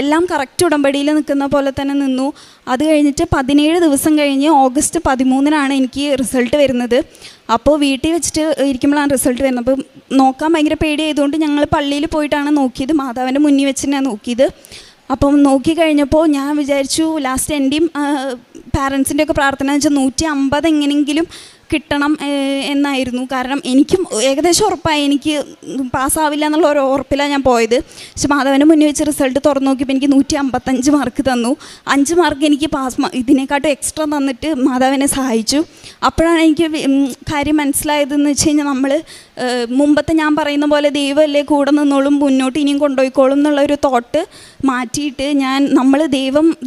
എല്ലാം കറക്റ്റ് ഉടമ്പടിയിൽ നിൽക്കുന്ന പോലെ തന്നെ നിന്നു. അത് കഴിഞ്ഞിട്ട് 17 ദിവസം കഴിഞ്ഞ് ഓഗസ്റ്റ് 13-നാണ് എനിക്ക് റിസൾട്ട് വരുന്നത്. അപ്പോൾ വീട്ടിൽ വെച്ചിട്ട് ഇരിക്കുമ്പോഴാണ് റിസൾട്ട് വരുന്നത്. അപ്പോൾ നോക്കാൻ ഭയങ്കര പേടിയായതുകൊണ്ട് ഞങ്ങൾ പള്ളിയിൽ പോയിട്ടാണ് നോക്കിയത്. മാതാവിൻ്റെ മുന്നിൽ വെച്ച് തന്നെയാണ് നോക്കിയത്. അപ്പം നോക്കിക്കഴിഞ്ഞപ്പോൾ ഞാൻ വിചാരിച്ചു ലാസ്റ്റ് എൻ്റെയും പാരൻസിൻ്റെ ഒക്കെ പ്രാർത്ഥന വെച്ചാൽ 150 എങ്ങനെയെങ്കിലും കിട്ടണം എന്നായിരുന്നു. കാരണം എനിക്കും ഏകദേശം ഉറപ്പായി എനിക്ക് പാസ്സാവില്ല എന്നുള്ള ഒരു ഉറപ്പിലാണ് ഞാൻ പോയത്. പക്ഷെ മാധവന് മുന്നിൽ വെച്ച് റിസൾട്ട് തുറന്നു നോക്കിയപ്പോൾ എനിക്ക് 155 മാർക്ക് തന്നു. 5 മാർക്ക് എനിക്ക് ഇതിനെക്കാട്ടും എക്സ്ട്രാ തന്നിട്ട് മാധവനെ സഹായിച്ചു. അപ്പോഴാണ് എനിക്ക് കാര്യം മനസ്സിലായതെന്ന് വെച്ച് കഴിഞ്ഞാൽ നമ്മൾ മുമ്പത്തെ ഞാൻ പറയുന്ന പോലെ ദൈവമല്ലേ കൂടെ നിന്നോളും മുന്നോട്ട് ഇനിയും കൊണ്ടുപോയിക്കോളും എന്നുള്ളൊരു തോട്ട് മാറ്റിയിട്ട് നമ്മൾ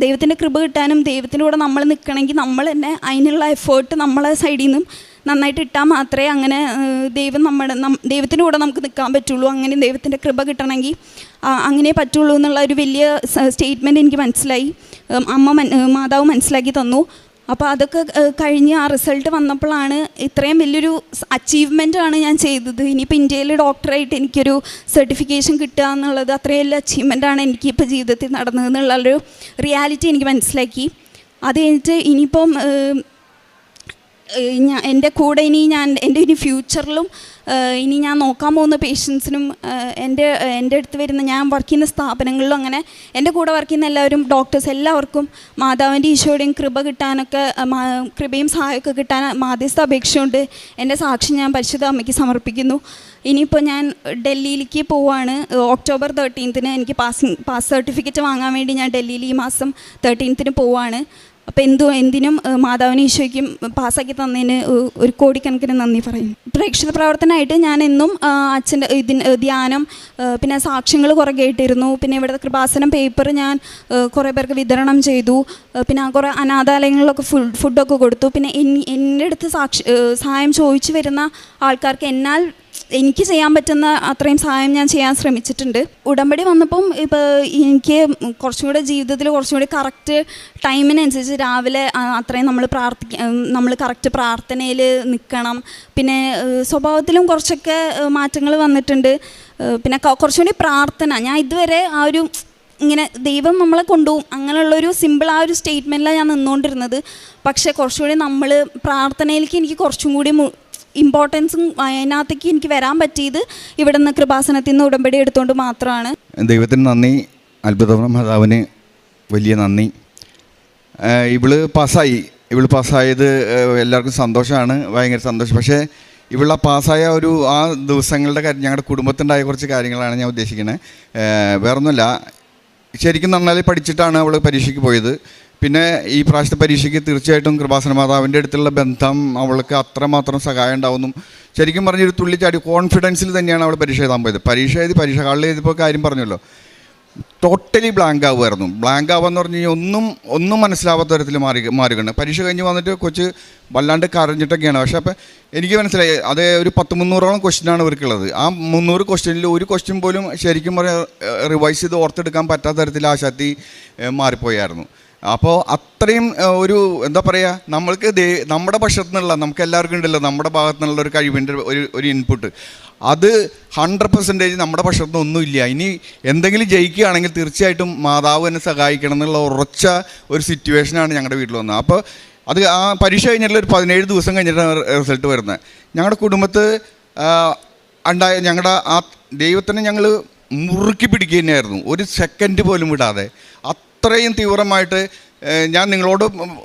ദൈവത്തിൻ്റെ കൃപ കിട്ടാനും ദൈവത്തിൻ്റെ കൂടെ നമ്മൾ നിൽക്കണമെങ്കിൽ നമ്മൾ തന്നെ അതിനുള്ള എഫേർട്ട് നമ്മളെ സൈഡിൽ നിന്നും നന്നായിട്ട് ഇട്ടാൽ മാത്രമേ അങ്ങനെ ദൈവം ദൈവത്തിൻ്റെ കൂടെ നമുക്ക് നിൽക്കാൻ പറ്റുള്ളൂ, അങ്ങനെ ദൈവത്തിൻ്റെ കൃപ കിട്ടണമെങ്കിൽ അങ്ങനെ പറ്റുള്ളൂ എന്നുള്ള ഒരു വലിയ സ്റ്റേറ്റ്മെൻറ്റ് എനിക്ക് മനസ്സിലായി. മാതാവ് മനസ്സിലാക്കി തന്നു. അപ്പോൾ അതൊക്കെ കഴിഞ്ഞ് ആ റിസൾട്ട് വന്നപ്പോഴാണ് ഇത്രയും വലിയൊരു അച്ചീവ്മെൻറ്റാണ് ഞാൻ ചെയ്തത്. ഇനിയിപ്പോൾ ഇന്ത്യയിൽ ഡോക്ടറായിട്ട് എനിക്കൊരു സർട്ടിഫിക്കേഷൻ കിട്ടുക എന്നുള്ളത് അത്രയും വലിയ അച്ചീവ്മെൻറ്റാണ് എനിക്കിപ്പോൾ ജീവിതത്തിൽ നടന്നതെന്നുള്ളൊരു റിയാലിറ്റി എനിക്ക് മനസ്സിലാക്കി. അത് കഴിഞ്ഞിട്ട് ഇനിയിപ്പം എൻ്റെ കൂടെ ഇനി ഫ്യൂച്ചറിലും ഇനി ഞാൻ നോക്കാൻ പോകുന്ന പേഷ്യൻസിനും എൻ്റെ അടുത്ത് വരുന്ന ഞാൻ വർക്ക് ചെയ്യുന്ന സ്ഥാപനങ്ങളിലും അങ്ങനെ എൻ്റെ കൂടെ വർക്ക് ചെയ്യുന്ന എല്ലാവരും ഡോക്ടേഴ്സ് എല്ലാവർക്കും മാതാവിൻ്റെ ഈശോയുടെയും കൃപ കിട്ടാനൊക്കെ കൃപയും സഹായമൊക്കെ കിട്ടാൻ മാധ്യസ്ഥ അപേക്ഷയുണ്ട്. എൻ്റെ സാക്ഷി ഞാൻ പരിശുദ്ധ അമ്മയ്ക്ക് സമർപ്പിക്കുന്നു. ഇനിയിപ്പോൾ ഞാൻ ഡൽഹിയിലേക്ക് പോവുകയാണ്. ഒക്ടോബർ 13 എനിക്ക് പാസ് സർട്ടിഫിക്കറ്റ് വാങ്ങാൻ വേണ്ടി ഞാൻ ഡൽഹിയിൽ ഈ മാസം 13 പോവുകയാണ്. അപ്പോൾ എന്തിനും മാതാവിന് ഈശോയ്ക്കും പാസ്സാക്കി തന്നതിന് 1 കോടിക്കണക്കിന് നന്ദി പറയും. പ്രേക്ഷിത പ്രവർത്തനമായിട്ട് ഞാൻ എന്നും അച്ഛൻ്റെ ധ്യാനം, പിന്നെ സാക്ഷ്യങ്ങൾ കുറേ കേട്ടിരുന്നു. പിന്നെ ഇവിടുത്തെ കൃപാസനം പേപ്പർ ഞാൻ കുറേ പേർക്ക് വിതരണം ചെയ്തു. പിന്നെ കുറേ അനാഥാലയങ്ങളിലൊക്കെ ഫുഡൊക്കെ കൊടുത്തു. പിന്നെ എൻ്റെ അടുത്ത് സഹായം ചോദിച്ചു വരുന്ന ആൾക്കാർക്ക് എനിക്ക് ചെയ്യാൻ പറ്റുന്ന അത്രയും സഹായം ഞാൻ ചെയ്യാൻ ശ്രമിച്ചിട്ടുണ്ട്. ഉടമ്പടി വന്നപ്പം ഇപ്പോൾ എനിക്ക് കുറച്ചും കൂടെ ജീവിതത്തിൽ കുറച്ചും കൂടി കറക്റ്റ് ടൈമിനനുസരിച്ച് രാവിലെ അത്രയും നമ്മൾ കറക്റ്റ് പ്രാർത്ഥനയിൽ നിൽക്കണം. പിന്നെ സ്വഭാവത്തിലും കുറച്ചൊക്കെ മാറ്റങ്ങൾ വന്നിട്ടുണ്ട്. പിന്നെ കുറച്ചുകൂടി പ്രാർത്ഥന, ഞാൻ ഇതുവരെ ആ ഒരു ഇങ്ങനെ ദൈവം നമ്മളെ കൊണ്ടുപോകും അങ്ങനെയുള്ളൊരു സിമ്പിൾ ആ ഒരു സ്റ്റേറ്റ്മെൻറ്റിലാണ് ഞാൻ നിന്നുകൊണ്ടിരുന്നത്. പക്ഷേ കുറച്ചുകൂടി നമ്മൾ പ്രാർത്ഥനയിലേക്ക് എനിക്ക് കുറച്ചും കൂടി ഇമ്പോർട്ടൻസും അതിനകത്തേക്ക് എനിക്ക് വരാൻ പറ്റിയത് ഇവിടെ നിന്ന് കൃപാസനത്തിൽ നിന്ന് ഉടമ്പടി എടുത്തുകൊണ്ട് മാത്രമാണ്. ദൈവത്തിന് നന്ദി, അത്ഭുത മാതാവിന് വലിയ നന്ദി. ഇവള് പാസ്സായത് എല്ലാവർക്കും സന്തോഷമാണ്, ഭയങ്കര സന്തോഷം. പക്ഷേ ഇവളെ പാസ്സായ ആ ദിവസങ്ങളുടെ കാര്യം, ഞങ്ങളുടെ കുടുംബത്തിൻ്റെതായ കുറച്ച് കാര്യങ്ങളാണ് ഞാൻ ഉദ്ദേശിക്കുന്നത്. വേറൊന്നുമില്ല, ശരിക്കും നന്നായി പഠിച്ചിട്ടാണ് അവൾ പരീക്ഷയ്ക്ക് പോയത്. പിന്നെ ഈ പ്രാവശ്യത്തെ പരീക്ഷയ്ക്ക് തീർച്ചയായിട്ടും കൃപാസന മാതാവിൻ്റെ അടുത്തുള്ള ബന്ധം അവൾക്ക് അത്രമാത്രം സഹായം ഉണ്ടാവുന്നു. ശരിക്കും പറഞ്ഞൊരു തുള്ളിച്ചാടി കോൺഫിഡൻസിൽ തന്നെയാണ് അവൾ പരീക്ഷ എഴുതാൻ പോയത്. പരീക്ഷ ഹാളിൽ എഴുതിയപ്പോൾ കാര്യം പറഞ്ഞല്ലോ, ടോട്ടലി ബ്ലാങ്ക് ആവുമായിരുന്നു. ബ്ലാങ്ക് ആവുകയെന്ന് പറഞ്ഞു കഴിഞ്ഞാൽ ഒന്നും മനസ്സിലാവാത്ത തരത്തിൽ മാറുകയാണ്. പരീക്ഷ കഴിഞ്ഞ് വന്നിട്ട് കൊച്ച് വല്ലാണ്ട് കരഞ്ഞിട്ടൊക്കെയാണ്. പക്ഷേ അപ്പം എനിക്ക് മനസ്സിലായി, അത് ഒരു 300-ഓളം ക്വസ്റ്റ്യനാണ് ഇവർക്കുള്ളത്. ആ 300 ക്വസ്റ്റ്യനിൽ ഒരു ക്വസ്റ്റ്യൻ പോലും ശരിക്കും റിവൈസ് ചെയ്ത് ഓർത്തെടുക്കാൻ പറ്റാത്ത തരത്തിൽ ആ ശക്തി മാറിപ്പോയായിരുന്നു. അപ്പോൾ അത്രയും എന്താ പറയുക, നമ്മൾക്ക് നമ്മുടെ പക്ഷത്തു നിന്നുള്ള, നമുക്ക് എല്ലാവർക്കും ഉണ്ടല്ലോ നമ്മുടെ ഭാഗത്തു നിന്നുള്ള ഒരു കഴിവിൻ്റെ ഒരു ഇൻപുട്ട്, അത് 100% നമ്മുടെ പക്ഷത്തു ഒന്നുമില്ല. ഇനി എന്തെങ്കിലും ജയിക്കുകയാണെങ്കിൽ തീർച്ചയായിട്ടും മാതാവ് എന്നെ സഹായിക്കണം എന്നുള്ള ഉറച്ച ഒരു സിറ്റുവേഷനാണ് ഞങ്ങളുടെ വീട്ടിൽ വന്നത്. അപ്പോൾ അത് ആ പരീക്ഷ കഴിഞ്ഞിട്ടുള്ള ഒരു 17 ദിവസം കഴിഞ്ഞിട്ടാണ് റിസൾട്ട് വരുന്നത്. ഞങ്ങളുടെ കുടുംബത്ത് ഞങ്ങളുടെ ആ ദൈവത്തിനെ ഞങ്ങൾ മുറുക്കി പിടിക്കുക തന്നെയായിരുന്നു, ഒരു സെക്കൻഡ് പോലും വിടാതെ. അത്രയും തീവ്രമായിട്ട് ഞാൻ നിങ്ങളോട്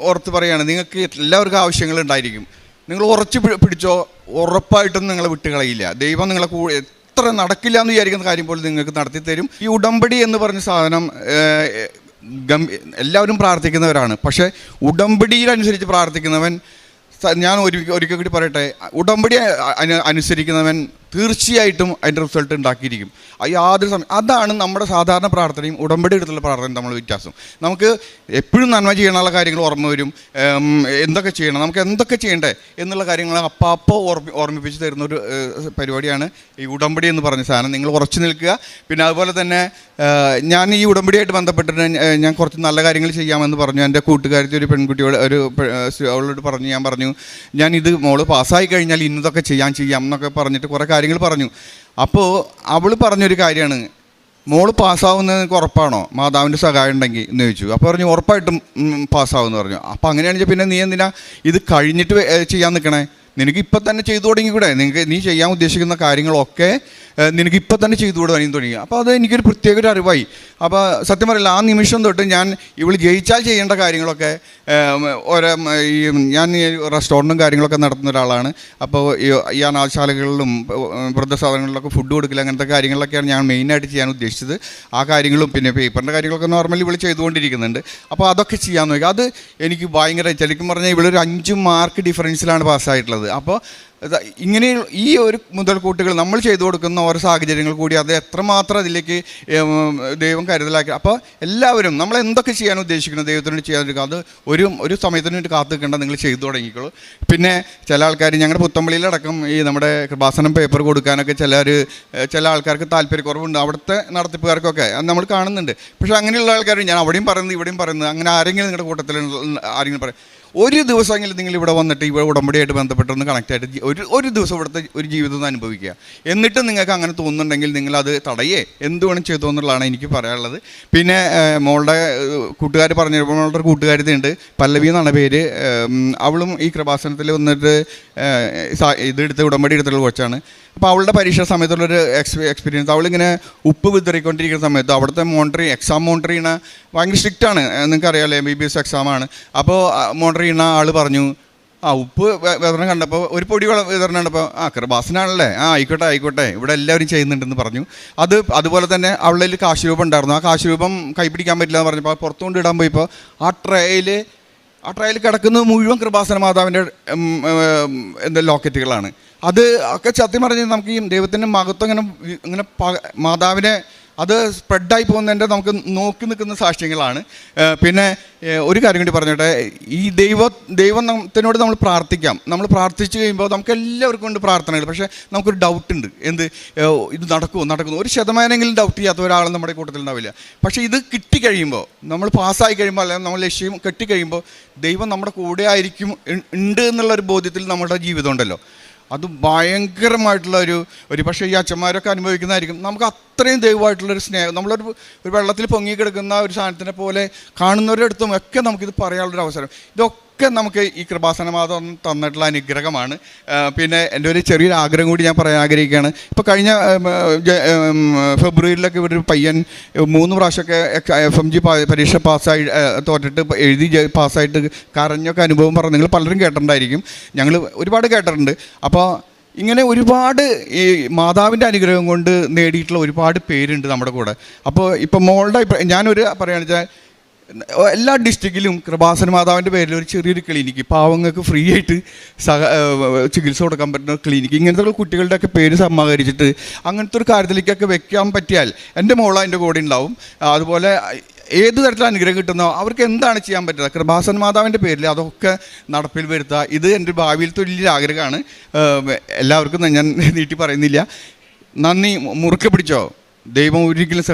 ഓർത്ത് പറയുകയാണ്, നിങ്ങൾക്ക് എല്ലാവർക്കും ആവശ്യങ്ങളുണ്ടായിരിക്കും. നിങ്ങൾ ഉറച്ചു പിടിച്ചോ, ഉറപ്പായിട്ടും നിങ്ങളെ വിട്ടുകളയില്ല. ദൈവം നിങ്ങളെ എത്ര നടക്കില്ല എന്ന് വിചാരിക്കുന്ന കാര്യം പോലും നിങ്ങൾക്ക് നടത്തി തരും. ഈ ഉടമ്പടി എന്ന് പറഞ്ഞ സാധനം എല്ലാവരും പ്രാർത്ഥിക്കുന്നവരാണ്. പക്ഷേ ഉടമ്പടിയിലനുസരിച്ച് പ്രാർത്ഥിക്കുന്നവൻ, ഞാൻ ഒരിക്കൽ കൂടി പറയട്ടെ, ഉടമ്പടി അനുസരിക്കുന്നവൻ തീർച്ചയായിട്ടും അതിൻ്റെ റിസൾട്ട് ഉണ്ടാക്കിയിരിക്കും. യാതൊരു അതാണ് നമ്മുടെ സാധാരണ പ്രാർത്ഥനയും ഉടമ്പടി എടുത്തുള്ള പ്രാർത്ഥനയും നമ്മൾ വ്യത്യാസം. നമുക്ക് എപ്പോഴും നന്മ ചെയ്യാനുള്ള കാര്യങ്ങൾ ഓർമ്മ വരും, എന്തൊക്കെ ചെയ്യണം, നമുക്ക് എന്തൊക്കെ ചെയ്യണ്ടേ എന്നുള്ള കാര്യങ്ങൾ അപ്പോൾ ഓർമ്മിപ്പിച്ച് തരുന്നൊരു പരിപാടിയാണ് ഈ ഉടമ്പടി എന്ന് പറഞ്ഞ സാധനം. നിങ്ങൾ ഉറച്ചു നിൽക്കുക. പിന്നെ അതുപോലെ തന്നെ ഞാൻ ഈ ഉടമ്പടിയായിട്ട് ബന്ധപ്പെട്ടിട്ട് ഞാൻ കുറച്ച് നല്ല കാര്യങ്ങൾ ചെയ്യാമെന്ന് പറഞ്ഞു. എൻ്റെ കൂട്ടുകാരത്തി ഒരു പെൺകുട്ടിയോട് അവളോട് ഞാൻ പറഞ്ഞു ഞാനിത് മോള് പാസ്സായി കഴിഞ്ഞാൽ ഇന്നതൊക്കെ ചെയ്യാം എന്നൊക്കെ പറഞ്ഞിട്ട് കുറേ കാര്യങ്ങൾ പറഞ്ഞു. അപ്പോൾ അവൾ പറഞ്ഞൊരു കാര്യമാണ്, മോള് പാസ്സാവുന്നത് നിങ്ങൾക്ക് ഉറപ്പാണോ, മാതാവിൻ്റെ സഹായം ഉണ്ടെങ്കിൽ എന്ന് ചോദിച്ചു. അപ്പോൾ പറഞ്ഞു ഉറപ്പായിട്ടും പാസ്സാവുമെന്ന് പറഞ്ഞു. അപ്പോൾ അങ്ങനെയാണെങ്കിൽ പിന്നെ നീ എന്തിനാ ഇത് കഴിഞ്ഞിട്ട് ചെയ്യാൻ നിൽക്കണേ, നിനക്ക് ഇപ്പം തന്നെ ചെയ്തു തുടങ്ങിക്കൂടെ, നീ ചെയ്യാൻ ഉദ്ദേശിക്കുന്ന കാര്യങ്ങളൊക്കെ നിനക്ക് ഇപ്പം തന്നെ ചെയ്തു തുടങ്ങി തുടങ്ങി. അപ്പോൾ അത് എനിക്കൊരു പ്രത്യേക ഒരു അറിവായി. അപ്പോൾ സത്യം പറയില്ല, ആ നിമിഷം തൊട്ട് ഞാൻ ഇവൾ ജയിച്ചാൽ ചെയ്യേണ്ട കാര്യങ്ങളൊക്കെ ഞാൻ ഈ റെസ്റ്റോറൻറ്റും കാര്യങ്ങളൊക്കെ നടത്തുന്ന ഒരാളാണ്. അപ്പോൾ ഈ അനാഥശാലകളിലും വൃദ്ധസാധനങ്ങളിലൊക്കെ ഫുഡ് കൊടുക്കില്ല, അങ്ങനത്തെ കാര്യങ്ങളിലൊക്കെയാണ് ഞാൻ മെയിനായിട്ട് ചെയ്യാൻ ഉദ്ദേശിച്ചത്. ആ കാര്യങ്ങളും പിന്നെ പേപ്പറിൻ്റെ കാര്യങ്ങളൊക്കെ നോർമലി ഇവൾ ചെയ്തുകൊണ്ടിരിക്കുന്നുണ്ട്. അപ്പോൾ അതൊക്കെ ചെയ്യാൻ നോക്കി. അത് എനിക്ക് ഭയങ്കര, ശരിക്കും പറഞ്ഞാൽ ഇവളൊരു 5 മാർക്ക് ഡിഫറൻസിലാണ് പാസ്സായിട്ടുള്ളത്. അപ്പോൾ ഇങ്ങനെ ഈ ഒരു മുതൽക്കൂട്ടുകൾ നമ്മൾ ചെയ്തു കൊടുക്കുന്ന ഓരോ സാഹചര്യങ്ങൾ കൂടി അത് എത്രമാത്രം അതിലേക്ക് ദൈവം കരുതലാക്കി. അപ്പോൾ എല്ലാവരും നമ്മൾ എന്തൊക്കെ ചെയ്യാൻ ഉദ്ദേശിക്കുന്നത് ദൈവത്തിനോട് ചെയ്യാതിരിക്കുക, അത് ഒരു സമയത്തിന് വേണ്ടി കാത്തു നിൽക്കേണ്ട, നിങ്ങൾ ചെയ്തു തുടങ്ങിക്കോളൂ. പിന്നെ ചില ആൾക്കാർ ഞങ്ങളുടെ പുത്തമ്പള്ളിയിലടക്കം ഈ നമ്മുടെ കൃപാസനം പേപ്പർ കൊടുക്കാനൊക്കെ ചില ആൾക്കാർക്ക് താല്പര്യക്കുറവുണ്ട്, അവിടുത്തെ നടത്തിപ്പുകാർക്കൊക്കെ അത് നമ്മൾ കാണുന്നുണ്ട്. പക്ഷേ അങ്ങനെയുള്ള ആൾക്കാർ ഞാൻ അവിടെയും പറയുന്നത് ഇവിടെയും പറയുന്നത്, അങ്ങനെ ആരെങ്കിലും നിങ്ങളുടെ കൂട്ടത്തിൽ ആരെങ്കിലും പറയും ഒരു ദിവസമെങ്കിലും നിങ്ങൾ ഇവിടെ വന്നിട്ട് ഇവിടെ ഉടമ്പടിയായിട്ട് ബന്ധപ്പെട്ടൊന്ന് കണക്റ്റ് ആയിട്ട് ഒരു ദിവസം ഇവിടുത്തെ ഒരു ജീവിതം ഒന്ന് അനുഭവിക്കുക. എന്നിട്ട് നിങ്ങൾക്ക് അങ്ങനെ തോന്നുന്നുണ്ടെങ്കിൽ നിങ്ങളത് തടയേ എന്ത് വേണം ചെയ്തു എന്നുള്ളതാണ് എനിക്ക് പറയാനുള്ളത്. പിന്നെ മോളുടെ കൂട്ടുകാർ പറഞ്ഞു, മോളുടെ കൂട്ടുകാരിയുണ്ട്, പല്ലവി എന്നാണ് പേര്. അവളും ഈ കൃപാസനത്തിൽ വന്നിട്ട് ഇതെടുത്ത് ഉടമ്പടി എടുത്തുള്ള കൊച്ചാണ്. അപ്പോൾ അവളുടെ പരീക്ഷ സമയത്തുള്ളൊരു എക്സ്പീരിയൻസ്, അവളിങ്ങനെ ഉപ്പ് വിതറിക്കൊണ്ടിരിക്കുന്ന സമയത്ത് അവിടുത്തെ എക്സാം മോണിറ്റർ ചെയ്യണ ഭയങ്കര സ്ട്രിക്റ്റാണ്, നിങ്ങൾക്കറിയാമല്ലോ, MBBS എക്സാമാണ്. അപ്പോൾ മോണിറ്റർ ചെയ്യുന്ന ആൾ പറഞ്ഞു, ഉപ്പ് വിതരണം കണ്ടപ്പോൾ ഒരു പൊടി വിതരണം കണ്ടപ്പോൾ കൃപാസനാണല്ലേ, ആയിക്കോട്ടെ ഇവിടെ എല്ലാവരും ചെയ്യുന്നുണ്ടെന്ന് പറഞ്ഞു. അതുപോലെ തന്നെ അവളുടെ കാശ് രൂപം ഉണ്ടായിരുന്നു, ആ കാശ് രൂപം കൈപ്പിടിക്കാൻ പറ്റില്ല എന്ന് പറഞ്ഞപ്പോൾ പുറത്തുകൊണ്ട് ഇടാൻ പോയപ്പോൾ ആ ട്രേയിൽ കിടക്കുന്നത് മുഴുവൻ കൃപാസന മാതാവിൻ്റെ ലോക്കറ്റുകളാണ്. അത് ഒക്കെ സത്യം പറഞ്ഞാൽ നമുക്ക് ഈ ദൈവത്തിൻ്റെ മഹത്വം ഇങ്ങനെ മാതാവിനെ അത് സ്പ്രെഡായി പോകുന്നതിൻ്റെ നമുക്ക് നോക്കി നിൽക്കുന്ന സാക്ഷ്യങ്ങളാണ്. പിന്നെ ഒരു കാര്യം കൂടി പറഞ്ഞോട്ടെ, ഈ ദൈവത്തിനോട് നമ്മൾ പ്രാർത്ഥിക്കാം. നമ്മൾ പ്രാർത്ഥിച്ചു കഴിയുമ്പോൾ നമുക്ക് എല്ലാവർക്കും ഉണ്ട് പ്രാർത്ഥനകൾ, പക്ഷേ നമുക്കൊരു ഡൗട്ടുണ്ട്, ഇത് നടക്കുമോ 1% ഡൗട്ട് ചെയ്യാത്ത ഒരാളും നമ്മുടെ കൂട്ടത്തിൽ ഉണ്ടാവില്ല. പക്ഷേ ഇത് കിട്ടിക്കഴിയുമ്പോൾ, നമ്മൾ പാസ്സായി കഴിയുമ്പോൾ, അല്ലെങ്കിൽ നമ്മൾ ലക്ഷ്യം കെട്ടിക്കഴിയുമ്പോൾ ദൈവം നമ്മുടെ കൂടെ ആയിരിക്കും ഉണ്ട് എന്നുള്ളൊരു ബോധ്യത്തിൽ നമ്മുടെ ജീവിതം ഉണ്ടല്ലോ, അത് ഭയങ്കരമായിട്ടുള്ള ഒരു പക്ഷേ ഈ അച്ഛന്മാരൊക്കെ അനുഭവിക്കുന്നതായിരിക്കും. നമുക്ക് അത്രയും ദൈവമായിട്ടുള്ളൊരു സ്നേഹം, നമ്മളൊരു വെള്ളത്തിൽ പൊങ്ങിക്കിടക്കുന്ന ഒരു സാധനത്തിനെ പോലെ കാണുന്നവരുടെ അടുത്തും ഒക്കെ നമുക്കിത് പറയാനുള്ളൊരു അവസരം, ഇതൊക്കെ നമുക്ക് ഈ കൃപാസന മാതം തന്നിട്ടുള്ള അനുഗ്രഹമാണ്. പിന്നെ എൻ്റെ ഒരു ചെറിയൊരു ആഗ്രഹം കൂടി ഞാൻ പറയാൻ ആഗ്രഹിക്കുകയാണ്. ഇപ്പോൾ കഴിഞ്ഞ ഫെബ്രുവരിയിലൊക്കെ ഒരു പയ്യൻ 3 പ്രാവശ്യമൊക്കെ FMG പരീക്ഷ പാസ്സായി തോറ്റിട്ട് എഴുതി പാസ്സായിട്ട് കരഞ്ഞൊക്കെ അനുഭവം പറഞ്ഞു, നിങ്ങൾ പലരും കേട്ടിട്ടുണ്ടായിരിക്കും, ഞങ്ങൾ ഒരുപാട് കേട്ടിട്ടുണ്ട്. അപ്പോൾ ഇങ്ങനെ ഒരുപാട് ഈ മാതാവിൻ്റെ അനുഗ്രഹം കൊണ്ട് നേടിയിട്ടുള്ള ഒരുപാട് പേരുണ്ട് നമ്മുടെ കൂടെ. അപ്പോൾ ഇപ്പോൾ മോളുടെ ഞാനൊരു പറയുകയാണെന്ന് വെച്ചാൽ എല്ലാ ഡിസ്ട്രിക്റ്റിലും കൃപാസന മാതാവിൻ്റെ പേരിൽ ഒരു ചെറിയൊരു ക്ലിനിക്ക്, പാവങ്ങൾക്ക് ഫ്രീ ആയിട്ട് ചികിത്സ കൊടുക്കാൻ പറ്റുന്ന ക്ലിനിക്ക്, ഇങ്ങനത്തെ കുട്ടികളുടെയൊക്കെ പേര് സമാഹരിച്ചിട്ട് അങ്ങനത്തെ ഒരു കാര്യത്തിലേക്കൊക്കെ വെക്കാൻ പറ്റിയാൽ എൻ്റെ മോള് അതിൻ്റെ കൂടെ ഉണ്ടാവും. അതുപോലെ ഏത് തരത്തിലുള്ള അനുഗ്രഹം കിട്ടുന്നോ അവർക്ക് എന്താണ് ചെയ്യാൻ പറ്റുക കൃപാസന മാതാവിൻ്റെ പേരിൽ അതൊക്കെ നടപ്പിൽ വരുത്തുക. ഇത് എൻ്റെ ഭാവിയിലത്തെ വലിയൊരു ആഗ്രഹമാണ്. എല്ലാവർക്കും ഞാൻ നീട്ടി പറയുന്നില്ല. നന്ദി, മുറുക്കെ പിടിച്ചോ, ദൈവം ഒരിക്കലും